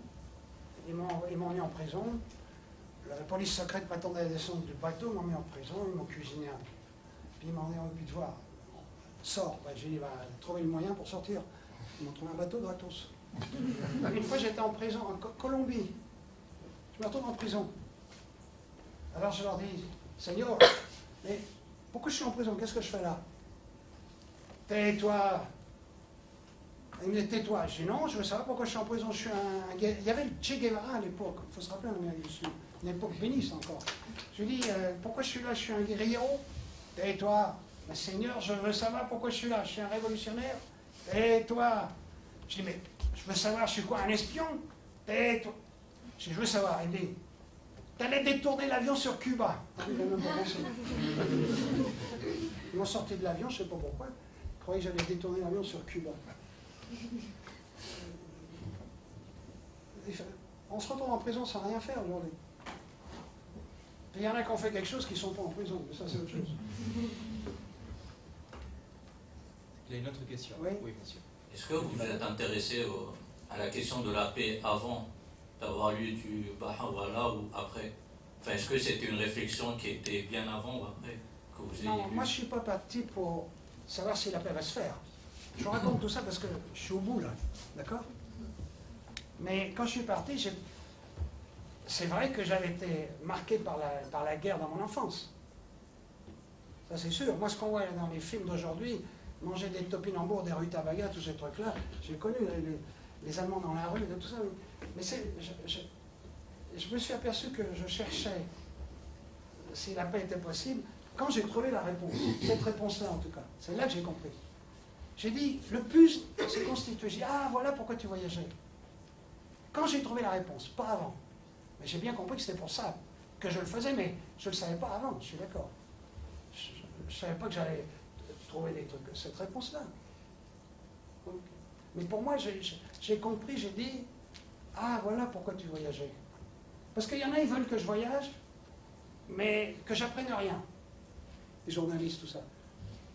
Ils m'ont mis en prison. La police secrète m'attendait à descendre du bateau, m'ont mis en prison, ils m'ont cuisiné un peu. Puis ils m'ont dit, envie de voir. Sors. Ben, j'ai dit, bah, trouver le moyen pour sortir. Ils m'ont trouvé un bateau gratos. Une fois, j'étais en prison en Colombie. Je me retrouve en prison. Alors je leur dis, Seigneur, mais pourquoi je suis en prison? Qu'est-ce que je fais là? Tais-toi. Il me dit, tais-toi. Je dis, non, je veux savoir pourquoi je suis en prison. Je suis il y avait le Che Guevara à l'époque. Il faut se rappeler en Amérique du Sud. Une époque bénisse encore. Je lui dis, pourquoi je suis là? Je suis un guerriero. Tais-toi. Mais Seigneur, je veux savoir pourquoi je suis là. Je suis un révolutionnaire. Tais-toi. Je dis, mais je veux savoir, je suis quoi, un espion? Tais-toi. Je dis, je veux savoir. Il dit, t'allais détourner l'avion sur Cuba. Ils m'ont sorti de l'avion, je ne sais pas pourquoi. Ils croyaient que j'allais détourner l'avion sur Cuba. On se retrouve en prison sans rien faire aujourd'hui. Il y en a qui ont fait quelque chose qui ne sont pas en prison, mais ça c'est autre chose. Il y a une autre question. Oui, oui monsieur. Est-ce que vous êtes intéressé à la question de la paix avant d'avoir lu du Baha'u'llah ou après? Enfin, est-ce que c'était une réflexion qui était bien avant ou après que vous ayez Non, lu? moi je ne suis pas parti pour savoir si la paix va se faire. Je vous raconte tout ça parce que je suis au bout là, d'accord? Mais quand je suis parti, c'est vrai que j'avais été marqué par la guerre dans mon enfance. Ça c'est sûr. Moi, ce qu'on voit dans les films d'aujourd'hui, manger des topinambours, des rutabagas, tous ces trucs-là, j'ai connu les Allemands dans la rue, et tout ça. Mais je me suis aperçu que je cherchais, si la paix était possible, quand j'ai trouvé la réponse, cette réponse-là en tout cas, c'est là que j'ai compris. J'ai dit, le plus c'est constitué. J'ai dit, ah, voilà pourquoi tu voyageais. Quand j'ai trouvé la réponse, pas avant. Mais j'ai bien compris que c'était pour ça que je le faisais, mais je ne le savais pas avant, je suis d'accord. Je ne savais pas que j'allais trouver des trucs, cette réponse-là. Mais pour moi, j'ai compris, j'ai dit, ah, voilà pourquoi tu voyageais. Parce qu'il y en a, ils veulent que je voyage, mais que j'apprenne rien. Les journalistes, tout ça.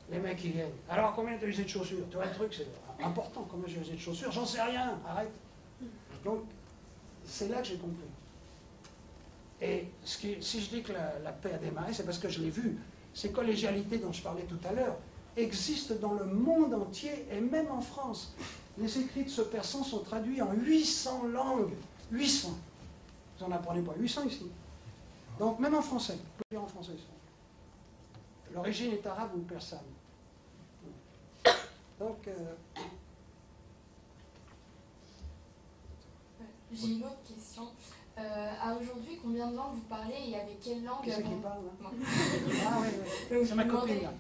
Les mecs, ils viennent. Alors, combien tu as usé de chaussures? Tu vois, le truc, c'est important, combien j'ai usé de chaussures? J'en sais rien, arrête. Donc, c'est là que j'ai compris. Et si je dis que la paix a démarré, c'est parce que je l'ai vu. Ces collégialités dont je parlais tout à l'heure existent dans le monde entier, et même en France. Les écrits de ce persan sont traduits en 800 langues. 800. Vous n'en apprenez pas 800 ici. Donc, même en français. On peut dire en français. L'origine est arabe ou persane. Donc, j'ai une autre question. À aujourd'hui, combien de langues vous parlez et avec quelle langue? Qui c'est qui parle là? Ah oui, c'est ma copine là.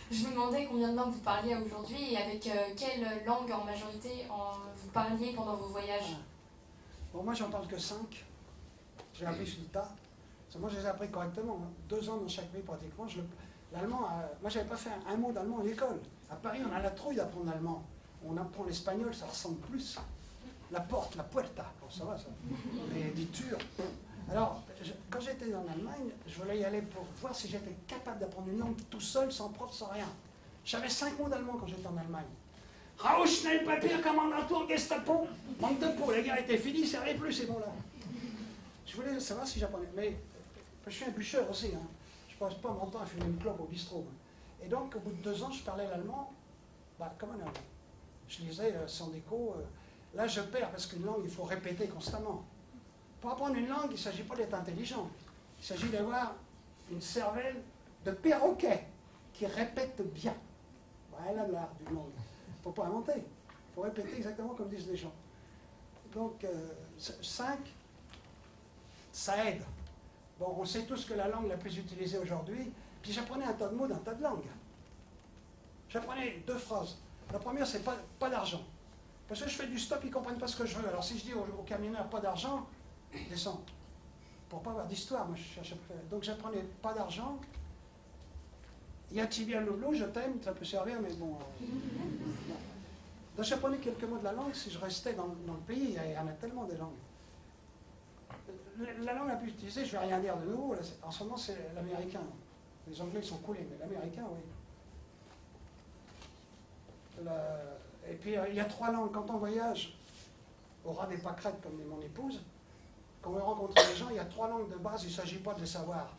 Je me demandais combien de langues vous parliez à aujourd'hui et avec quelle langue en majorité vous parliez pendant vos voyages? Bon, moi j'en parle que 5. J'ai appris sur le tas. Moi je les ai appris correctement. 2 ans dans chaque pays pratiquement. L'allemand, moi j'avais pas fait un mot d'allemand à l'école. À Paris, on a la trouille d'apprendre l'allemand. On apprend l'espagnol, ça ressemble plus. La porte, la puerta, bon, ça va ça. Mais des turcs. Alors, quand j'étais en Allemagne, je voulais y aller pour voir si j'étais capable d'apprendre une langue tout seul, sans prof, sans rien. J'avais 5 mots d'allemand quand j'étais en Allemagne. Raus schnell Papier, Kommandantur, Gestapo. Manque de peau, les gars étaient finis, ils ne servaient plus ces mots-là. Je voulais savoir si j'apprenais. Mais je suis un bûcheur aussi. Hein. Je passe pas mon temps à fumer une clope au bistrot. Et donc, au bout de 2 ans, je parlais l'allemand comme un allemand. Je lisais sans déco. Là, je perds parce qu'une langue, il faut répéter constamment. Pour apprendre une langue, il ne s'agit pas d'être intelligent. Il s'agit d'avoir une cervelle de perroquet qui répète bien. Voilà l'art d'une langue. Il ne faut pas inventer. Il faut répéter exactement comme disent les gens. Donc, 5, ça aide. Bon, on sait tous que la langue la plus utilisée aujourd'hui, puis j'apprenais un tas de mots d'un tas de langues. J'apprenais 2 phrases. La première, c'est pas d'argent. Parce que je fais du stop, ils ne comprennent pas ce que je veux. Alors si je dis au camionneur pas d'argent, descends. Pour pas avoir d'histoire, moi je cherche à faire. Donc j'apprenais pas d'argent. Yatibia Loulou, je t'aime, ça peut servir, mais bon. Donc j'apprenais quelques mots de la langue si je restais dans le pays. Il y en a tellement de langues. La langue la plus utilisée, je ne vais rien dire de nouveau, en ce moment c'est l'américain. Les anglais sont coulés, mais l'américain, oui. Et puis il y a 3 langues. Quand on voyage au ras des pâquerettes, comme dit mon épouse, quand on rencontre les gens, il y a 3 langues de base. Il ne s'agit pas de les savoir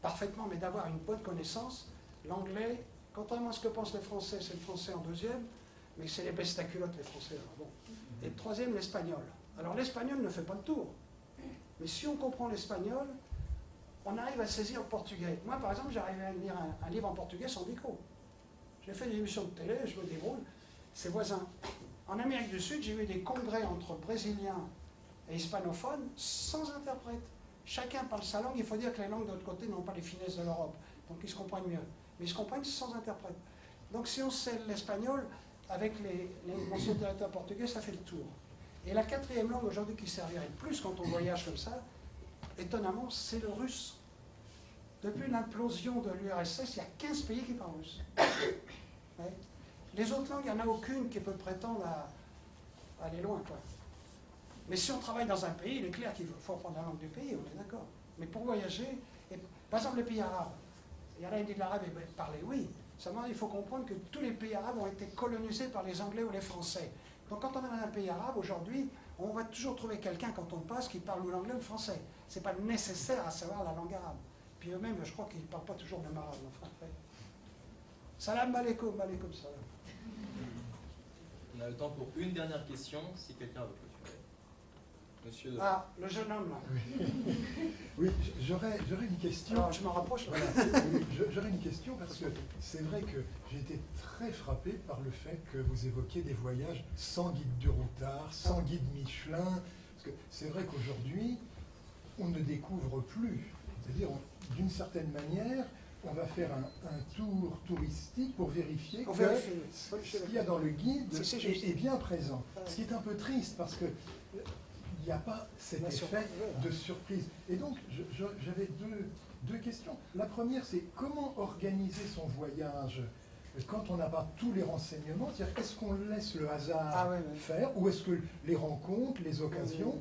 parfaitement, mais d'avoir une bonne connaissance. L'anglais, contrairement à ce que pensent les Français, c'est le français en 2e, mais c'est les bestaculottes, les Français. Bon. Et le 3e, l'espagnol. Alors l'espagnol ne fait pas le tour. Mais si on comprend l'espagnol, on arrive à saisir le portugais. Moi, par exemple, j'arrivais à lire un livre en portugais sans déco. J'ai fait des émissions de télé, je me débrouille. C'est voisin. En Amérique du Sud, j'ai eu des congrès entre brésiliens et hispanophones sans interprète. Chacun parle sa langue. Il faut dire que les langues de l'autre côté n'ont pas les finesses de l'Europe. Donc ils se comprennent mieux. Mais ils se comprennent sans interprète. Donc si on sait l'espagnol, avec les anciens territoires portugais, ça fait le tour. Et la 4e langue aujourd'hui qui servirait le plus quand on voyage comme ça, étonnamment, c'est le russe. Depuis l'implosion de l'URSS, il y a 15 pays qui parlent russe. Ouais. Les autres langues, il n'y en a aucune qui peut prétendre à aller loin, quoi. Mais si on travaille dans un pays, il est clair qu'il faut apprendre la langue du pays, on est d'accord. Mais pour voyager, par exemple les pays arabes, il y en a qui disent l'arabe est parlé, oui. Seulement, il faut comprendre que tous les pays arabes ont été colonisés par les Anglais ou les Français. Donc quand on est dans un pays arabe, aujourd'hui, on va toujours trouver quelqu'un quand on passe qui parle ou l'anglais ou le français. Ce n'est pas nécessaire à savoir la langue arabe. Puis eux-mêmes, je crois qu'ils ne parlent pas toujours le arabe. Enfin, ouais. Salam alaikum, alaikum salam. On a le temps pour une dernière question, si quelqu'un veut clôturer. Monsieur. Ah, le jeune homme, là. Oui, j'aurais une question. Alors, je m'en rapproche. Voilà. J'aurais une question parce que c'est vrai que j'ai été très frappé par le fait que vous évoquiez des voyages sans guide du routard, sans guide Michelin. Parce que c'est vrai qu'aujourd'hui, on ne découvre plus. C'est-à-dire, d'une certaine manière, on va faire un tour touristique pour vérifier que ce qu'il y a dans le guide est bien présent. Ce qui est un peu triste parce que il n'y a pas cet effet de surprise. Et donc, j'avais deux questions. La première, c'est comment organiser son voyage quand on n'a pas tous les renseignements? C'est-à-dire, est-ce qu'on laisse le hasard faire ou est-ce que les rencontres, les occasions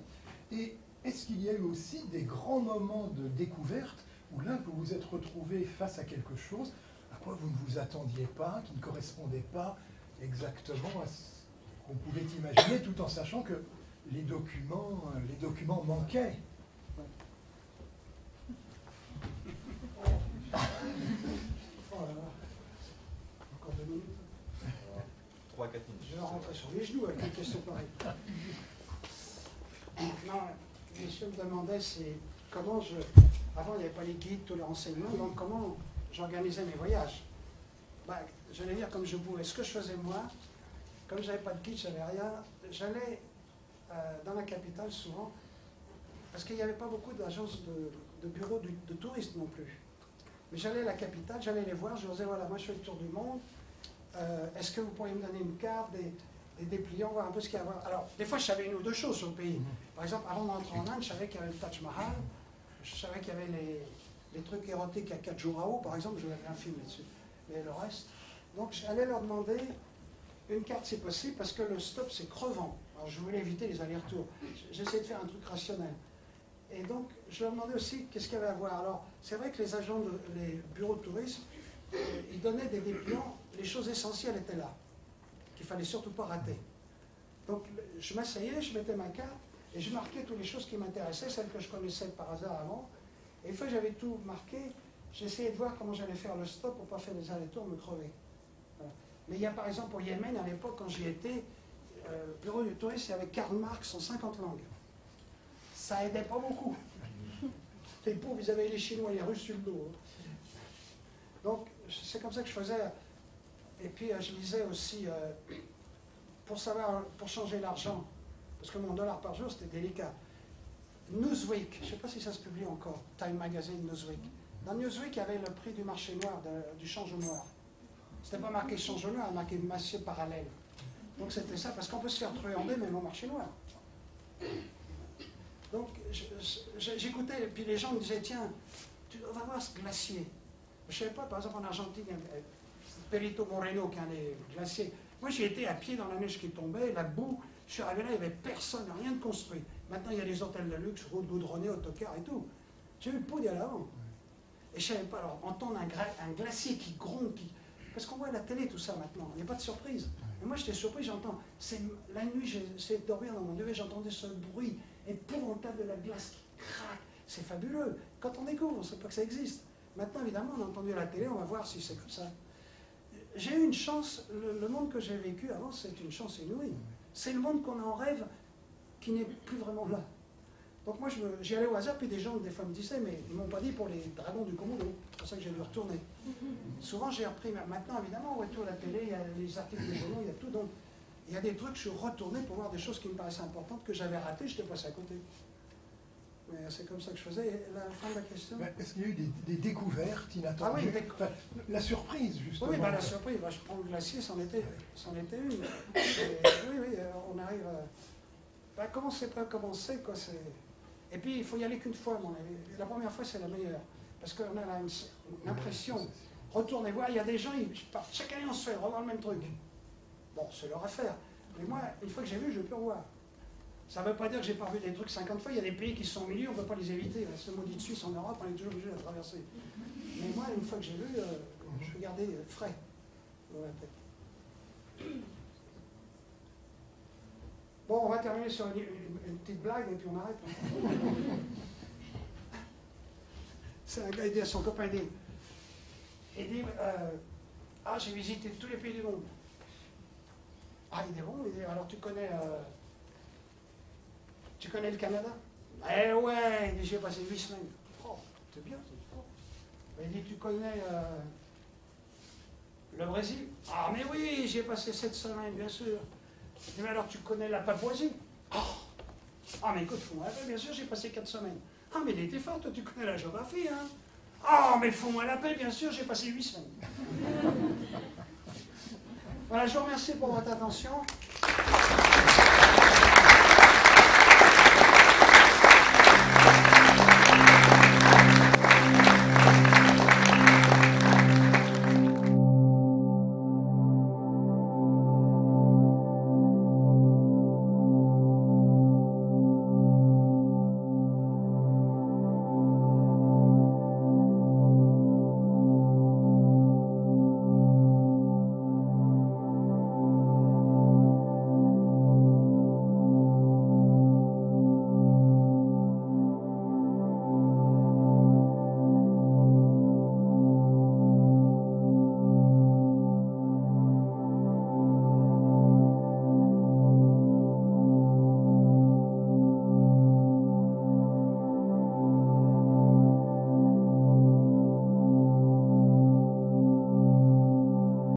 Et est-ce qu'il y a eu aussi des grands moments de découverte où là, vous vous êtes retrouvé face à quelque chose à quoi vous ne vous attendiez pas, qui ne correspondait pas exactement à ce qu'on pouvait imaginer, tout en sachant que les documents manquaient. Encore 2 minutes. 3 à 4 minutes. Je vais rentrer sur les genoux avec une question pareille. Non, la question que je me demandais, c'est comment je... Avant, il n'y avait pas les guides, tous les renseignements, donc comment j'organisais mes voyages. Bah, j'allais dire comme je pouvais. Ce que je faisais moi, comme je n'avais pas de guide, je n'avais rien, j'allais dans la capitale souvent, parce qu'il n'y avait pas beaucoup d'agences de bureaux de touristes non plus. Mais j'allais à la capitale, j'allais les voir, je leur disais, voilà, moi je fais le tour du monde, est-ce que vous pourriez me donner une carte, des dépliants, voir un peu ce qu'il y a à voir. Alors, des fois, je savais une ou deux choses sur le pays. Par exemple, avant d'entrer en Inde, je savais qu'il y avait le Taj Mahal, je savais qu'il y avait les trucs érotiques à Khajuraho, par exemple, je vais faire un film là-dessus. Mais le reste... Donc, j'allais leur demander une carte si possible, parce que le stop, c'est crevant. Alors, je voulais éviter les allers-retours. J'essayais de faire un truc rationnel. Et donc, je leur demandais aussi qu'est-ce qu'il y avait à voir. Alors, c'est vrai que les agents, les bureaux de tourisme, ils donnaient des dépliants, les choses essentielles étaient là, qu'il ne fallait surtout pas rater. Donc, je m'asseyais, je mettais ma carte, et je marquais toutes les choses qui m'intéressaient, celles que je connaissais par hasard avant. Et une fois que j'avais tout marqué, j'essayais de voir comment j'allais faire le stop pour ne pas faire des allers-retours, me crever. Voilà. Mais il y a par exemple au Yémen, à l'époque, quand j'y étais, bureau du tourisme, il y avait Karl Marx en 50 langues. Ça aidait pas beaucoup. Les pauvres, ils avaient les Chinois et les Russes sur le dos. Donc, c'est comme ça que je faisais. Et puis, je lisais aussi, pour changer l'argent, parce que mon dollar par jour, c'était délicat. Newsweek, je ne sais pas si ça se publie encore, Time Magazine, Newsweek. Dans Newsweek, il y avait le prix du marché noir, du change noir. C'était pas marqué change noir, il marqué marché parallèle. Donc c'était ça, parce qu'on peut se faire truander même au marché noir. Donc j'écoutais, et puis les gens me disaient, tiens, tu vas voir ce glacier. Je ne savais pas, par exemple en Argentine, il y a Perito Moreno qui est un des glaciers. Moi j'y étais à pied dans la neige qui tombait, la boue, je suis arrivé là, il n'y avait personne, rien de construit. Maintenant il y a des hôtels de luxe, routes goudronnées, autocars et tout. J'ai eu le pot d'y aller avant. Et je ne savais pas, alors entendre un glacier qui gronde, parce qu'on voit à la télé tout ça maintenant, il n'y a pas de surprise. Et moi j'étais surpris, j'entends, la nuit j'essayais de dormir dans mon duvet, j'entendais ce bruit épouvantable de la glace qui craque, c'est fabuleux. Quand on découvre, on ne sait pas que ça existe. Maintenant évidemment on a entendu à la télé, on va voir si c'est comme ça. J'ai eu une chance, le monde que j'ai vécu avant c'est une chance inouïe. C'est le monde qu'on en rêve qui n'est plus vraiment là. Donc moi j'y allais au hasard, puis des gens des fois me disaient, mais ils ne m'ont pas dit pour les dragons du Komodo, c'est pour ça que j'ai dû retourner. Souvent j'ai repris, maintenant évidemment on voit tout à la télé, il y a les articles des journaux, il y a tout, donc il y a des trucs, je suis retourné pour voir des choses qui me paraissaient importantes, que j'avais ratées, j'étais passé à côté. Mais c'est comme ça que je faisais. Et la fin de la question. Est-ce qu'il y a eu des découvertes inattendues? Ah oui, enfin, la surprise, justement. Oui, bah, la surprise, bah, je prends le glacier, c'en était une. Oui, on arrive à... Bah, comment c'est pas commencer, quoi, c'est... Et puis, il faut y aller qu'une fois, à mon avis. La première fois, c'est la meilleure. Parce qu'on a l'impression, retournez voir, il y a des gens, ils partent, chaque année, on se fait revoir le même truc. Bon, c'est leur affaire. Mais moi, une fois que j'ai vu, je peux revoir. Ça ne veut pas dire que j'ai pas vu des trucs 50 fois. Il y a des pays qui sont au milieu, on ne peut pas les éviter. Ce maudit Suisse en Europe, on est toujours obligé de traverser. Mais moi, une fois que j'ai vu, je vais garder frais dans la tête. Bon, on va terminer sur une petite blague et puis on arrête. C'est un gars, il dit à son copain, il dit ah, j'ai visité tous les pays du monde. Ah, il dit bon, alors tu connais Tu connais le Canada? Eh ouais, j'y ai passé 8 semaines. Oh, c'est bien, c'est fort. Il dit, tu connais le Brésil? Ah, mais oui, j'y ai passé 7 semaines, bien sûr. Je dis, mais alors tu connais la Papouasie? Oh. Ah, mais écoute, fous-moi la paix, bien sûr, j'ai passé 4 semaines. Ah, mais il était fort, toi, tu connais la géographie, hein? Ah, mais fous-moi la paix, bien sûr, j'ai passé 8 semaines. Voilà, je vous remercie pour votre attention.